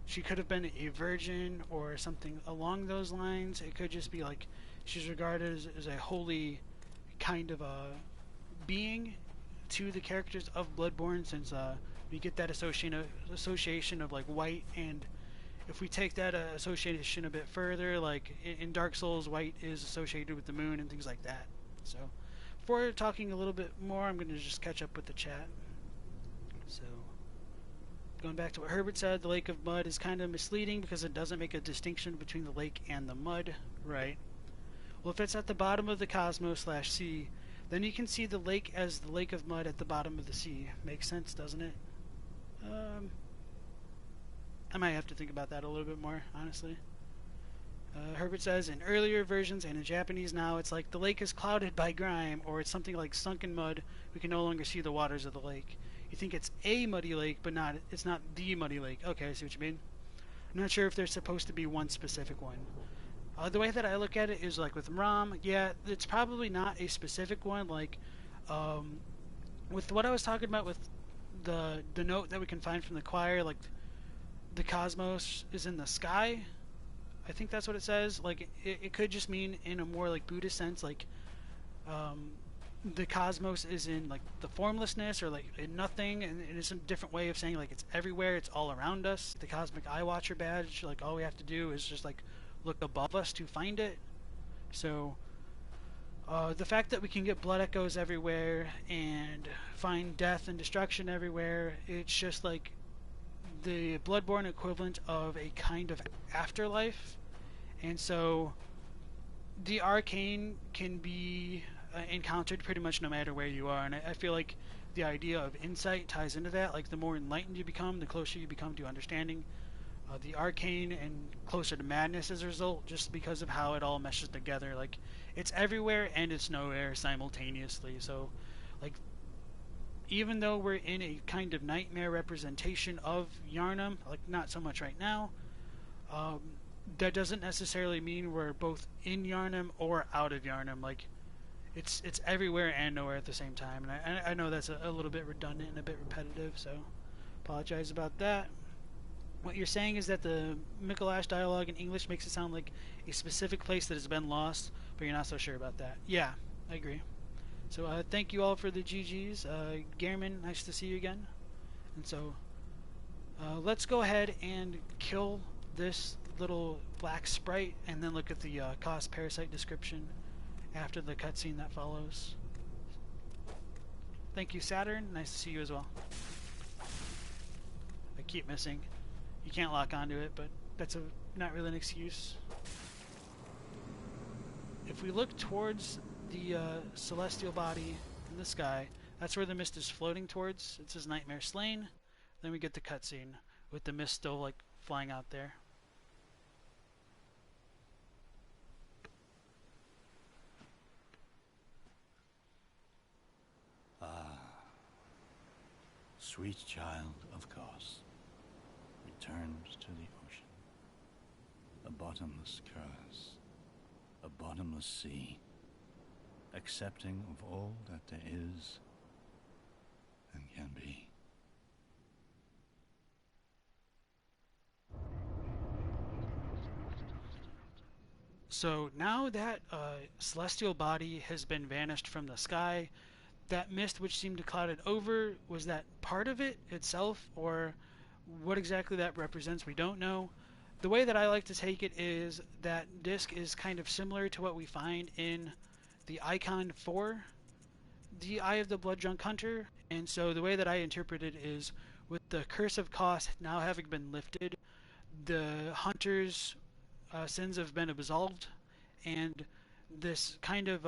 she could have been a virgin or something along those lines. It could just be like she's regarded as a holy kind of a being to the characters of Bloodborne, since we get that association of like white, and if we take that association a bit further, like in Dark Souls, white is associated with the moon and things like that. So before talking a little bit more, I'm going to just catch up with the chat. So going back to what Herbert said, the Lake of Mud is kind of misleading because it doesn't make a distinction between the lake and the mud, right? Well, if it's at the bottom of the cosmos/sea, then you can see the lake as the Lake of Mud at the bottom of the sea. Makes sense, doesn't it? I might have to think about that a little bit more, honestly. Herbert says, in earlier versions and in Japanese now, it's like the lake is clouded by grime, or it's something like sunken mud. We can no longer see the waters of the lake. You think it's a muddy lake, but it's not the muddy lake. Okay, I see what you mean. I'm not sure if there's supposed to be one specific one. The way that I look at it is like with Ram, yeah, it's probably not a specific one. Like, with what I was talking about with the note that we can find from the choir, like the cosmos is in the sky. I think that's what it says. Like, it could just mean in a more like Buddhist sense, like the cosmos is in like the formlessness or like in nothing, and it's a different way of saying like it's everywhere, it's all around us. The cosmic eye watcher badge, like all we have to do is just like look above us to find it. So the fact that we can get blood echoes everywhere and find death and destruction everywhere, it's just like the Bloodborne equivalent of a kind of afterlife. And so the arcane can be encountered pretty much no matter where you are, and I feel like the idea of insight ties into that. Like the more enlightened you become, the closer you become to understanding the arcane and closer to madness as a result, just because of how it all meshes together. Like it's everywhere and it's nowhere simultaneously. So like even though we're in a kind of nightmare representation of Yharnam, like not so much right now, um, that doesn't necessarily mean we're both in Yharnam or out of Yharnam. Like it's everywhere and nowhere at the same time. And I know that's a little bit redundant and a bit repetitive, so apologize about that. What you're saying is that the Mikolash dialogue in English makes it sound like a specific place that has been lost, but you're not so sure about that. Yeah, I agree. So thank you all for the GGs. Gehrman, nice to see you again. And so let's go ahead and kill this little black sprite and then look at the cost parasite description after the cutscene that follows. Thank you, Saturn. Nice to see you as well. I keep missing. You can't lock onto it, but that's not really an excuse. If we look towards the celestial body in the sky, that's where the mist is floating towards. It says Nightmare Slain. Then we get the cutscene with the mist still like flying out there. Sweet child of Kos returns to the ocean. A bottomless curse, a bottomless sea, accepting of all that there is and can be. So now that celestial body has been vanished from the sky, that mist which seemed to cloud it over, was that part of it itself, or what exactly that represents, we don't know. The way that I like to take it is that disc is kind of similar to what we find in the icon for the Eye of the Blood-Drunk Hunter, and so the way that I interpret it is, with the Curse of Kos now having been lifted, the hunter's sins have been absolved, and this kind of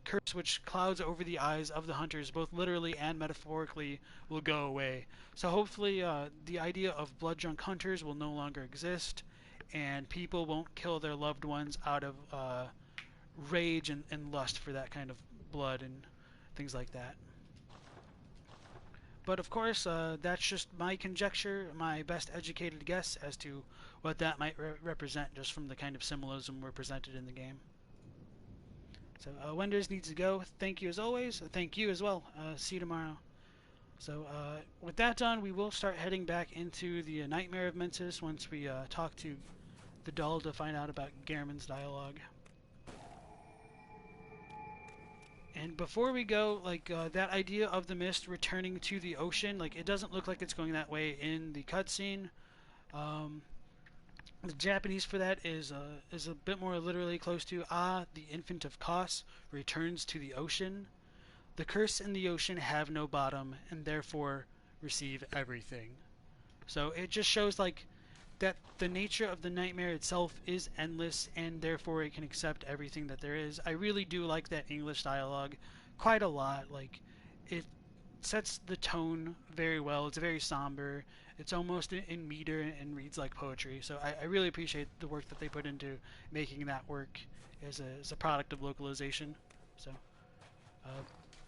curse which clouds over the eyes of the hunters, both literally and metaphorically, will go away. So hopefully the idea of blood-drunk hunters will no longer exist, and people won't kill their loved ones out of rage and lust for that kind of blood and things like that. But of course, that's just my conjecture, my best educated guess as to what that might represent, just from the kind of symbolism we're presented in the game. So Wenders needs to go. Thank you as always. Thank you as well. See you tomorrow. So with that done, we will start heading back into the Nightmare of Mensis once we talk to the doll to find out about Gehrman's dialogue. And before we go, like that idea of the mist returning to the ocean, like it doesn't look like it's going that way in the cutscene. The Japanese for that is a bit more literally close to the infant of Kos returns to the ocean. The curse in the ocean have no bottom and therefore receive everything. So it just shows like that the nature of the nightmare itself is endless and therefore it can accept everything that there is. I really do like that English dialogue quite a lot. Like it sets the tone very well. It's very somber. It's almost in meter and reads like poetry. So I really appreciate the work that they put into making that work as a product of localization. So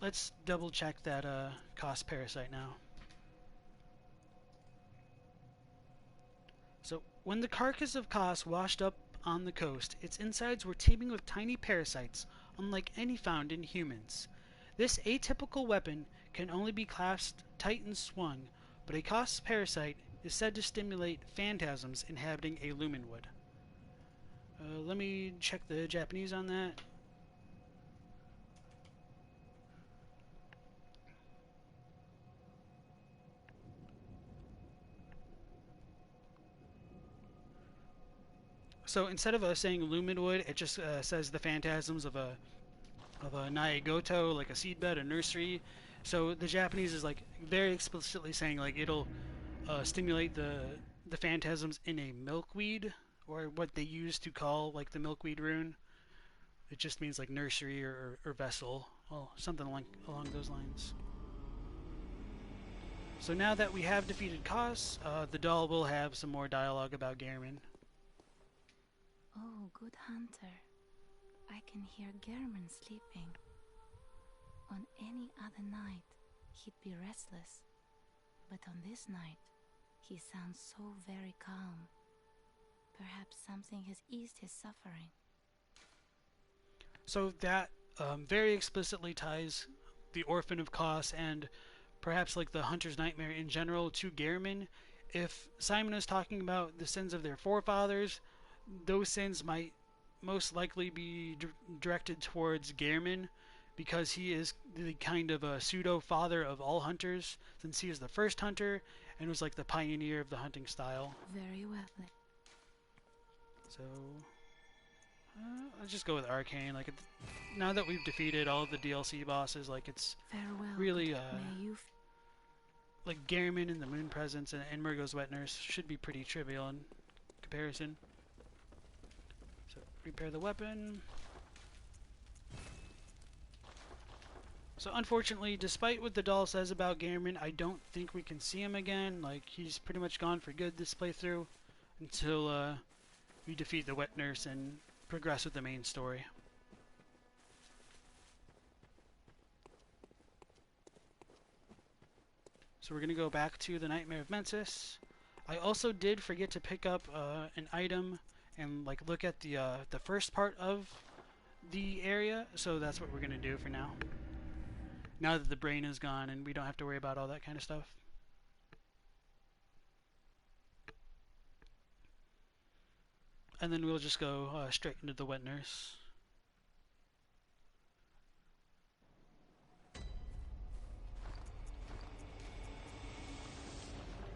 let's double check that Kos parasite now. So when the carcass of Kos washed up on the coast, its insides were teeming with tiny parasites, unlike any found in humans. This atypical weapon can only be clasped tight and swung, but a Kos parasite is said to stimulate phantasms inhabiting a lumenwood. Let me check the Japanese on that. So instead of saying lumenwood, it just says the phantasms of a Naigoto, like a seedbed, a nursery. So the Japanese is like very explicitly saying like it'll stimulate the phantasms in a milkweed, or what they used to call like the milkweed rune. It just means like nursery or vessel, well, something along those lines. So now that we have defeated Kos, the doll will have some more dialogue about Gehrman. Oh, good hunter. I can hear Gehrman sleeping. On any other night, he'd be restless. But on this night, he sounds so very calm. Perhaps something has eased his suffering. So that very explicitly ties the Orphan of Kos and perhaps like the Hunter's Nightmare in general to Gehrman. If Simon is talking about the sins of their forefathers, those sins might most likely be directed towards Gehrman, because he is the kind of a pseudo-father of all hunters, since he is the first hunter and was like the pioneer of the hunting style. Very well. So, I'll just go with Arcane. Like, now that we've defeated all of the DLC bosses, like, it's Farewell. really, May you like, Gehrman and the Moon Presence and Murgo's Wet Nurse should be pretty trivial in comparison. So, repair the weapon. So unfortunately, despite what the doll says about Gehrman, I don't think we can see him again. Like, he's pretty much gone for good this playthrough until we defeat the Wet Nurse and progress with the main story. So we're going to go back to the Nightmare of Mensis. I also did forget to pick up an item and like look at the first part of the area, so that's what we're going to do for now. Now that the brain is gone and we don't have to worry about all that kind of stuff. And then we'll just go straight into the Wet Nurse.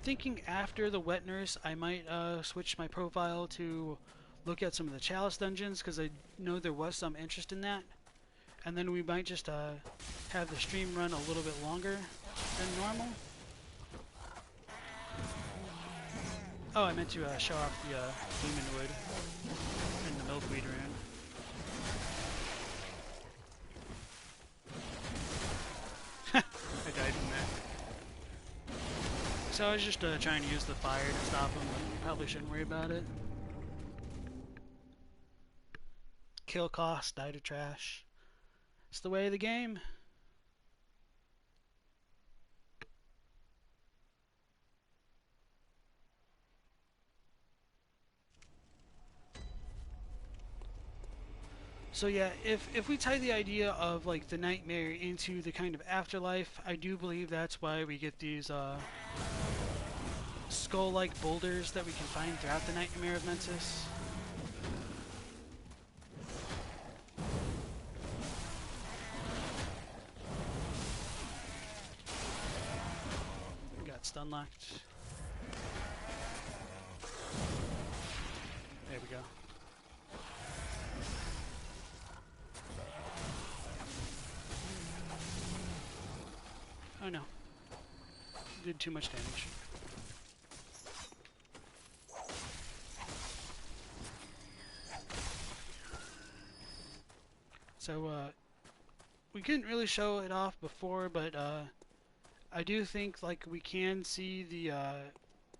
Thinking after the Wet Nurse, I might switch my profile to look at some of the Chalice dungeons, because I know there was some interest in that. And then we might just have the stream run a little bit longer than normal. Oh, I meant to show off the Demon Wood and the Milkweed rune. I died from that. So I was just trying to use the fire to stop him, but probably shouldn't worry about it. Kill cost, die to trash. It's the way of the game. So yeah, if we tie the idea of like the nightmare into the kind of afterlife, I do believe that's why we get these skull-like boulders that we can find throughout the Nightmare of Mensis. Stun locked. There we go. Oh no. Did too much damage. So, we couldn't really show it off before, but, I do think like we can see the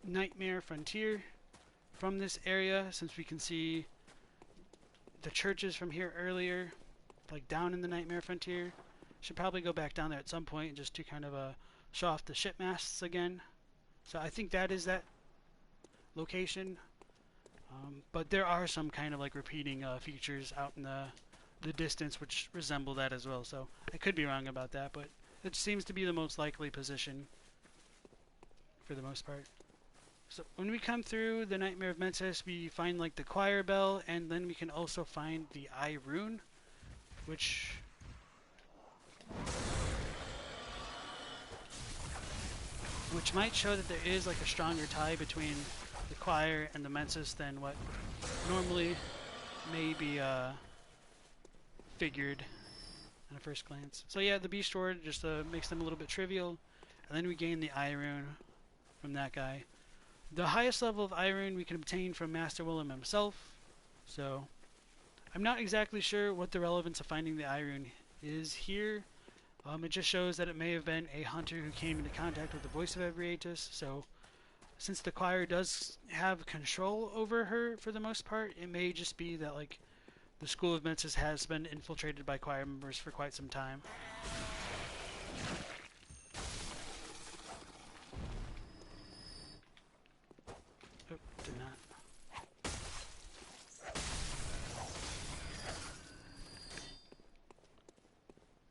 Nightmare Frontier from this area, since we can see the churches from here earlier, like down in the Nightmare Frontier. Should probably go back down there at some point just to kind of show off the ship masts again. So I think that is that location. But there are some kind of like repeating features out in the distance which resemble that as well. So I could be wrong about that, but it seems to be the most likely position for the most part. So when we come through the Nightmare of Mensis, we find like the choir bell, and then we can also find the eye rune, which might show that there is like a stronger tie between the choir and the Mensis than what normally may be figured at a first glance. So yeah, the Beast Sword just makes them a little bit trivial, and then we gain the eye rune from that guy. The highest level of eye rune we can obtain from Master Willem himself, so I'm not exactly sure what the relevance of finding the eye rune is here. It just shows that it may have been a hunter who came into contact with the voice of Ebrietas, so since the choir does have control over her for the most part, it may just be that like the School of Mensis has been infiltrated by choir members for quite some time. Oh, did not.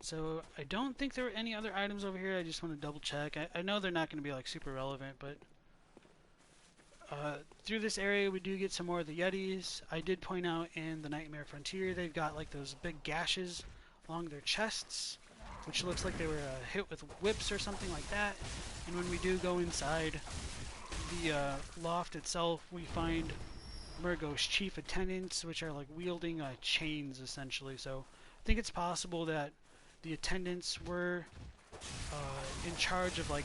So I don't think there were any other items over here. I just want to double check. I know they're not going to be like super relevant, but through this area we do get some more of the Yetis. I did point out in the Nightmare Frontier they've got like those big gashes along their chests, which looks like they were hit with whips or something like that. And when we do go inside the loft itself, we find Murgo's chief attendants, which are like wielding chains essentially. So I think it's possible that the attendants were in charge of like...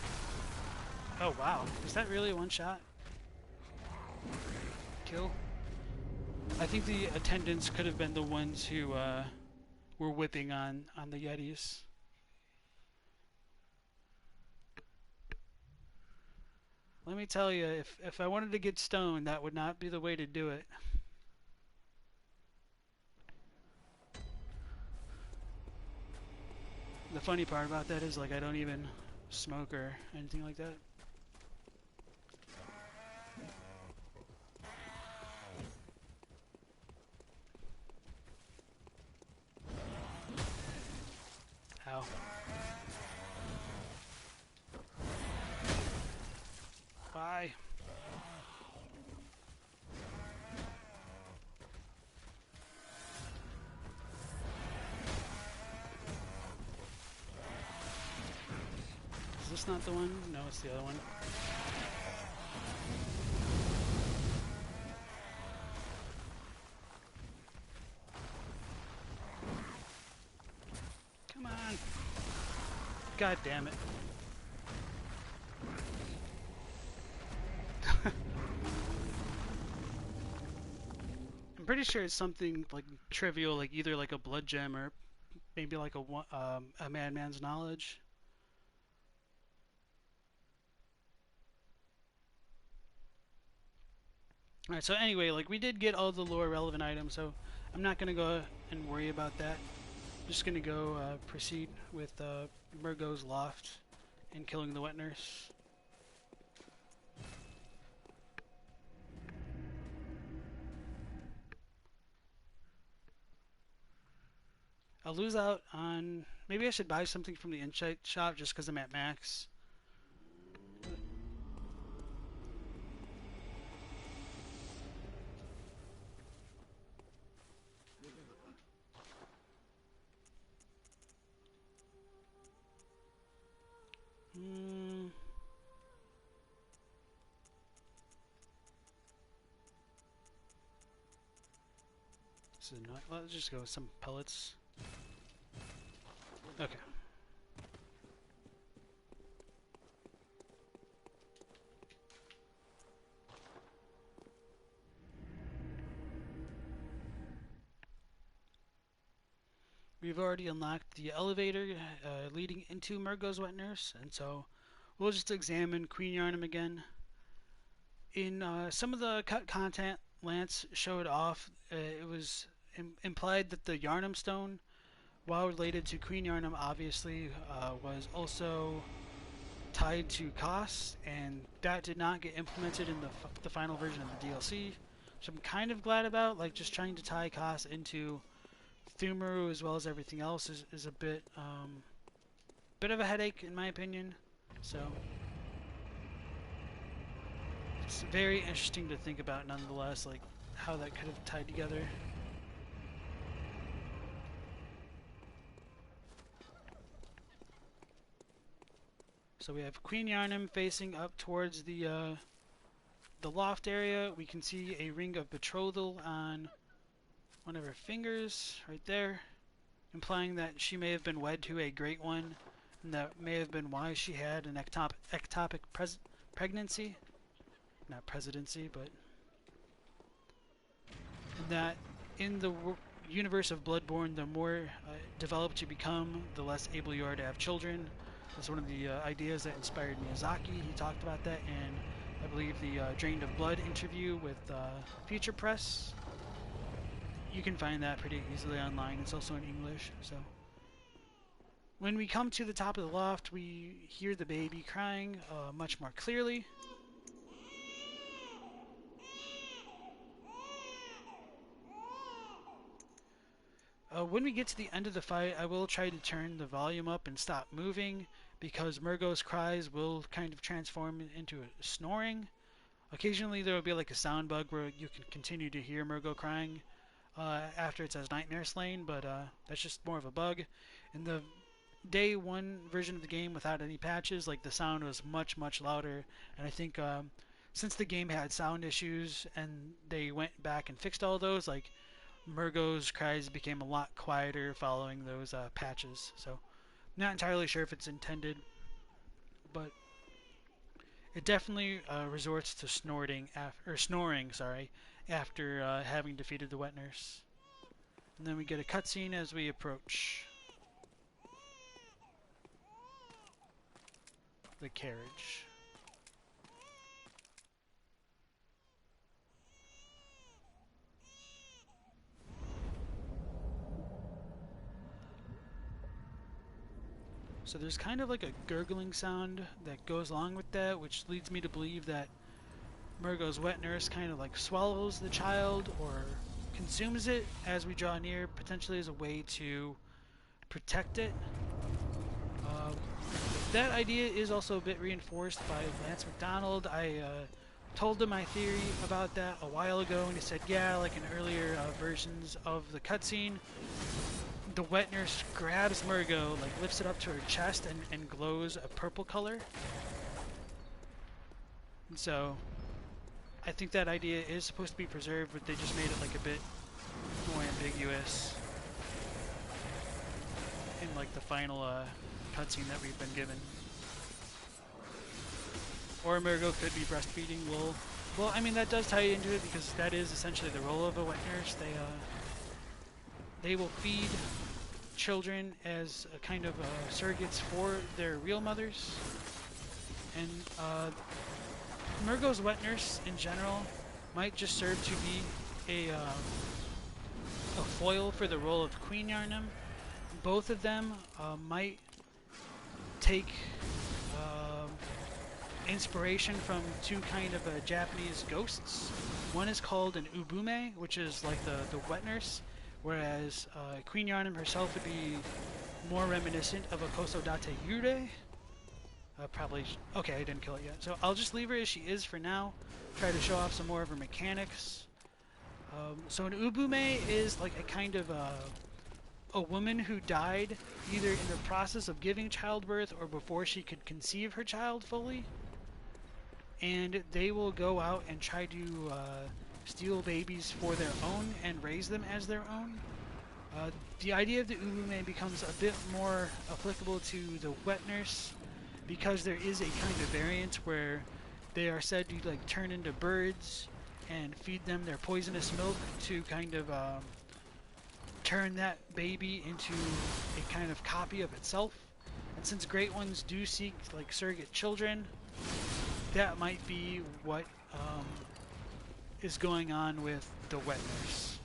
Oh wow, is that really a one shot kill? I think the attendants could have been the ones who were whipping on the Yetis. Let me tell you, if I wanted to get stoned, that would not be the way to do it. The funny part about that is like I don't even smoke or anything like that. Ow. Bye. Is this not the one? No, it's the other one. Come on. God damn it. I'm pretty sure it's something like trivial, like either like a blood gem or maybe like a madman's knowledge. Alright, so anyway, like we did get all the lore relevant items, so I'm not going to go and worry about that. I'm just going to go proceed with Murgo's loft and killing the wet nurse. I'll lose out on... Maybe I should buy something from the insight shop just because I'm at max. So not, let's just go with some pellets. Okay. We've already unlocked the elevator leading into Murgo's wet nurse, and so we'll just examine Queen Yharnam again. In some of the cut content Lance showed off, it was implied that the Yharnam stone, while related to Queen Yharnam, obviously was also tied to Kos, and that did not get implemented in the final version of the DLC, which I'm kind of glad about. Like, just trying to tie Kos into Thumaru as well as everything else is a bit of a headache in my opinion. So it's very interesting to think about nonetheless, like how that could have tied together. So we have Queen Yharnam facing up towards the loft area. We can see a ring of betrothal on one of her fingers right there, implying that she may have been wed to a great one, and that may have been why she had an ectopic pregnancy. Not presidency, but that in the universe of Bloodborne, the more developed you become, the less able you are to have children. That's one of the ideas that inspired Miyazaki. He talked about that in, I believe, the Drained of Blood interview with Future Press. You can find that pretty easily online. It's also in English. So when we come to the top of the loft, we hear the baby crying much more clearly. When we get to the end of the fight, I will try to turn the volume up and stop moving, because Murgo's cries will kind of transform into a snoring. Occasionally there will be like a sound bug where you can continue to hear Murgo crying after it says Nightmare Slain, but that's just more of a bug. In the day one version of the game without any patches, like the sound was much louder, and I think since the game had sound issues and they went back and fixed all those, like Murgo's cries became a lot quieter following those patches. So not entirely sure if it's intended, but it definitely resorts to snoring after having defeated the wet nurse. And then we get a cutscene as we approach the carriage. So there's kind of like a gurgling sound that goes along with that, which leads me to believe that Murgo's wet nurse kind of like swallows the child or consumes it as we draw near, potentially as a way to protect it. That idea is also a bit reinforced by Lance McDonald. I told him my theory about that a while ago, and he said, yeah, like in earlier versions of the cutscene, the wet nurse grabs Murgo, like lifts it up to her chest and glows a purple color. And so I think that idea is supposed to be preserved, but they just made it like a bit more ambiguous in like the final cutscene that we've been given. Or Murgo could be breastfeeding. Well, I mean that does tie into it, because that is essentially the role of a wet nurse. They will feed children as a kind of surrogates for their real mothers. And Murgo's wet nurse in general might just serve to be a foil for the role of Queen Yharnam. Both of them might take inspiration from two kind of Japanese ghosts. One is called an ubume, which is like the wet nurse, whereas Queen Yharnam herself would be more reminiscent of a Kosodate Yurei. Probably, okay, I didn't kill it yet. So I'll just leave her as she is for now. Try to show off some more of her mechanics. So an ubume is like a kind of a woman who died either in the process of giving childbirth or before she could conceive her child fully. And they will go out and try to steal babies for their own and raise them as their own. The idea of the ubume becomes a bit more applicable to the wet nurse, because there is a kind of variant where they are said to like turn into birds and feed them their poisonous milk to kind of turn that baby into a kind of copy of itself. And since great ones do seek like surrogate children, that might be what is going on with the wet nurse.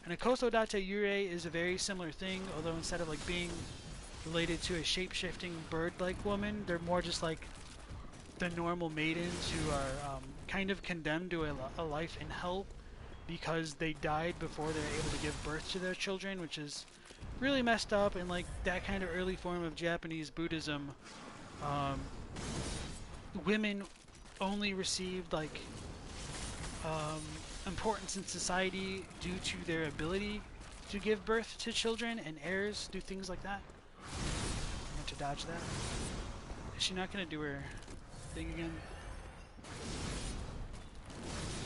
And a Kosodate Yurei is a very similar thing, although instead of like being related to a shape-shifting bird-like woman, they're more just like the normal maidens who are kind of condemned to a life in hell because they died before they're able to give birth to their children, which is really messed up. And like that kind of early form of Japanese Buddhism, women only received like importance in society due to their ability to give birth to children, and heirs do things like that. I want to dodge that. Is she not going to do her thing again?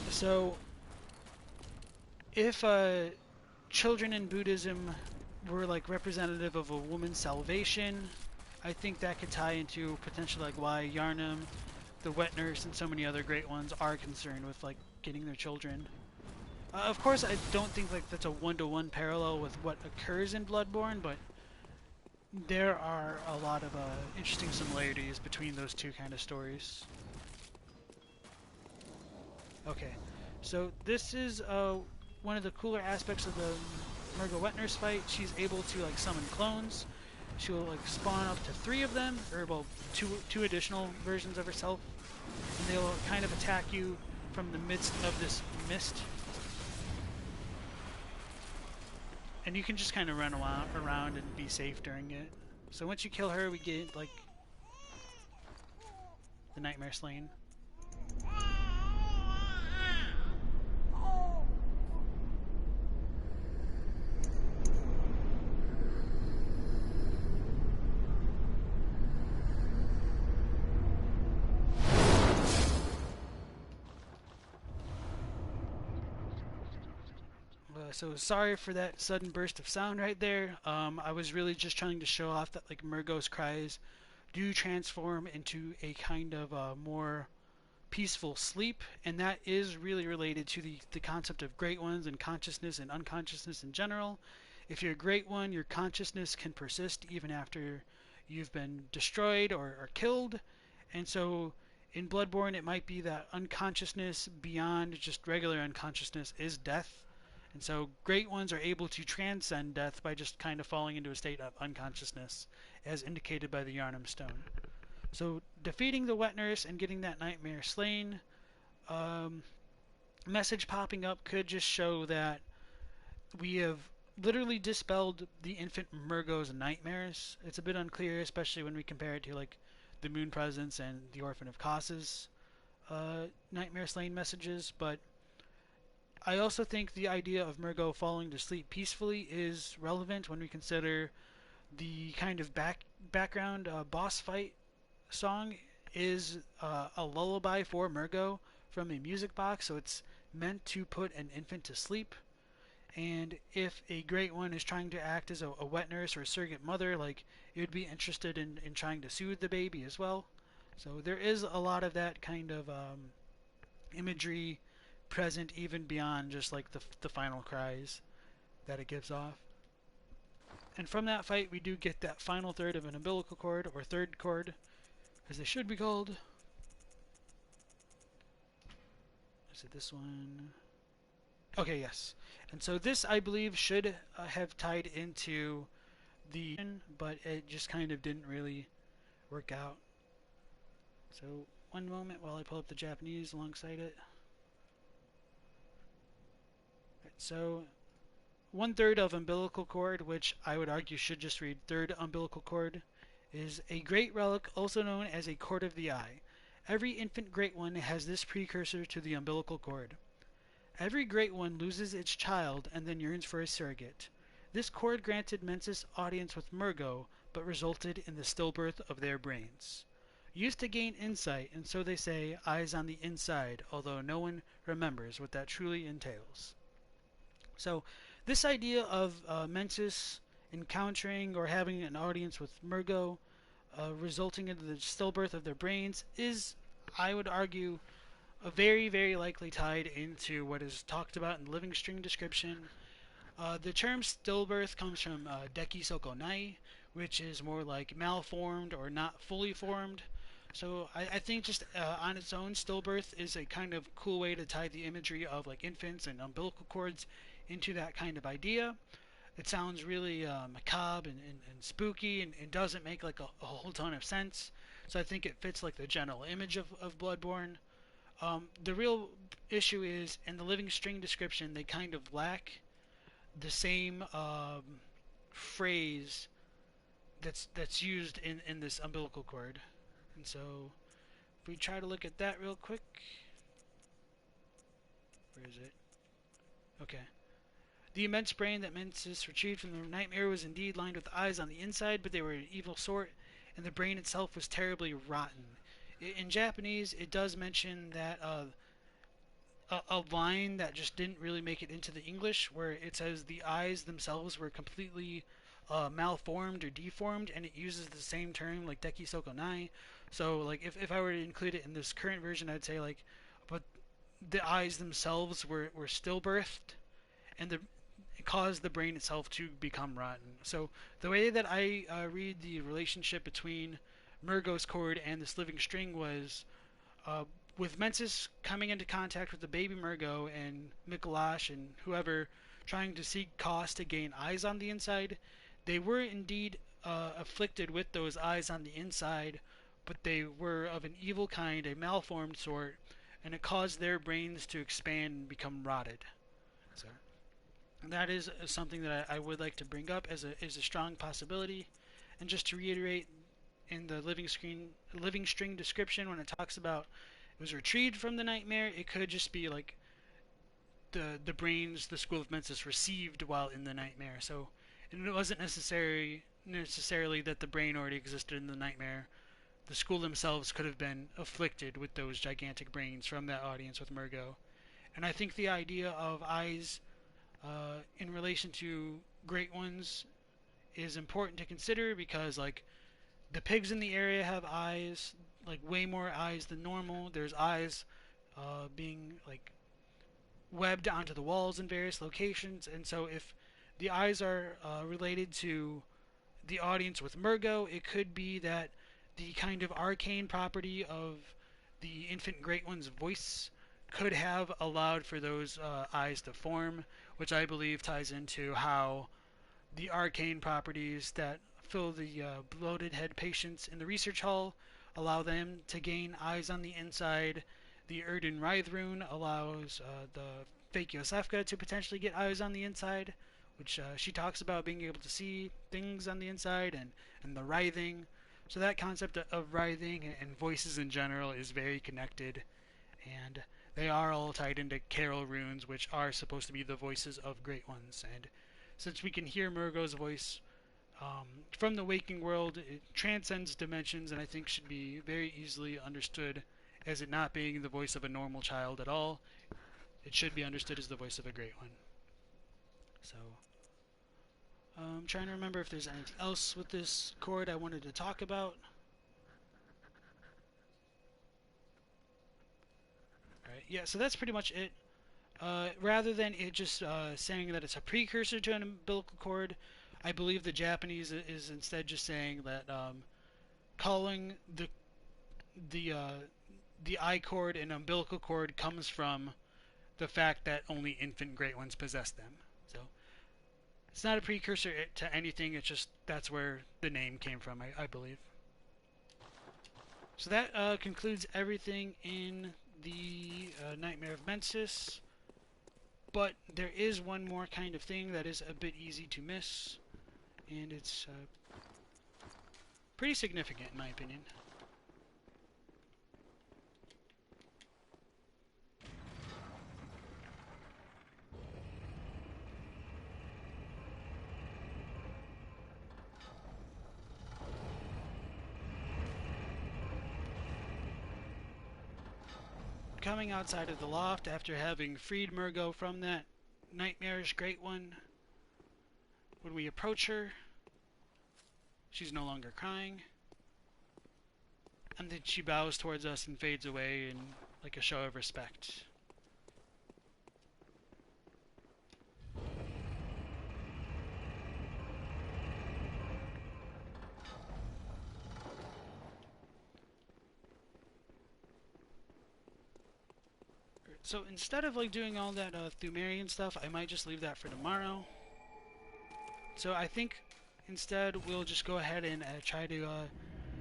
So, if children in Buddhism were like representative of a woman's salvation, I think that could tie into potentially like why Yharnam, the wet nurse, and so many other great ones are concerned with like getting their children. Of course, I don't think like that's a one-to-one parallel with what occurs in Bloodborne, but there are a lot of interesting similarities between those two kind of stories. Okay, so this is one of the cooler aspects of the Murgo Wetner's fight. She's able to like summon clones. She will like spawn up to 3 of them, or well, two additional versions of herself, and they will kind of attack you from the midst of this mist. And you can just kind of run around and be safe during it. So once you kill her, we get like the Nightmare Slain. So sorry for that sudden burst of sound right there. I was really just trying to show off that like Murgo's cries do transform into a kind of more peaceful sleep, and that is really related to the concept of great ones and consciousness and unconsciousness in general. If you're a great one, your consciousness can persist even after you've been destroyed or killed, and so in Bloodborne it might be that unconsciousness beyond just regular unconsciousness is death. And so great ones are able to transcend death by just kind of falling into a state of unconsciousness, as indicated by the Yharnam Stone. So defeating the Wet Nurse and getting that Nightmare Slain, message popping up could just show that we have literally dispelled the infant Murgo's nightmares. It's a bit unclear, especially when we compare it to like the Moon Presence and the Orphan of Kos's Nightmare Slain messages, but I also think the idea of Murgo falling to sleep peacefully is relevant when we consider the kind of background boss fight song is a lullaby for Murgo from a music box, so it's meant to put an infant to sleep. And if a great one is trying to act as a wet nurse or a surrogate mother, like it would be interested in trying to soothe the baby as well. So there is a lot of that kind of imagery present even beyond just like the final cries that it gives off. And from that fight we do get that final third of an umbilical cord, or third cord as they should be called. Is it this one? Okay, yes. And so this I believe should have tied into the, but it just kind of didn't really work out. So one moment while I pull up the Japanese alongside it. So 1/3 of umbilical cord, which I would argue should just read third umbilical cord, is a great relic also known as a cord of the eye. Every infant great one has this precursor to the umbilical cord. Every great one loses its child and then yearns for a surrogate. This cord granted Mensis audience with Murgo, but resulted in the stillbirth of their brains. Used to gain insight, and so they say, eyes on the inside, although no one remembers what that truly entails. So this idea of Mensis encountering or having an audience with Murgo, resulting in the stillbirth of their brains, is, I would argue, very, very likely tied into what is talked about in the living string description. The term stillbirth comes from Deki Soko Nai, which is more like malformed or not fully formed. So I think just on its own, stillbirth is a kind of cool way to tie the imagery of like infants and umbilical cords into that kind of idea. It sounds really macabre and spooky, and doesn't make like a whole ton of sense. So I think it fits like the general image of Bloodborne. The real issue is in the living string description they kind of lack the same phrase that's used in this umbilical cord. And so if we try to look at that real quick, where is it? Okay. The immense brain that Mensis retrieved from the nightmare was indeed lined with eyes on the inside, but they were an evil sort, and the brain itself was terribly rotten. In Japanese, it does mention that a line that just didn't really make it into the English, where it says the eyes themselves were completely malformed or deformed, and it uses the same term like Deki Soko Nai. So like if I were to include it in this current version, I'd say like, but the eyes themselves were stillbirthed, and it caused the brain itself to become rotten. So the way that I read the relationship between Murgo's cord and this living string was uh, with Mensis coming into contact with the baby Murgo and Mikolash and whoever trying to seek cost to gain eyes on the inside, they were indeed afflicted with those eyes on the inside, but they were of an evil kind, a malformed sort, and it caused their brains to expand and become rotted. So that is something that I would like to bring up as a strong possibility. And just to reiterate, in the living string description, when it talks about it was retrieved from the nightmare, it could just be like the brains the School of Mensis received while in the nightmare. So it wasn't necessarily that the brain already existed in the nightmare. The school themselves could have been afflicted with those gigantic brains from that audience with Murgo. And I think the idea of eyes in relation to great ones is important to consider, because like the pigs in the area have eyes, like way more eyes than normal. There's eyes being like webbed onto the walls in various locations, and so if the eyes are related to the audience with Murgo, it could be that the kind of arcane property of the infant great one's voice could have allowed for those eyes to form, which I believe ties into how the arcane properties that fill the bloated head patients in the research hall allow them to gain eyes on the inside. The Erden Writhe rune allows the fake Yosefka to potentially get eyes on the inside, which she talks about being able to see things on the inside and the writhing. So that concept of writhing and voices in general is very connected, and they are all tied into Carol runes, which are supposed to be the voices of great ones. And since we can hear Murgo's voice from the waking world, it transcends dimensions, and I think should be very easily understood as it not being the voice of a normal child at all. It should be understood as the voice of a great one. So, I'm trying to remember if there's anything else with this chord I wanted to talk about. Alright, yeah, so that's pretty much it. Rather than it just saying that it's a precursor to an umbilical cord, I believe the Japanese is instead just saying that calling the I cord an umbilical cord comes from the fact that only infant great ones possess them. So it's not a precursor to anything. It's just that's where the name came from, I believe. So that concludes everything in the Nightmare of Mensis. But there is one more kind of thing that is a bit easy to miss, and it's pretty significant in my opinion. Coming outside of the loft after having freed Murgo from that nightmarish great one, when we approach her, she's no longer crying, and then she bows towards us and fades away in like a show of respect. So instead of like doing all that Thumerian stuff, I might just leave that for tomorrow. So I think instead we'll just go ahead and try to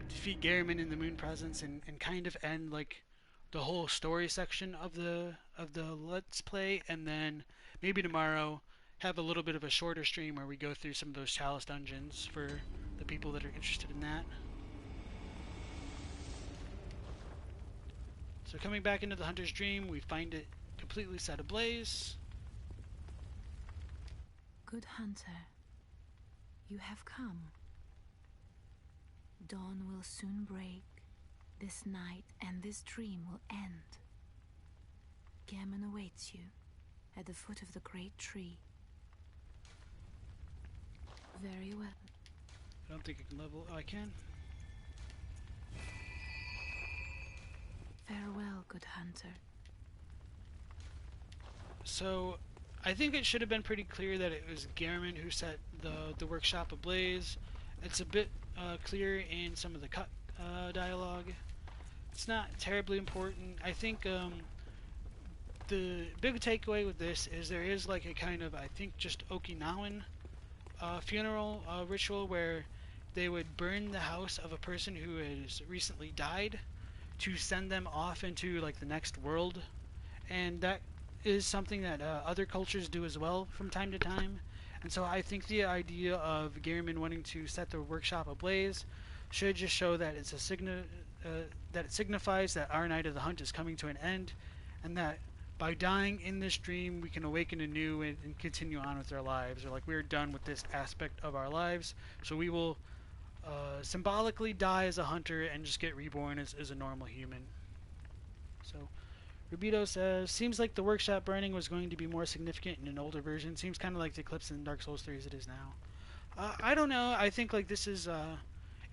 defeat Garriman in the Moon Presence and kind of end like the whole story section of the Let's Play, and then maybe tomorrow have a little bit of a shorter stream where we go through some of those Chalice dungeons for the people that are interested in that. So coming back into the Hunter's Dream, we find it completely set ablaze. Good hunter, you have come. Dawn will soon break. This night and this dream will end. Gammon awaits you at the foot of the great tree. Very well. I don't think I can level. Oh, I can. Farewell, good hunter. So I think it should have been pretty clear that it was Gehrman who set the workshop ablaze. It's a bit clear in some of the cut dialogue. It's not terribly important. I think the big takeaway with this is there is like a kind of, I think, just Okinawan funeral ritual where they would burn the house of a person who has recently died to send them off into like the next world, and that is something that other cultures do as well from time to time. And so I think the idea of Gehrman wanting to set the workshop ablaze should just show that it's a that it signifies that our night of the hunt is coming to an end, and that by dying in this dream we can awaken anew and continue on with our lives, or like we're done with this aspect of our lives, so we will symbolically die as a hunter and just get reborn as a normal human. So Rubito says, seems like the workshop burning was going to be more significant in an older version. Seems kind of like the Eclipse in Dark Souls 3 as it is now. I don't know. I think like this is,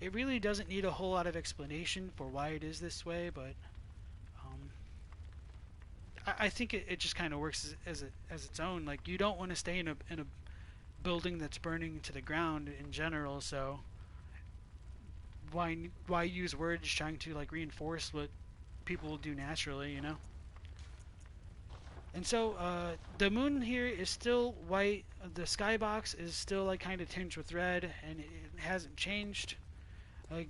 it really doesn't need a whole lot of explanation for why it is this way, but I think it just kind of works as its own. Like, you don't want to stay in a building that's burning to the ground in general, so why use words trying to like reinforce what people will do naturally, you know? And so the moon here is still white. The skybox is still like kind of tinged with red, and it hasn't changed.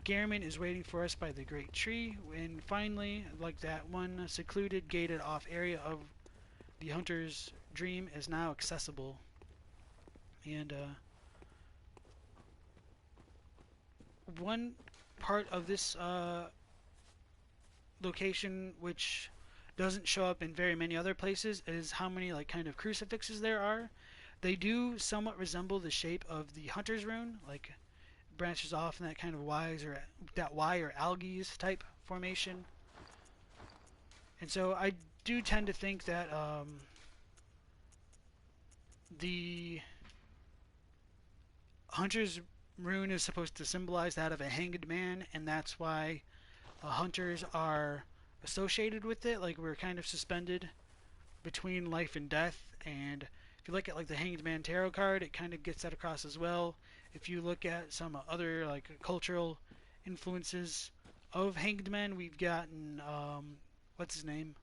Gehrman is waiting for us by the great tree, and finally, like that one secluded, gated off area of the hunter's dream is now accessible. And one part of this location which doesn't show up in very many other places is how many like kind of crucifixes there are. They do somewhat resemble the shape of the hunter's rune, like branches off in that kind of Y or algae type formation. And so I do tend to think that the hunter's rune is supposed to symbolize that of a hanged man, and that's why hunters are associated with it. Like, we're kind of suspended between life and death. And if you look at like the Hanged Man tarot card, it kind of gets that across as well. If you look at some other like cultural influences of hanged men, we've gotten what's his name?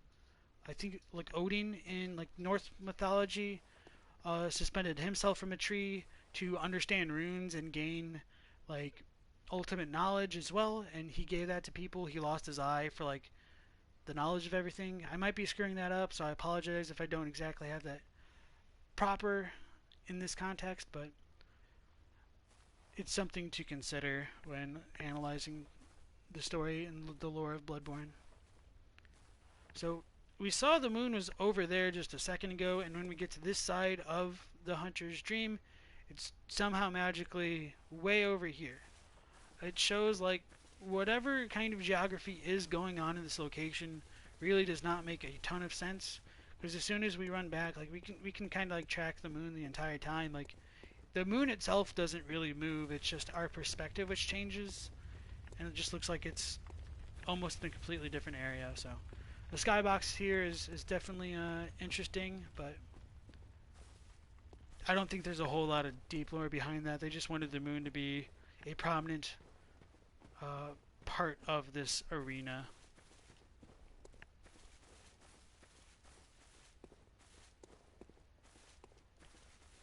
I think like Odin in like Norse mythology suspended himself from a tree to understand runes and gain like ultimate knowledge as well, and he gave that to people. He lost his eye for like the knowledge of everything. I might be screwing that up, so I apologize if I don't exactly have that proper in this context, but it's something to consider when analyzing the story and the lore of Bloodborne. So we saw the moon was over there just a second ago, and when we get to this side of the hunter's dream, it's somehow magically way over here. It shows like whatever kind of geography is going on in this location really does not make a ton of sense, because as soon as we run back, like we can kind of like track the moon the entire time. Like, the moon itself doesn't really move, it's just our perspective which changes, and it just looks like it's almost in a completely different area. So the skybox here is definitely interesting, but I don't think there's a whole lot of deep lore behind that. They just wanted the moon to be a prominent part of this arena.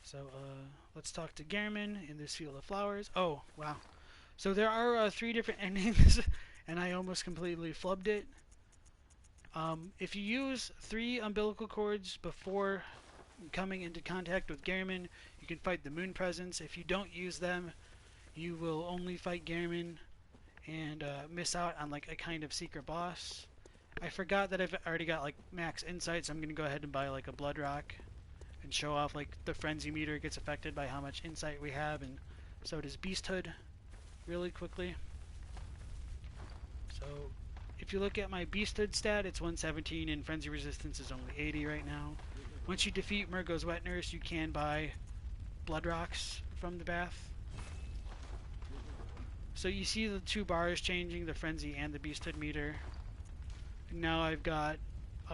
So let's talk to Gehrman in this field of flowers. Oh, wow. So there are 3 different endings, and I almost completely flubbed it. If you use 3 umbilical cords before coming into contact with Gehrman, you can fight the moon presence. If you don't use them, you will only fight Gehrman and miss out on like a kind of secret boss. I forgot that I've already got like max insight, so I'm gonna go ahead and buy like a blood rock and show off like the frenzy meter gets affected by how much insight we have, and so does beasthood really quickly. So if you look at my beasthood stat, it's 117 and frenzy resistance is only 80 right now. Once you defeat Murgo's wet nurse, you can buy blood rocks from the bath. So you see the 2 bars changing, the frenzy and the beasthood meter. And now I've got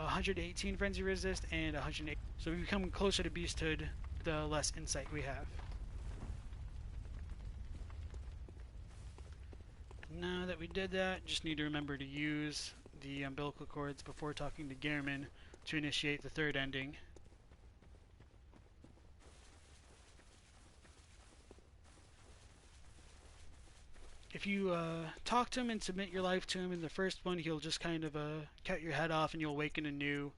118 frenzy resist and 108. So we become closer to beasthood, the less insight we have. Now that we did that, just need to remember to use the umbilical cords before talking to Gehrman to initiate the third ending. If you talk to him and submit your life to him in the first one, he'll just kind of cut your head off and you'll awaken anew,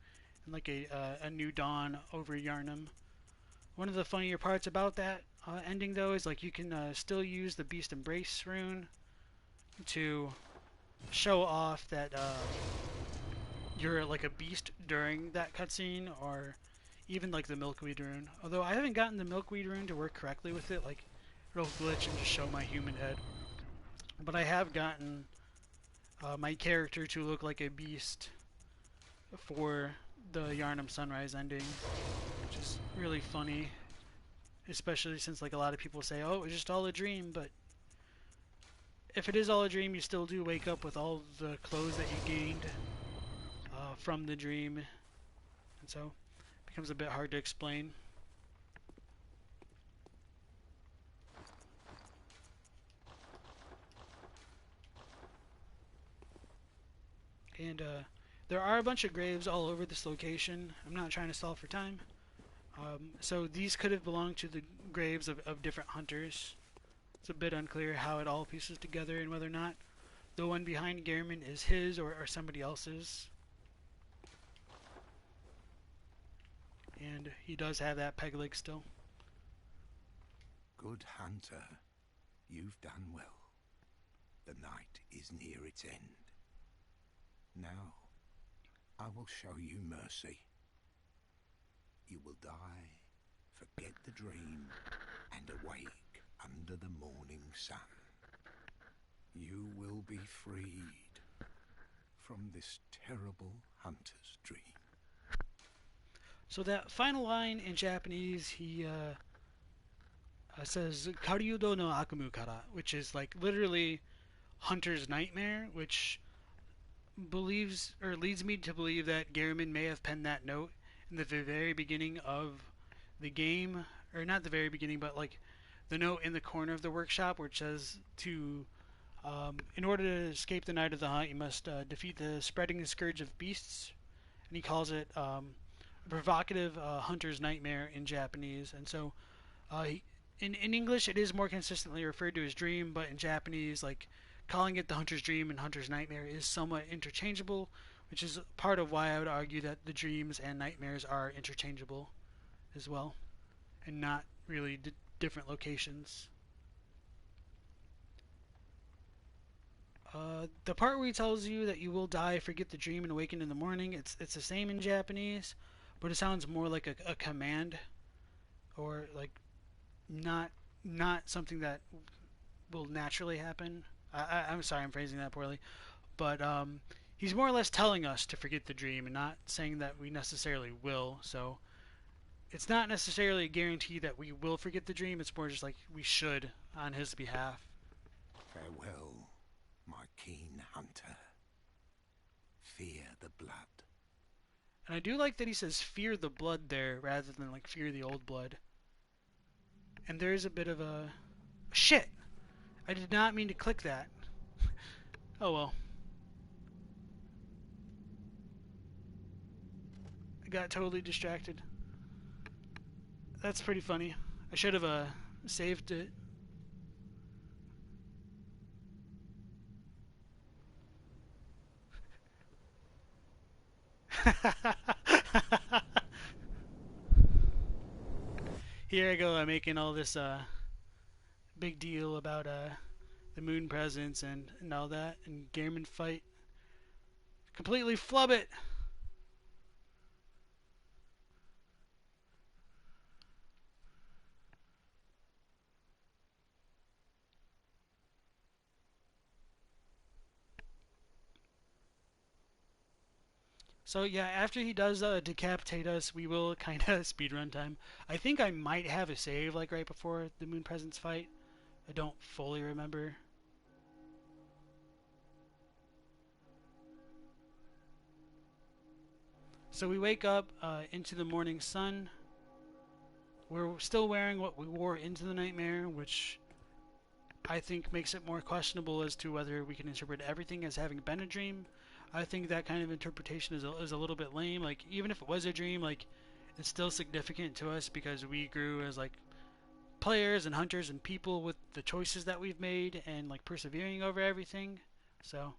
in like a new dawn over Yharnam. One of the funnier parts about that ending, though, is like you can still use the Beast Embrace rune to show off that you're like a beast during that cutscene, or even like the Milkweed rune. Although I haven't gotten the Milkweed rune to work correctly with it, like it'll glitch and just show my human head. But I have gotten my character to look like a beast for the Yharnam Sunrise ending, which is really funny, especially since like a lot of people say, oh, it was just all a dream, but if it is all a dream, you still do wake up with all the clothes that you gained from the dream, and so it becomes a bit hard to explain. And there are a bunch of graves all over this location. I'm not trying to stall for time. So these could have belonged to the graves of different hunters. It's a bit unclear how it all pieces together and whether or not the one behind Gehrman is his or somebody else's. And he does have that peg leg still. Good hunter, you've done well. The night is near its end. Now, I will show you mercy. You will die, forget the dream, and awake under the morning sun. You will be freed from this terrible hunter's dream. So that final line in Japanese, he says "Karyudo no Akumu kara," which is like literally hunter's nightmare, which believes or leads me to believe that Gehrman may have penned that note in the very beginning of the game, or not the very beginning, but like the note in the corner of the workshop where it says to in order to escape the night of the hunt, you must defeat the spreading scourge of beasts, and he calls it a provocative hunter's nightmare in Japanese. And so in English it is more consistently referred to as dream, but in Japanese, like, calling it the hunter's dream and hunter's nightmare is somewhat interchangeable, which is part of why I would argue that the dreams and nightmares are interchangeable as well, and not really different locations. The part where he tells you that you will die, forget the dream, and awaken in the morning, it's the same in Japanese, but it sounds more like a command, or like not something that will naturally happen. I'm sorry, I'm phrasing that poorly, but he's more or less telling us to forget the dream and not saying that we necessarily will. So it's not necessarily a guarantee that we will forget the dream. It's more just like we should on his behalf. Farewell, my keen hunter. Fear the blood. And I do like that he says fear the blood there rather than like fear the old blood. And there is a bit of a... Shit! I did not mean to click that. Oh well. I got totally distracted. That's pretty funny. I should have saved it. Here I go, I'm making all this big deal about the moon presence and all that, and Gehrman fight. Completely flub it! So yeah, after he does decapitate us, we will kind of speedrun time. I think I might have a save like right before the moon presence fight. I don't fully remember. So we wake up into the morning sun. We're still wearing what we wore into the nightmare, which I think makes it more questionable as to whether we can interpret everything as having been a dream. I think that kind of interpretation is a little bit lame. Like, even if it was a dream, like, it's still significant to us because we grew as, like, players and hunters and people with the choices that we've made and, like, persevering over everything. So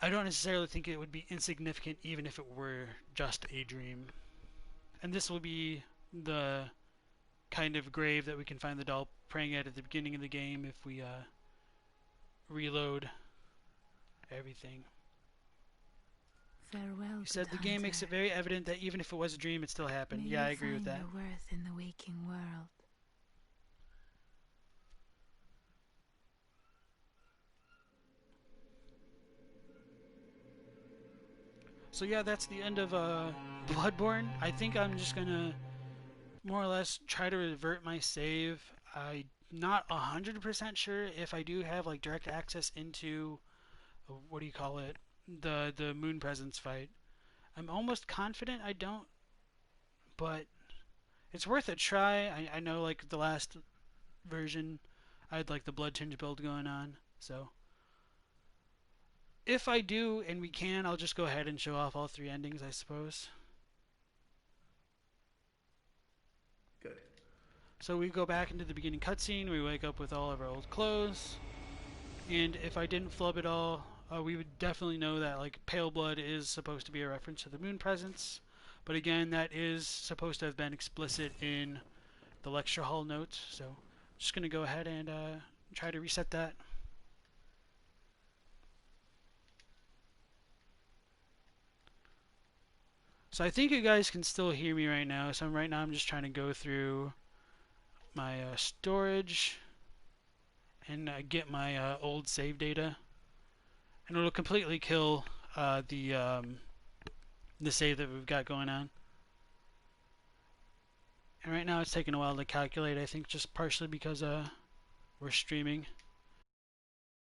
I don't necessarily think it would be insignificant even if it were just a dream. And this will be the kind of grave that we can find the doll praying at the beginning of the game if we reload everything. Farewell, You said good the game makes it hunter. very evident that even if it was a dream, it still happened. May Yeah, you I agree with find that. your worth in the waking world. So yeah, that's the end of Bloodborne. I think I'm just gonna more or less try to revert my save. I'm not 100% sure if I do have like direct access into what do you call it, the moon presence fight. I'm almost confident I don't, but it's worth a try. I know like the last version, I had like the blood tinge build going on, so if I do and we can, I'll just go ahead and show off all three endings, I suppose. Good. So we go back into the beginning cutscene. We wake up with all of our old clothes, and if I didn't flub it all, we would definitely know that like pale blood is supposed to be a reference to the moon presence. But again, that is supposed to have been explicit in the lecture hall notes. So I'm just gonna go ahead and try to reset that. So I think you guys can still hear me right now. So right now I'm just trying to go through my storage and get my old save data, and it'll completely kill the save that we've got going on. And right now it's taking a while to calculate. I think just partially because we're streaming.